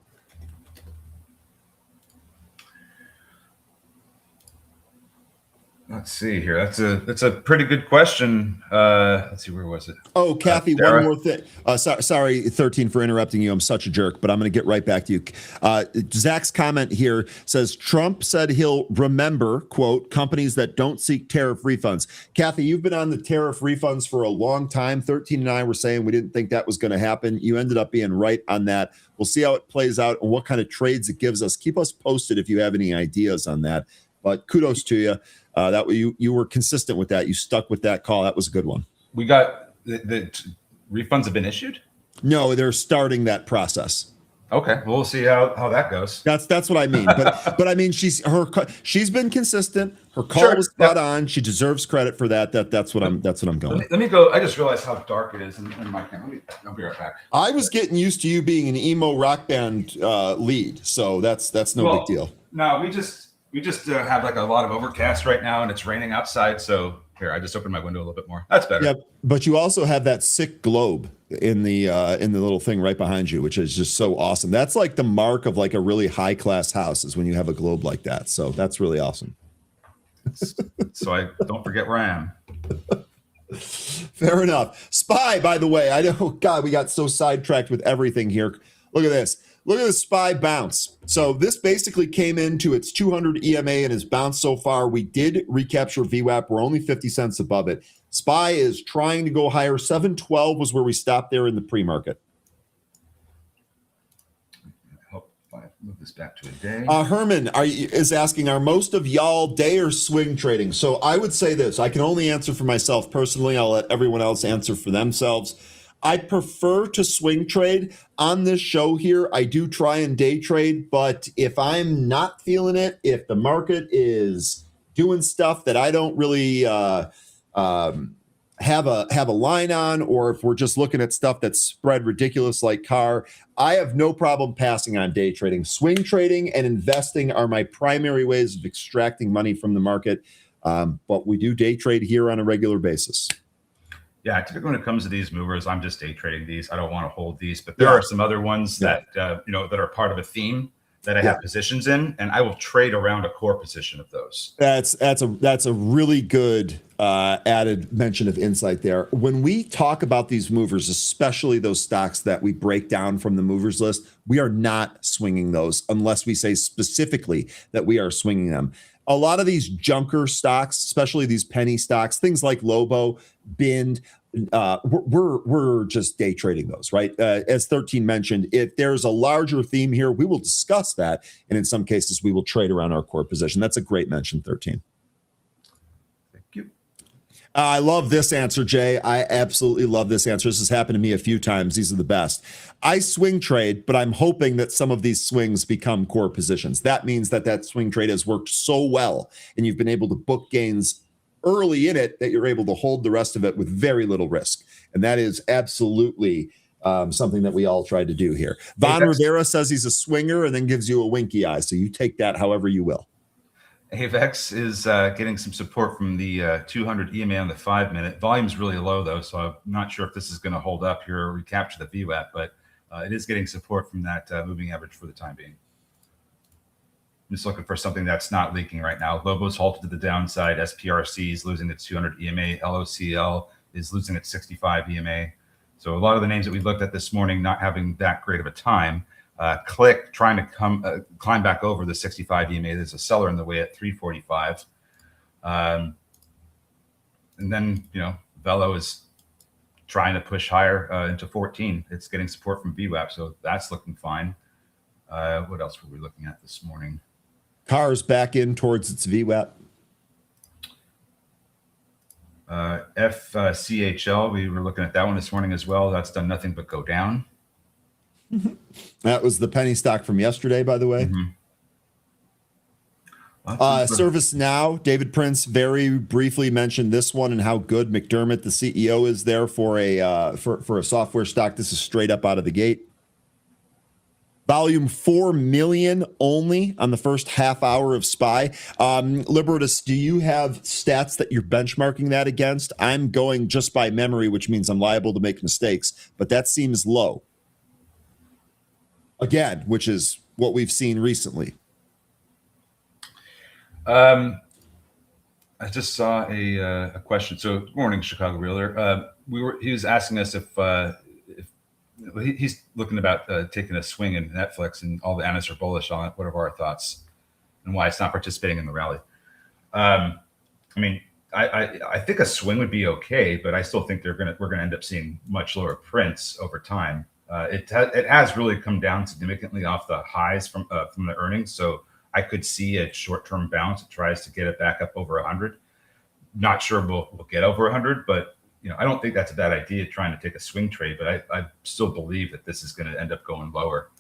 Let's see here. That's a pretty good question. Let's see, where was it? Oh, Kathy, one more thing. Sorry, 13, for interrupting you. I'm such a jerk, but I'm going to get right back to you. Zach's comment here says, Trump said he'll remember, quote, companies that don't seek tariff refunds. Kathy, you've been on the tariff refunds for a long time. 13 and I were saying we didn't think that was going to happen. You ended up being right on that. We'll see how it plays out and what kind of trades it gives us. Keep us posted if you have any ideas on that. But kudos to you. That you were consistent with that. You stuck with that call. That was a good one. We got the refunds have been issued? No, they're starting that process. Okay, well, we'll see how that goes. That's what I mean. But I mean, she's been consistent. Her call was spot on. She deserves credit for that. That's what I'm going. Let me go. I just realized how dark it is in my camera. I'll be right back. I was getting used to you being an emo rock band lead, so that's no big deal. No, we just have like a lot of overcast right now, and it's raining outside, so Here, I just opened my window a little bit more. That's better. Yeah, but you also have that sick globe in the little thing right behind you, which is just so awesome. That's like the mark of like a really high class house is when you have a globe like that. So that's really awesome. So I don't forget where I am. Fair enough. SPY, by the way, I know, God, we got so sidetracked with everything here. Look at this. Look at the SPY bounce. So this basically came into its 200 EMA and has bounced so far. We did recapture VWAP. We're only 50 cents above it. SPY is trying to go higher. 712 was where we stopped there in the pre-market. Move this back to a day. Herman is asking, are most of y'all day or swing trading? So I would say this. I can only answer for myself personally. I'll let everyone else answer for themselves. I prefer to swing trade. On this show here, I do try and day trade, but if I'm not feeling it, if the market is doing stuff that I don't really have a line on, or if we're just looking at stuff that's spread ridiculous like car, I have no problem passing on day trading. Swing trading and investing are my primary ways of extracting money from the market, but we do day trade here on a regular basis. Yeah, typically when it comes to these movers, I'm just day trading these. I don't want to hold these, but there are some other ones that that are part of a theme that I have positions in, and I will trade around a core position of those. That's a really good added mention of insight there. When we talk about these movers, especially those stocks that we break down from the movers list, we are not swinging those unless we say specifically that we are swinging them. A lot of these junker stocks, especially these penny stocks, things like Lobo, Bind, we're just day trading those, right? As 13 mentioned, if there's a larger theme here, we will discuss that. And in some cases, we will trade around our core position. That's a great mention, 13. Thank you. I love this answer, Jay. I absolutely love this answer. This has happened to me a few times. These are the best. I swing trade, but I'm hoping that some of these swings become core positions. That means that swing trade has worked so well and you've been able to book gains early in it that you're able to hold the rest of it with very little risk. And that is absolutely something that we all try to do here. Von Rivera says he's a swinger and then gives you a winky eye. So you take that however you will. AVEX is getting some support from the 200 EMA on the 5-minute. Volume's really low, though, so I'm not sure if this is going to hold up here or recapture the VWAP, but it is getting support from that moving average for the time being. I'm just looking for something that's not leaking right now. Lobo's halted to the downside. SPRC is losing its 200 EMA. LOCL is losing its 65 EMA. So a lot of the names that we looked at this morning not having that great of a time. Click trying to climb back over the 65 EMA. There's a seller in the way at 345. And then, Velo is trying to push higher into 14. It's getting support from VWAP, so that's looking fine. What else were we looking at this morning? Cars back in towards its VWAP. FCHL, we were looking at that one this morning as well. That's done nothing but go down. That was the penny stock from yesterday, by the way. ServiceNow, David Prince very briefly mentioned this one and how good McDermott, the CEO, is there for a software stock. This is straight up out of the gate. Volume 4 million only on the first half hour of SPY. Liberatus, do you have stats that you're benchmarking that against? I'm going just by memory, which means I'm liable to make mistakes, but that seems low. Again, which is what we've seen recently. I just saw a question. So, good morning, Chicago Realtor. He was asking us if he's looking about taking a swing in Netflix, and all the analysts are bullish on it. What are our thoughts and why it's not participating in the rally? I think a swing would be okay, but I still think we're gonna end up seeing much lower prints over time. It has really come down significantly off the highs from the earnings, so I could see a short-term bounce. It tries to get it back up over 100. Not sure we'll get over 100, but I don't think that's a bad idea trying to take a swing trade. But I still believe that this is going to end up going lower.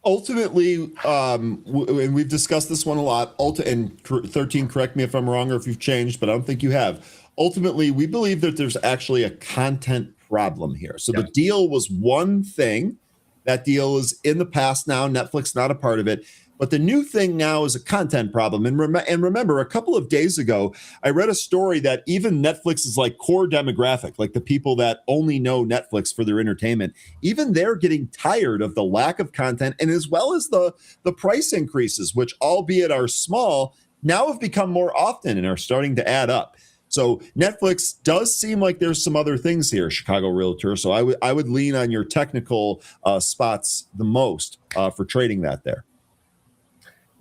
Ultimately, and we've discussed this one a lot. And 13, correct me if I'm wrong or if you've changed, but I don't think you have. Ultimately, we believe that there's actually a content problem here. So the deal was one thing. That deal is in the past now. Netflix not a part of it. But the new thing now is a content problem. And remember, a couple of days ago, I read a story that even Netflix's like core demographic, like the people that only know Netflix for their entertainment, even they're getting tired of the lack of content, and as well as the price increases, which albeit are small, now have become more often and are starting to add up. So Netflix does seem like there's some other things here, Chicago Realtor. So I would lean on your technical spots the most for trading that there.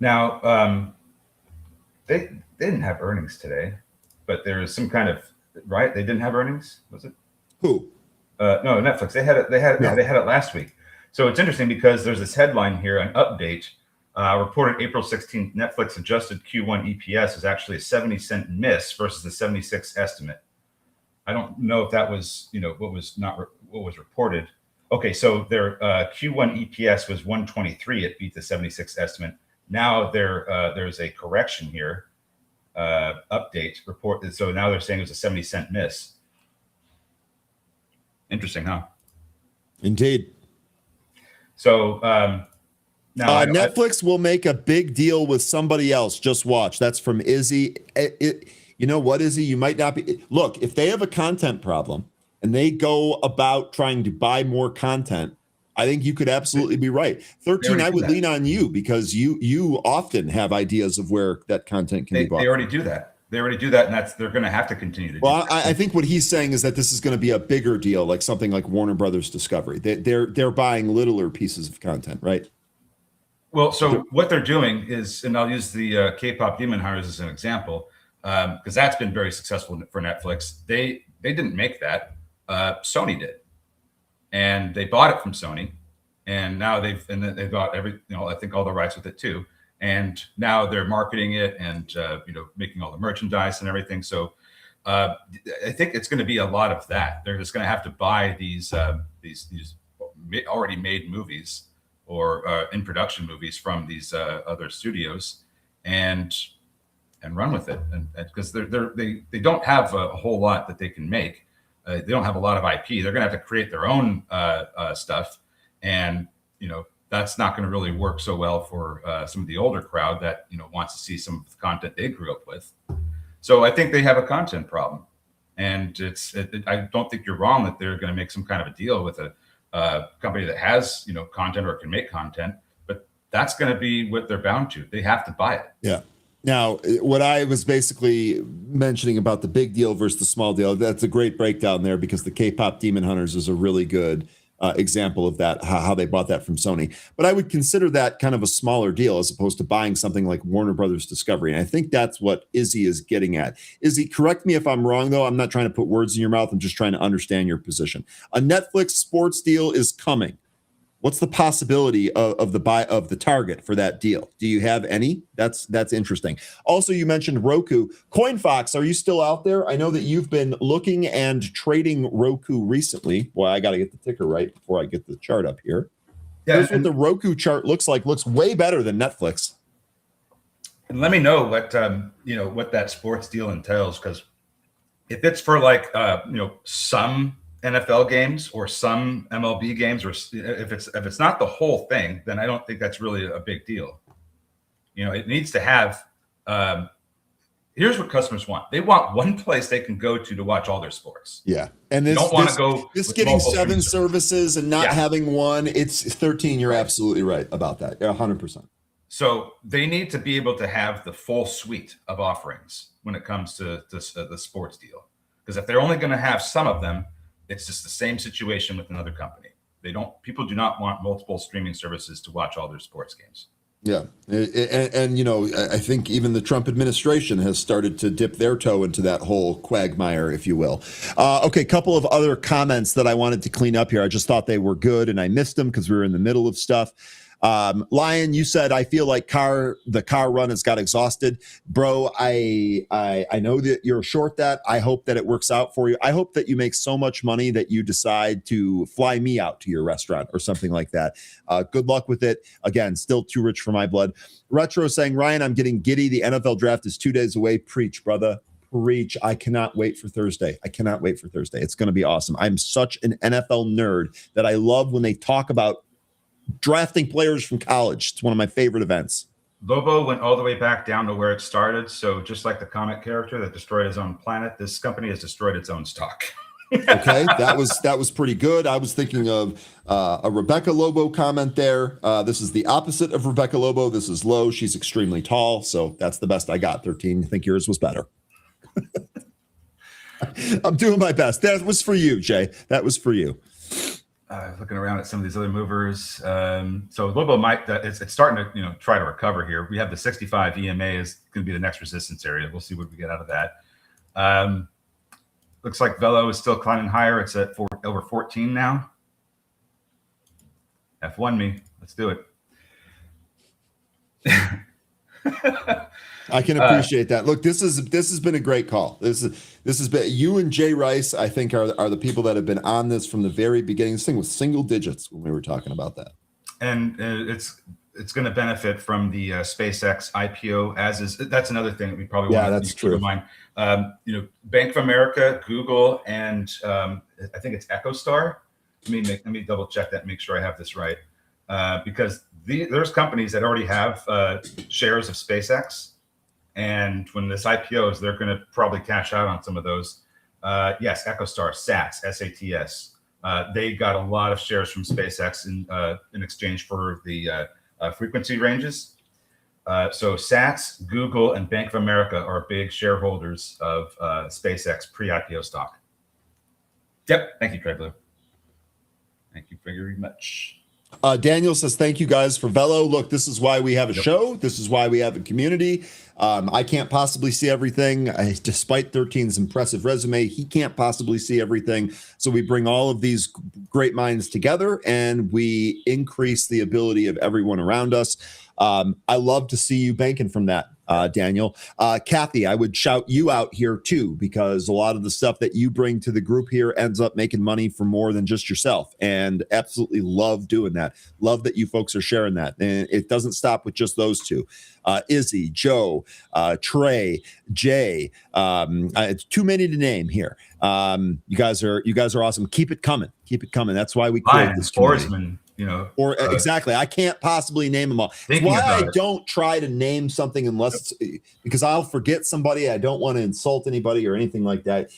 Now, they didn't have earnings today, but there is some kind of right. They didn't have earnings, was it? Who? No, Netflix. They had it. They had it last week. So it's interesting because there's this headline here, an update reported April 16th. Netflix adjusted Q1 EPS is actually a 70-cent miss versus the 76 estimate. I don't know if that was what was reported. Okay, so their Q1 EPS was 123. It beat the 76 estimate. Now there's a correction here, update report. So now they're saying it was a 70-cent miss. Interesting, huh? Indeed. So now Netflix will make a big deal with somebody else. Just watch. That's from Izzy. You know what, Izzy? You might not be. Look, if they have a content problem and they go about trying to buy more content, I think you could absolutely be right. 13, I would lean on you because you often have ideas of where that content can be bought. They already do that. And they're going to have to continue to do that. I think what he's saying is that this is going to be a bigger deal, like something like Warner Brothers Discovery. They're buying littler pieces of content, right? Well, so what they're doing is, and I'll use the K-pop Demon Hunters as an example, because that's been very successful for Netflix. They didn't make that. Sony did. And they bought it from Sony, and now they've got I think all the rights with it too. And now they're marketing it and making all the merchandise and everything. So I think it's going to be a lot of that. They're just going to have to buy these already made movies or in production movies from these other studios and run with it. And because they don't have a whole lot that they can make. They don't have a lot of IP. They're going to have to create their own stuff, and that's not going to really work so well for some of the older crowd that wants to see some of the content they grew up with. So I think they have a content problem, and I don't think you're wrong that they're going to make some kind of a deal with a company that has content or can make content, but that's going to be what they're bound to. They have to buy it. Yeah. Now, what I was basically mentioning about the big deal versus the small deal, that's a great breakdown there because the K-pop Demon Hunters is a really good example of that, how they bought that from Sony. But I would consider that kind of a smaller deal as opposed to buying something like Warner Brothers Discovery. And I think that's what Izzy is getting at. Izzy, correct me if I'm wrong, though. I'm not trying to put words in your mouth. I'm just trying to understand your position. A Netflix sports deal is coming. What's the possibility of the target for that deal? Do you have any? That's interesting. Also, you mentioned Roku. CoinFox, are you still out there? I know that you've been looking and trading Roku recently. Boy, I got to get the ticker right before I get the chart up here. Yeah, here's what the Roku chart looks like. Looks way better than Netflix. And let me know what what that sports deal entails, because if it's for like some NFL games or some MLB games, or if it's not the whole thing, then I don't think that's really a big deal. It needs to have. Here's what customers want: they want one place they can go to watch all their sports. Yeah, and this don't want to go. This getting 7 services and not having one. It's 13. You're absolutely right about that. 100%. So they need to be able to have the full suite of offerings when it comes to the sports deal, because if they're only going to have some of them, it's just the same situation with another company. People do not want multiple streaming services to watch all their sports games. Yeah. And I think even the Trump administration has started to dip their toe into that whole quagmire, if you will. Okay. Couple of other comments that I wanted to clean up here. I just thought they were good and I missed them because we were in the middle of stuff. Lion, you said, I feel like the car run has got exhausted. Bro, I know that you're short that. I hope that it works out for you. I hope that you make so much money that you decide to fly me out to your restaurant or something like that. Good luck with it. Again, still too rich for my blood. Retro saying, Ryan, I'm getting giddy. The NFL draft is 2 days away. Preach, brother. Preach. I cannot wait for Thursday. It's going to be awesome. I'm such an NFL nerd that I love when they talk about drafting players from college. It's one of my favorite events. Lobo went all the way back down to where it started. So just like the comic character that destroyed his own planet, this company has destroyed its own stock. Okay, that was pretty good. I was thinking of a Rebecca Lobo comment there. This is the opposite of Rebecca Lobo. This is low. She's extremely tall. So that's the best I got. 13. I think yours was better. I'm doing my best. That was for you, Jay. That was for you. Looking around at some of these other movers. So Lobo might, it's starting to, try to recover here. We have the 65 EMA is going to be the next resistance area. We'll see what we get out of that. Looks like Velo is still climbing higher. It's at over 14 now. F1 me. Let's do it. I can appreciate that. Look, this has been a great call. This has been, you and Jay Rice, I think, are the people that have been on this from the very beginning. This thing was single digits when we were talking about that. And it's going to benefit from the SpaceX IPO. That's another thing that we probably want to keep in mind. Bank of America, Google, and I think it's EchoStar. Let me double check that and make sure I have this right, because there's companies that already have shares of SpaceX, and when this IPOs, they're going to probably cash out on some of those. Yes, EchoStar, SATS. They got a lot of shares from SpaceX in exchange for the frequency ranges. So SATS, Google, and Bank of America are big shareholders of SpaceX pre-IPO stock. Yep. Thank you, Trey Blue. Thank you very much. Daniel says, thank you guys for Velo. Look, this is why we have a show. This is why we have a community. I can't possibly see everything. Despite 13's impressive resume, he can't possibly see everything. So we bring all of these great minds together and we increase the ability of everyone around us. I love to see you banking from that, Daniel. Kathy, I would shout you out here too, because a lot of the stuff that you bring to the group here ends up making money for more than just yourself, and absolutely love doing that. Love that you folks are sharing that. And it doesn't stop with just those two. Izzy, Joe, Trey, Jay. It's too many to name here. You guys are awesome. Keep it coming. Keep it coming. That's why we create this community. Forsman. Exactly. I can't possibly name them all. That's why I don't try to name something unless because I'll forget somebody. I don't want to insult anybody or anything like that.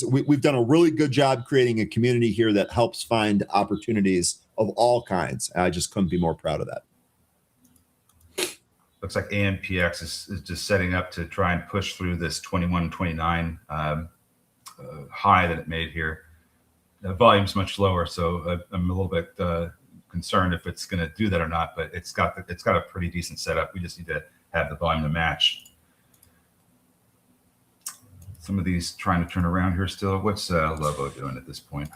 We've done a really good job creating a community here that helps find opportunities of all kinds. I just couldn't be more proud of that. Looks like AMPX is just setting up to try and push through this 21.29 high that it made here. The volume's much lower, so I'm a little bit concerned if it's going to do that or not. But it's got a pretty decent setup. We just need to have the volume to match. Some of these trying to turn around here still. What's Lobo doing at this point?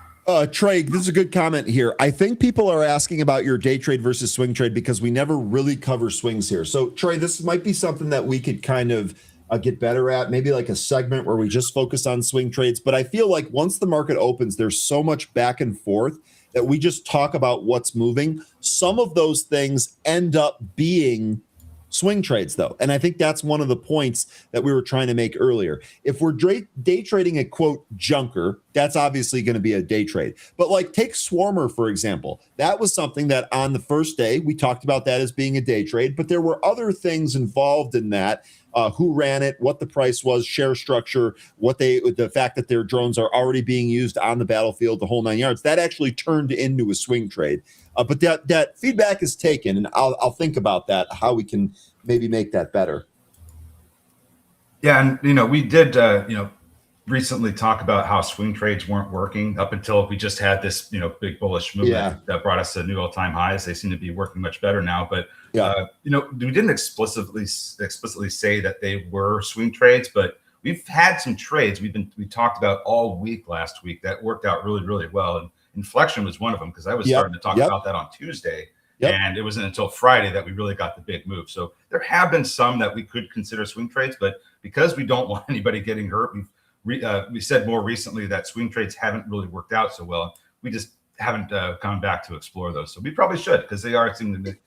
Trey, this is a good comment here. I think people are asking about your day trade versus swing trade because we never really cover swings here. So, Trey, this might be something that we could kind of get better at, maybe like a segment where we just focus on swing trades. But I feel like once the market opens, there's so much back and forth that we just talk about what's moving. Some of those things end up being swing trades, though. And I think that's one of the points that we were trying to make earlier. If we're day trading a quote junker, that's obviously going to be a day trade. But like take Swarmer, for example. That was something that on the first day, we talked about that as being a day trade, but there were other things involved in that. Who ran it, what the price was, share structure, the fact that their drones are already being used on the battlefield, the whole 9 yards. That actually turned into a swing trade. But that feedback is taken, and I'll think about that, how we can maybe make that better. Yeah, and we did recently talk about how swing trades weren't working up until we just had this big bullish movement that brought us to new all-time highs. They seem to be working much better now, but we didn't explicitly say that they were swing trades, but we've had some trades we talked about all week last week that worked out really, really well. And Inflection was one of them, because I was starting to talk about that on Tuesday. And it wasn't until Friday that we really got the big move. So there have been some that we could consider swing trades, but because we don't want anybody getting hurt, we said more recently that swing trades haven't really worked out so well. We just haven't gone back to explore those. So we probably should, because they are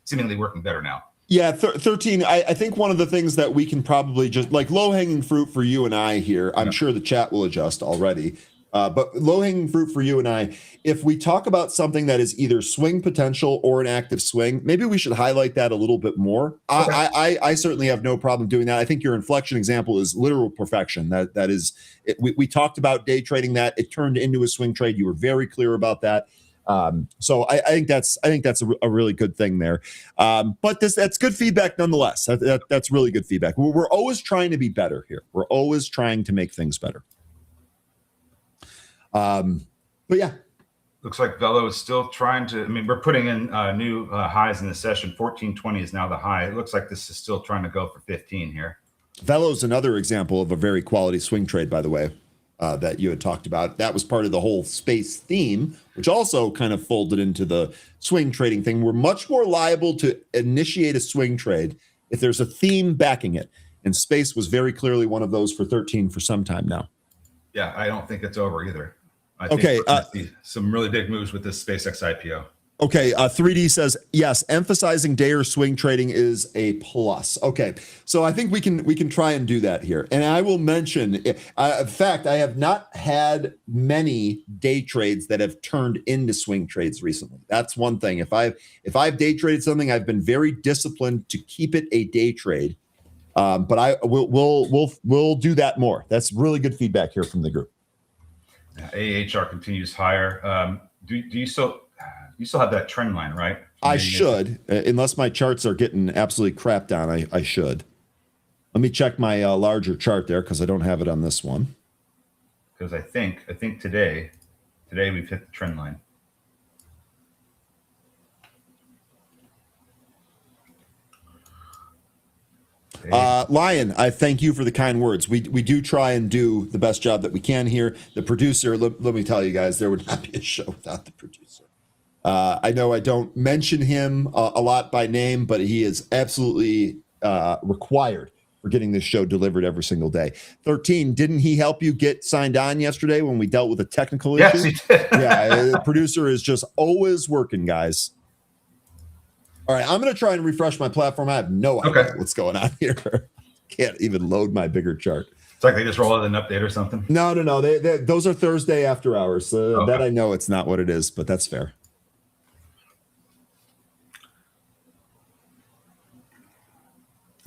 seemingly working better now. Yeah, 13, I think one of the things that we can probably just, like low-hanging fruit for you and I here, I'm sure the chat will adjust already. But low-hanging fruit for you and I, if we talk about something that is either swing potential or an active swing, maybe we should highlight that a little bit more. Okay. I certainly have no problem doing that. I think your inflection example is literal perfection. That is, we talked about day trading that. It turned into a swing trade. You were very clear about that. So I think that's a really good thing there. But that's good feedback nonetheless. That's really good feedback. We're always trying to be better here. We're always trying to make things better. But yeah, looks like Velo is still trying to. I mean, we're putting in new highs in the session. 1420 is now the high. It looks like this is still trying to go for 15 here. Velo's another example of a very quality swing trade, by the way, that you had talked about. That was part of the whole space theme, which also kind of folded into the swing trading thing. We're much more liable to initiate a swing trade if there's a theme backing it. And space was very clearly one of those for 13 for some time now. Yeah, I don't think it's over either. I think okay. we're gonna see some really big moves with this SpaceX IPO. Okay, 3D says yes. Emphasizing day or swing trading is a plus. Okay, so I think we can try and do that here. And I will mention, in fact, I have not had many day trades that have turned into swing trades recently. That's one thing. If I've day traded something, I've been very disciplined to keep it a day trade. But we'll do that more. That's really good feedback here from the group. AHR continues higher. Do you still have that trend line, right? I should, unless my charts are getting absolutely crapped on. I should. Let me check my larger chart there because I don't have it on this one. Because I think today we've hit the trend line. Lion, I thank you for the kind words. We do try and do the best job that we can here. The producer, let me tell you guys, there would not be a show without the producer. I know I don't mention him a lot by name, but he is absolutely required for getting this show delivered every single day. 13, didn't he help you get signed on yesterday when we dealt with a technical issue? Yes, he did. Yeah, the producer is just always working, guys. All right, I'm going to try and refresh my platform. I have no idea what's going on here. Can't even load my bigger chart. It's like they just roll out an update or something. No. Those are Thursday after hours. That I know it's not what it is, but that's fair.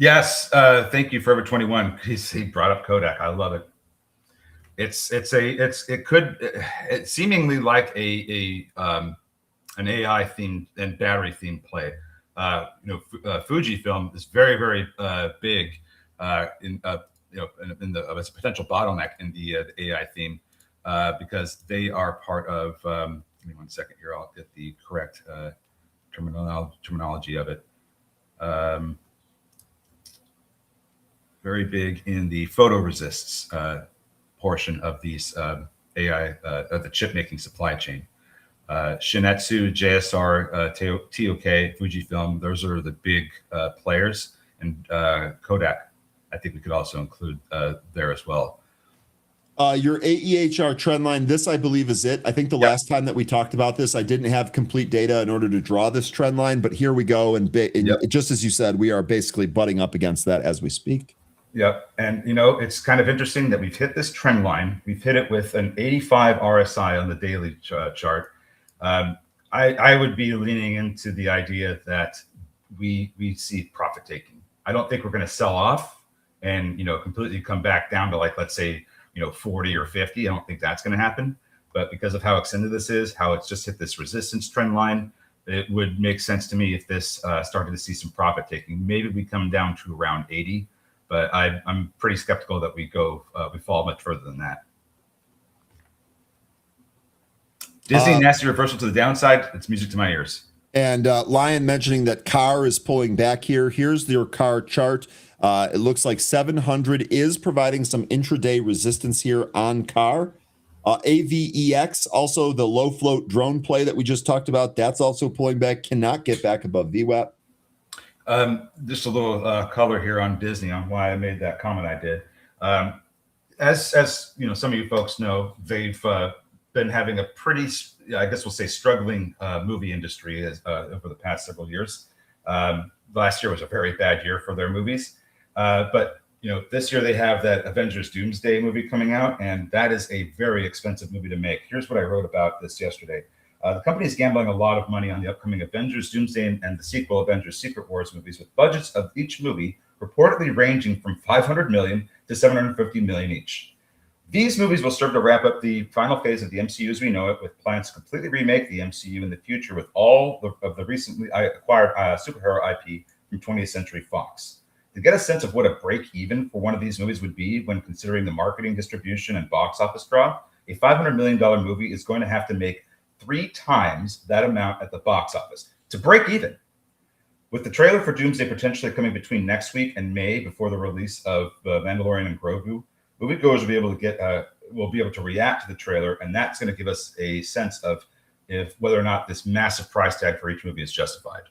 Yes, thank you, Forever 21. He brought up Kodak. I love it. It's seemingly like an AI themed and battery themed play. Fujifilm is very, very big as a potential bottleneck in the AI theme because they are part of. Give me 1 second here. I'll get the correct terminology of it. Very big in the photoresists portion of these AI of the chip making supply chain. Shinetsu, JSR, TOK, Fujifilm, those are the big players. And Kodak, I think we could also include there as well. Your AEHR trend line, this I believe is it. I think the last time that we talked about this, I didn't have complete data in order to draw this trend line, but here we go. And just as you said, we are basically butting up against that as we speak. Yep. And, it's kind of interesting that we've hit this trend line. We've hit it with an 85 RSI on the daily chart. I would be leaning into the idea that we see profit taking. I don't think we're going to sell off and, completely come back down to let's say, 40 or 50. I don't think that's going to happen. But because of how extended this is, how it's just hit this resistance trend line, it would make sense to me if this started to see some profit taking. Maybe we come down to around 80, but I'm pretty skeptical that we fall much further than that. Disney nasty reversal to the downside. It's music to my ears. And Lion mentioning that CAR is pulling back here. Here's your CAR chart. It looks like 700 is providing some intraday resistance here on CAR. AVEX, also the low float drone play that we just talked about, that's also pulling back, cannot get back above VWAP. Just a little color here on Disney on why I made that comment I did. As some of you folks know, they've been having a pretty, I guess we'll say, struggling movie industry over the past several years. Last year was a very bad year for their movies, but this year they have that Avengers Doomsday movie coming out, and that is a very expensive movie to make. Here's what I wrote about this yesterday. The company is gambling a lot of money on the upcoming Avengers Doomsday and the sequel Avengers Secret Wars movies, with budgets of each movie reportedly ranging from $500 million to $750 million each. These movies will serve to wrap up the final phase of the MCU as we know it, with plans to completely remake the MCU in the future with all of the recently acquired superhero IP from 20th Century Fox. To get a sense of what a break-even for one of these movies would be when considering the marketing, distribution, and box office draw, a $500 million movie is going to have to make 3 times that amount at the box office to break even. With the trailer for Doomsday potentially coming between next week and May before the release of Mandalorian and Grogu, moviegoers will be able to react to the trailer, and that's going to give us a sense of whether or not this massive price tag for each movie is justified.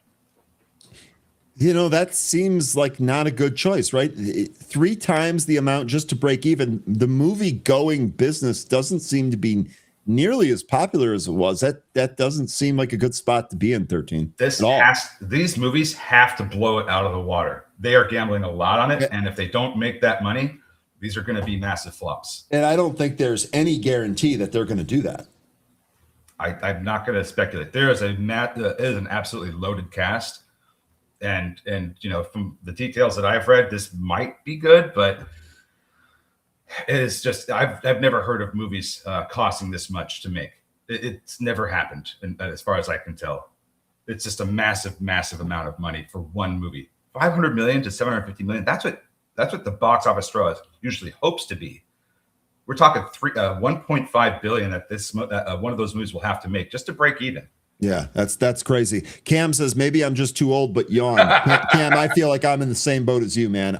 That seems like not a good choice, right? 3 times the amount just to break even. The movie going business doesn't seem to be nearly as popular as it was. That doesn't seem like a good spot to be in, 13. These movies have to blow it out of the water. They are gambling a lot on it, and if they don't make that money, these are going to be massive flops. And I don't think there's any guarantee that they're going to do that. I'm not going to speculate. There is an absolutely loaded cast, and from the details that I've read, this might be good, but it's just I've never heard of movies costing this much to make. It's never happened, and as far as I can tell, it's just a massive amount of money for one movie. $500 million to $750 million. That's what the box office draw usually hopes to be. We're talking 1.5 billion that one of those movies will have to make just to break even. Yeah, that's crazy. Cam says maybe I'm just too old, but yawn. Cam, I feel like I'm in the same boat as you, man.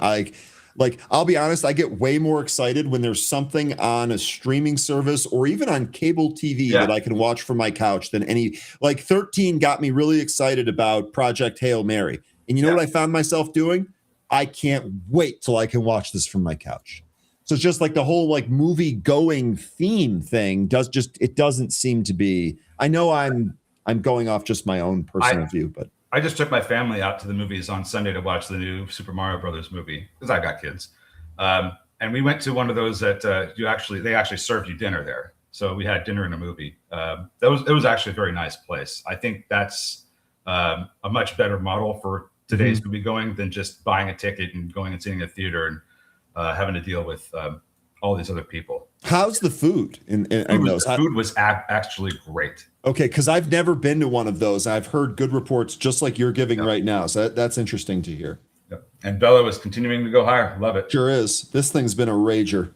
I'll be honest, I get way more excited when there's something on a streaming service or even on cable TV that I can watch from my couch than 13 got me really excited about Project Hail Mary. And you know what I found myself doing? I can't wait till I can watch this from my couch. So it's just like the whole movie going theme thing doesn't seem to be. I know I'm going off just my own personal view, but I just took my family out to the movies on Sunday to watch the new Super Mario Brothers movie because I've got kids, and we went to one of those that they actually served you dinner there. So we had dinner in a movie. It was actually a very nice place. I think that's a much better model for today's movie going than just buying a ticket and going and seeing a theater and having to deal with all these other people. How's the food in those? Food was actually great. Okay, because I've never been to one of those. I've heard good reports just like you're giving right now. So that's interesting to hear. Yep. And Bella was continuing to go higher. Love it. Sure is. This thing's been a rager.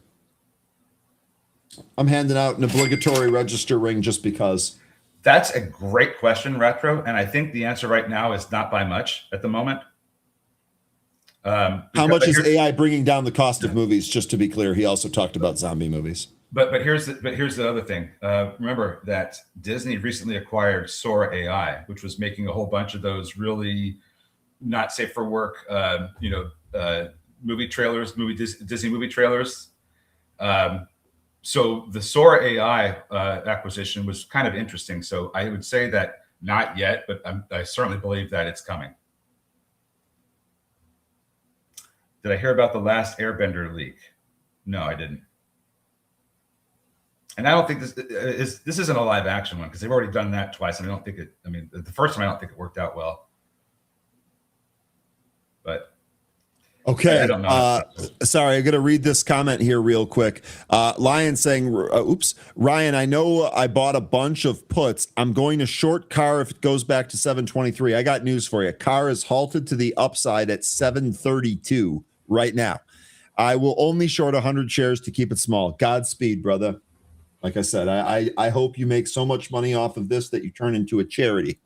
I'm handing out an obligatory register ring just because. That's a great question, Retro. And I think the answer right now is not by much at the moment. How much is AI bringing down the cost of movies? Just to be clear, he also talked about zombie movies. But here's the other thing. Remember that Disney recently acquired Sora AI, which was making a whole bunch of those really not safe for work, movie trailers, Disney movie trailers. So the Sora AI acquisition was kind of interesting. So I would say that not yet, but I certainly believe that it's coming. Did I hear about the last Airbender leak? No, I didn't. And I don't think this isn't a live action one because they've already done that twice. And I don't think the first time I don't think it worked out well. But okay. I don't know. Sorry, I'm going to read this comment here real quick. Lion saying, Ryan, I know I bought a bunch of puts. I'm going to short CAR if it goes back to 723. I got news for you. CAR is halted to the upside at 732 right now. I will only short 100 shares to keep it small. Godspeed, brother. Like I said, I hope you make so much money off of this that you turn into a charity.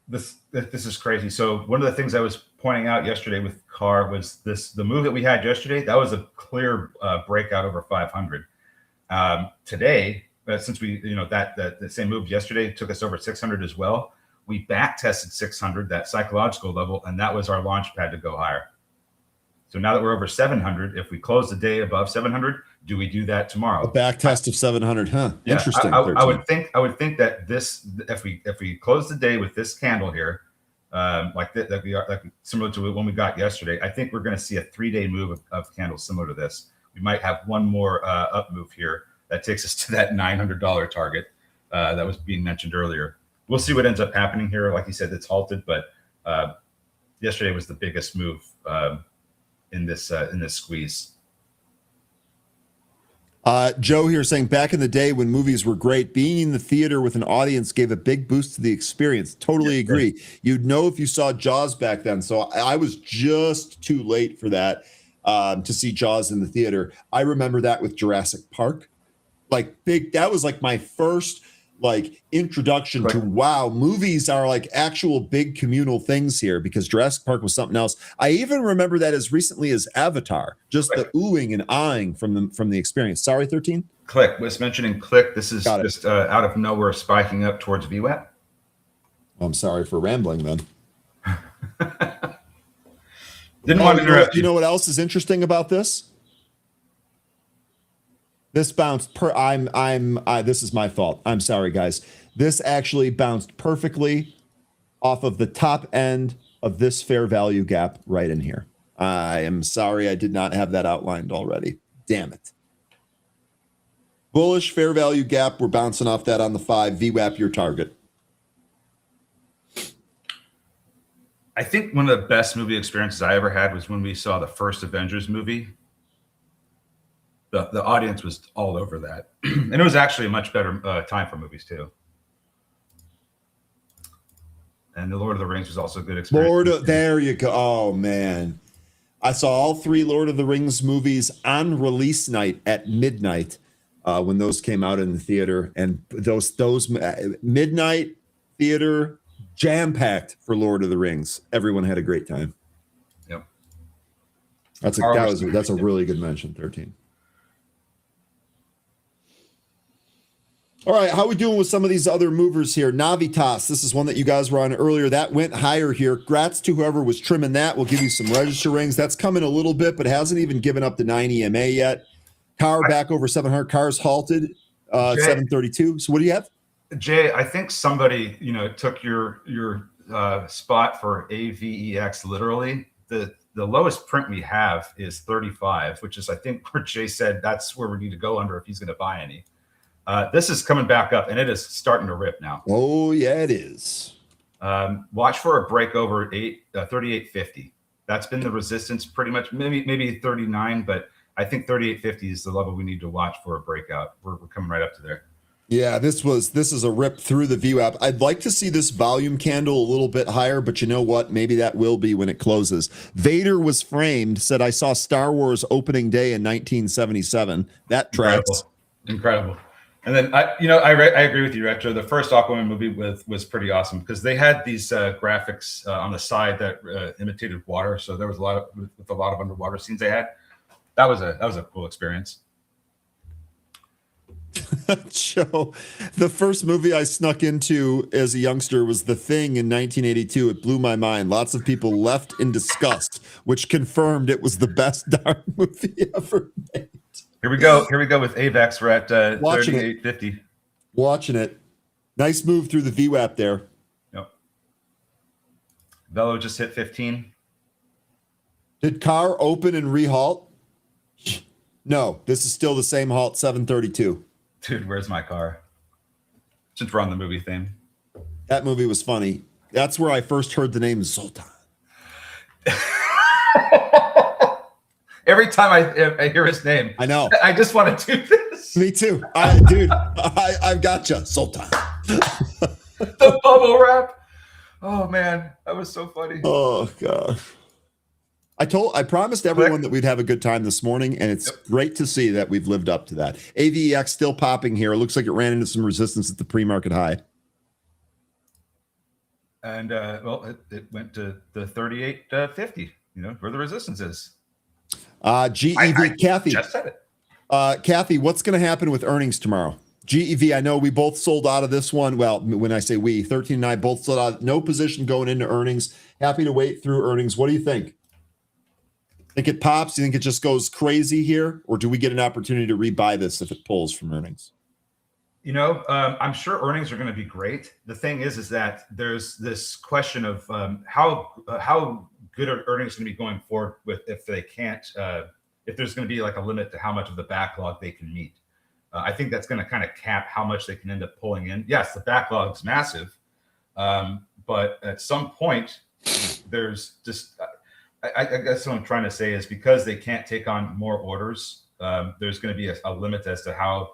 This is crazy. So one of the things I was pointing out yesterday with CAR was the move that we had yesterday. That was a clear breakout over 500. Today, since we the same move yesterday took us over 600 as well. We back tested 600, that psychological level, and that was our launch pad to go higher. So now that we're over 700, if we close the day above 700, do we do that tomorrow? A back test of 700, huh? Yeah, interesting. I would think that this, if we close the day with this candle here, That we are like similar to when we got yesterday. I think we're going to see a 3-day move of candles similar to this. We might have one more up move here that takes us to that $900 target that was being mentioned earlier. We'll see what ends up happening here. Like you said, it's halted, but yesterday was the biggest move in this squeeze. Joe here saying, back in the day when movies were great, being in the theater with an audience gave a big boost to the experience. Totally agree. You'd know if you saw Jaws back then. So I was just too late for that to see Jaws in the theater. I remember that with Jurassic Park. That was like my first introduction to, wow, movies are like actual big communal things here, because Jurassic Park was something else. I even remember that as recently as Avatar, just the oohing and eyeing from the experience. Sorry, 13? Click was mentioning Click. This is just out of nowhere spiking up towards VWAP. I'm sorry for rambling then. Didn't want to interrupt you know what else is interesting about this? This bounced this is my fault. I'm sorry, guys. This actually bounced perfectly off of the top end of this fair value gap right in here. I am sorry I did not have that outlined already. Damn it. Bullish fair value gap. We're bouncing off that on the 5. VWAP your target. I think one of the best movie experiences I ever had was when we saw the first Avengers movie. The audience was all over that. And it was actually a much better time for movies too. And the Lord of the Rings was also a good experience. There you go. Oh man. I saw all 3 Lord of the Rings movies on release night at midnight when those came out in the theater. And those midnight theater jam-packed for Lord of the Rings. Everyone had a great time. Yep. That's a really good mention, 13. All right, how are we doing with some of these other movers here? Navitas, this is one that you guys were on earlier. That went higher here. Grats to whoever was trimming that. We'll give you some register rings. That's coming a little bit, but hasn't even given up the 9 EMA yet. Car back over 700. Cars halted, 732. So what do you have? Jay, I think somebody took your spot for AVEX literally. The lowest print we have is 35, which is I think where Jay said that's where we need to go under if he's going to buy any. This is coming back up, and it is starting to rip now. Oh, yeah, it is. Watch for a break over 38.50. That's been the resistance pretty much, maybe 39, but I think 38.50 is the level we need to watch for a breakout. We're coming right up to there. Yeah, this is a rip through the VWAP. I'd like to see this volume candle a little bit higher, but you know what? Maybe that will be when it closes. Vader was framed, said, I saw Star Wars opening day in 1977. That tracks. Incredible. And then I agree with you, Retro. The first Aquaman movie was pretty awesome because they had these graphics on the side that imitated water. So there was a lot of underwater scenes they had. That was a cool experience. Joe, the first movie I snuck into as a youngster was The Thing in 1982. It blew my mind. Lots of people left in disgust, which confirmed it was the best dark movie ever made. Here we go with AVEX. We're at 38.50. Watching it. Nice move through the VWAP there. Yep. Velo just hit 15. Did car open and rehalt? No, this is still the same halt, 732. Dude, where's my car? Since we're on the movie theme. That movie was funny. That's where I first heard the name Zoltan. Every time I hear his name, I know. I just want to do this. Me too. I've got you, Zoltan. The bubble wrap. Oh man, that was so funny. Oh gosh. I promised everyone that we'd have a good time this morning, and it's great to see that we've lived up to that. AVEX still popping here. It looks like it ran into some resistance at the pre-market high. And it went to the 38.50. Where the resistance is. GEV, Kathy. Just said it. Kathy, what's going to happen with earnings tomorrow? GEV, I know we both sold out of this one. Well, when I say we, 13 and I both sold out. No position going into earnings. Happy to wait through earnings. What do you think? Think it pops? You think it just goes crazy here? Or do we get an opportunity to rebuy this if it pulls from earnings? I'm sure earnings are going to be great. The thing is that there's this question of how good are earnings going to be going forward with if they can't if there's going to be like a limit to how much of the backlog they can meet. I think that's going to kind of cap how much they can end up pulling in. Yes, the backlog's massive, but at some point, there's just I guess what I'm trying to say is because they can't take on more orders, there's going to be a limit as to how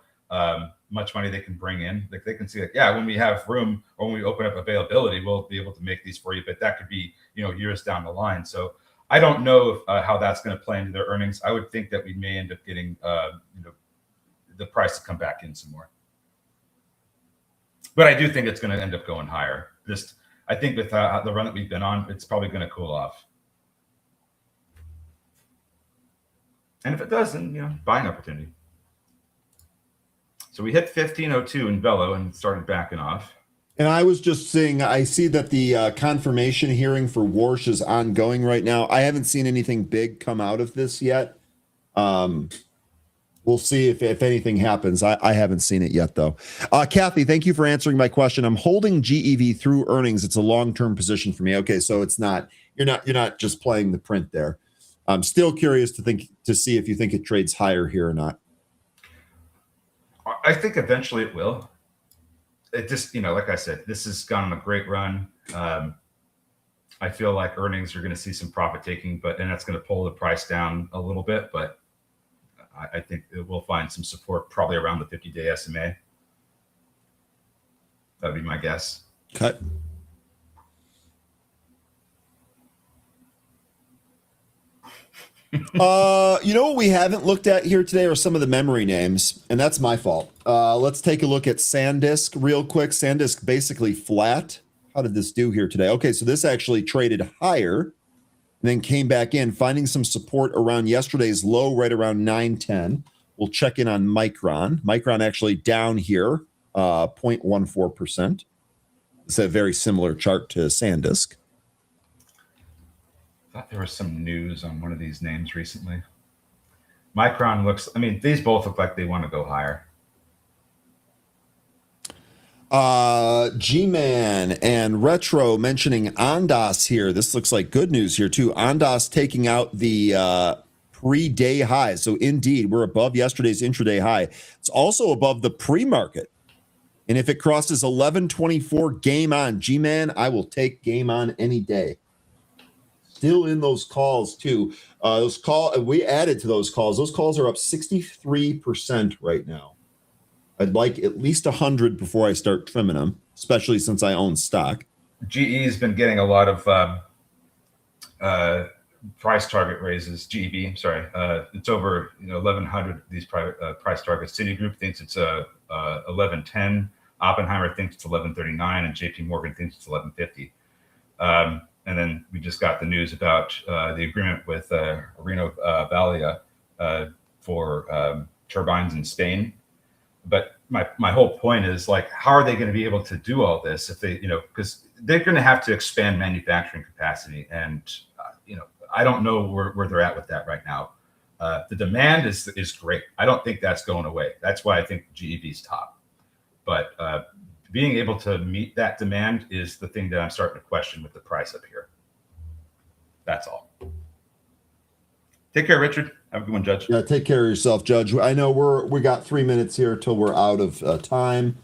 much money they can bring in. Like they can see, like, yeah, when we have room or when we open up availability, we'll be able to make these for you. But that could be, years down the line. So I don't know if, how that's going to play into their earnings. I would think that we may end up getting, the price to come back in some more. But I do think it's going to end up going higher. I think with the run that we've been on, it's probably going to cool off. And if it does, then, buying opportunity. So we hit 1502 in Velo and started backing off. And I was just saying, I see that the confirmation hearing for Warsh is ongoing right now. I haven't seen anything big come out of this yet. We'll see if anything happens. I haven't seen it yet, though. Kathy, thank you for answering my question. I'm holding GEV through earnings. It's a long-term position for me. Okay, so it's not you're not just playing the print there. I'm still curious to see if you think it trades higher here or not. I think eventually it will. It just, like I said, this has gone on a great run. I feel like earnings are going to see some profit taking, and that's going to pull the price down a little bit. But I think it will find some support probably around the 50-day SMA. That'd be my guess. Cut. What we haven't looked at here today are some of the memory names, and that's my fault. Let's take a look at SanDisk real quick. SanDisk basically flat. How did this do here today? Okay, so this actually traded higher and then came back in, finding some support around yesterday's low, right around 910. We'll check in on Micron. Micron actually down here, 0.14%. It's a very similar chart to SanDisk. I thought there was some news on one of these names recently. Micron looks, these both look like they want to go higher. G-Man and Retro mentioning Ondas here. This looks like good news here too. Ondas taking out the pre-day high. So indeed, we're above yesterday's intraday high. It's also above the pre-market. And if it crosses 1124 game on, G-Man, I will take game on any day. Still in those calls too. We added to those calls. Those calls are up 63% right now. I'd like at least 100 before I start trimming them, especially since I own stock. GE has been getting a lot of price target raises. GEB, sorry, it's over 1,100. These price targets. Citigroup thinks it's 1110. Oppenheimer thinks it's 1139, and JP Morgan thinks it's 1150. And then we just got the news about the agreement with Reno Valia for turbines in Spain. But my whole point is, like, how are they going to be able to do all this if they, because they're going to have to expand manufacturing capacity. And, I don't know where they're at with that right now. The demand is great. I don't think that's going away. That's why I think GEV's top. But being able to meet that demand is the thing that I'm starting to question with the price up here. That's all. Take care, Richard. Have a good one, Judge. Yeah, take care of yourself, Judge. I know we got 3 minutes here till we're out of time.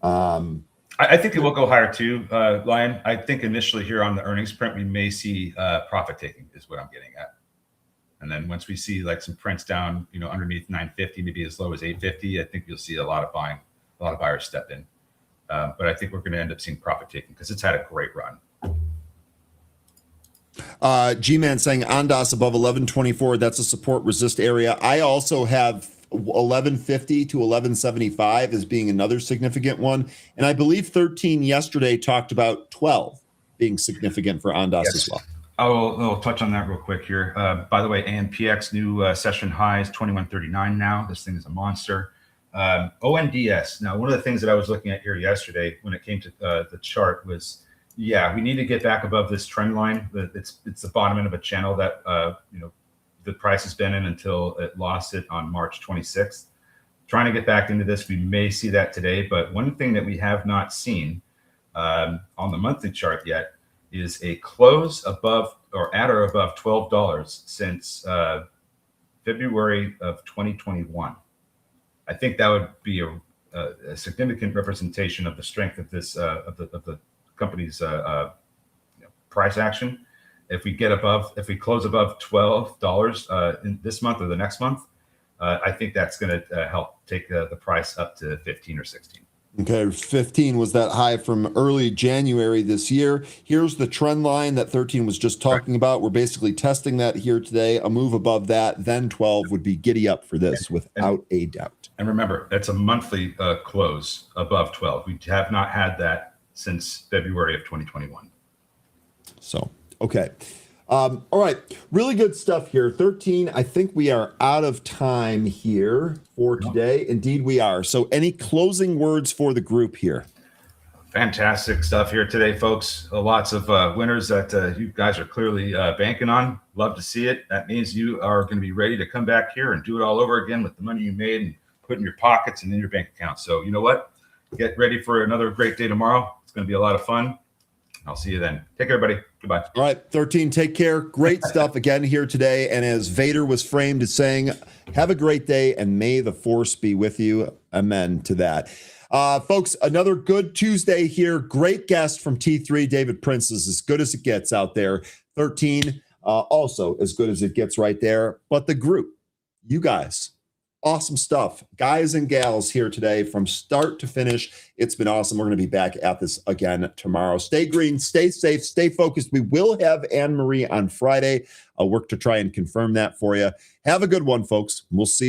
I think it will go higher too, Lion. I think initially here on the earnings print, we may see profit taking is what I'm getting at. And then once we see like some prints down, underneath 950, maybe as low as 850, I think you'll see a lot of buying, a lot of buyers step in. But I think we're going to end up seeing profit taking because it's had a great run. G-Man saying Ondas above 1124. That's a support resist area. I also have 1150 to 1175 as being another significant one. And I believe 13 yesterday talked about 12 being significant for Ondas as well. I'll touch on that real quick here. By the way, AMPX new session high is 2139 now. This thing is a monster. ONDS. Now, one of the things that I was looking at here yesterday when it came to the chart was, we need to get back above this trend line. It's the bottom end of a channel that the price has been in until it lost it on March 26th. trying to get back into this. We may see that today, but one thing that we have not seen on the monthly chart yet is a close above or at or above $12 since February of 2021. I think that would be a significant representation of the strength of this of the company's price action. If we close above $12 in this month or the next month, I think that's going to help take the price up to 15 or 16. Okay, 15 was that high from early January this year. Here's the trend line that 13 was just talking about. We're basically testing that here today. A move above that, then 12 would be giddy up for this without a doubt. And remember, that's a monthly close above 12. We have not had that since February of 2021. So, okay. All right, really good stuff here. 13, I think we are out of time here for today. Indeed, we are. So any closing words for the group here? Fantastic stuff here today, folks. Lots of winners that you guys are clearly banking on. Love to see it. That means you are going to be ready to come back here and do it all over again with the money you made and put in your pockets and in your bank account. So you know what? Get ready for another great day tomorrow. It's going to be a lot of fun. I'll see you then. Take care, everybody. Goodbye. All right, 13, take care. Great stuff again here today. And as Vader was framed as saying, have a great day and may the force be with you. Amen to that. Folks, another good Tuesday here. Great guest from T3. David Prince is as good as it gets out there. 13, also as good as it gets right there. But the group, you guys, awesome stuff. Guys and gals here today from start to finish. It's been awesome. We're going to be back at this again tomorrow. Stay green, stay safe, stay focused. We will have Anne-Marie on Friday. I'll work to try and confirm that for you. Have a good one, folks. We'll see you.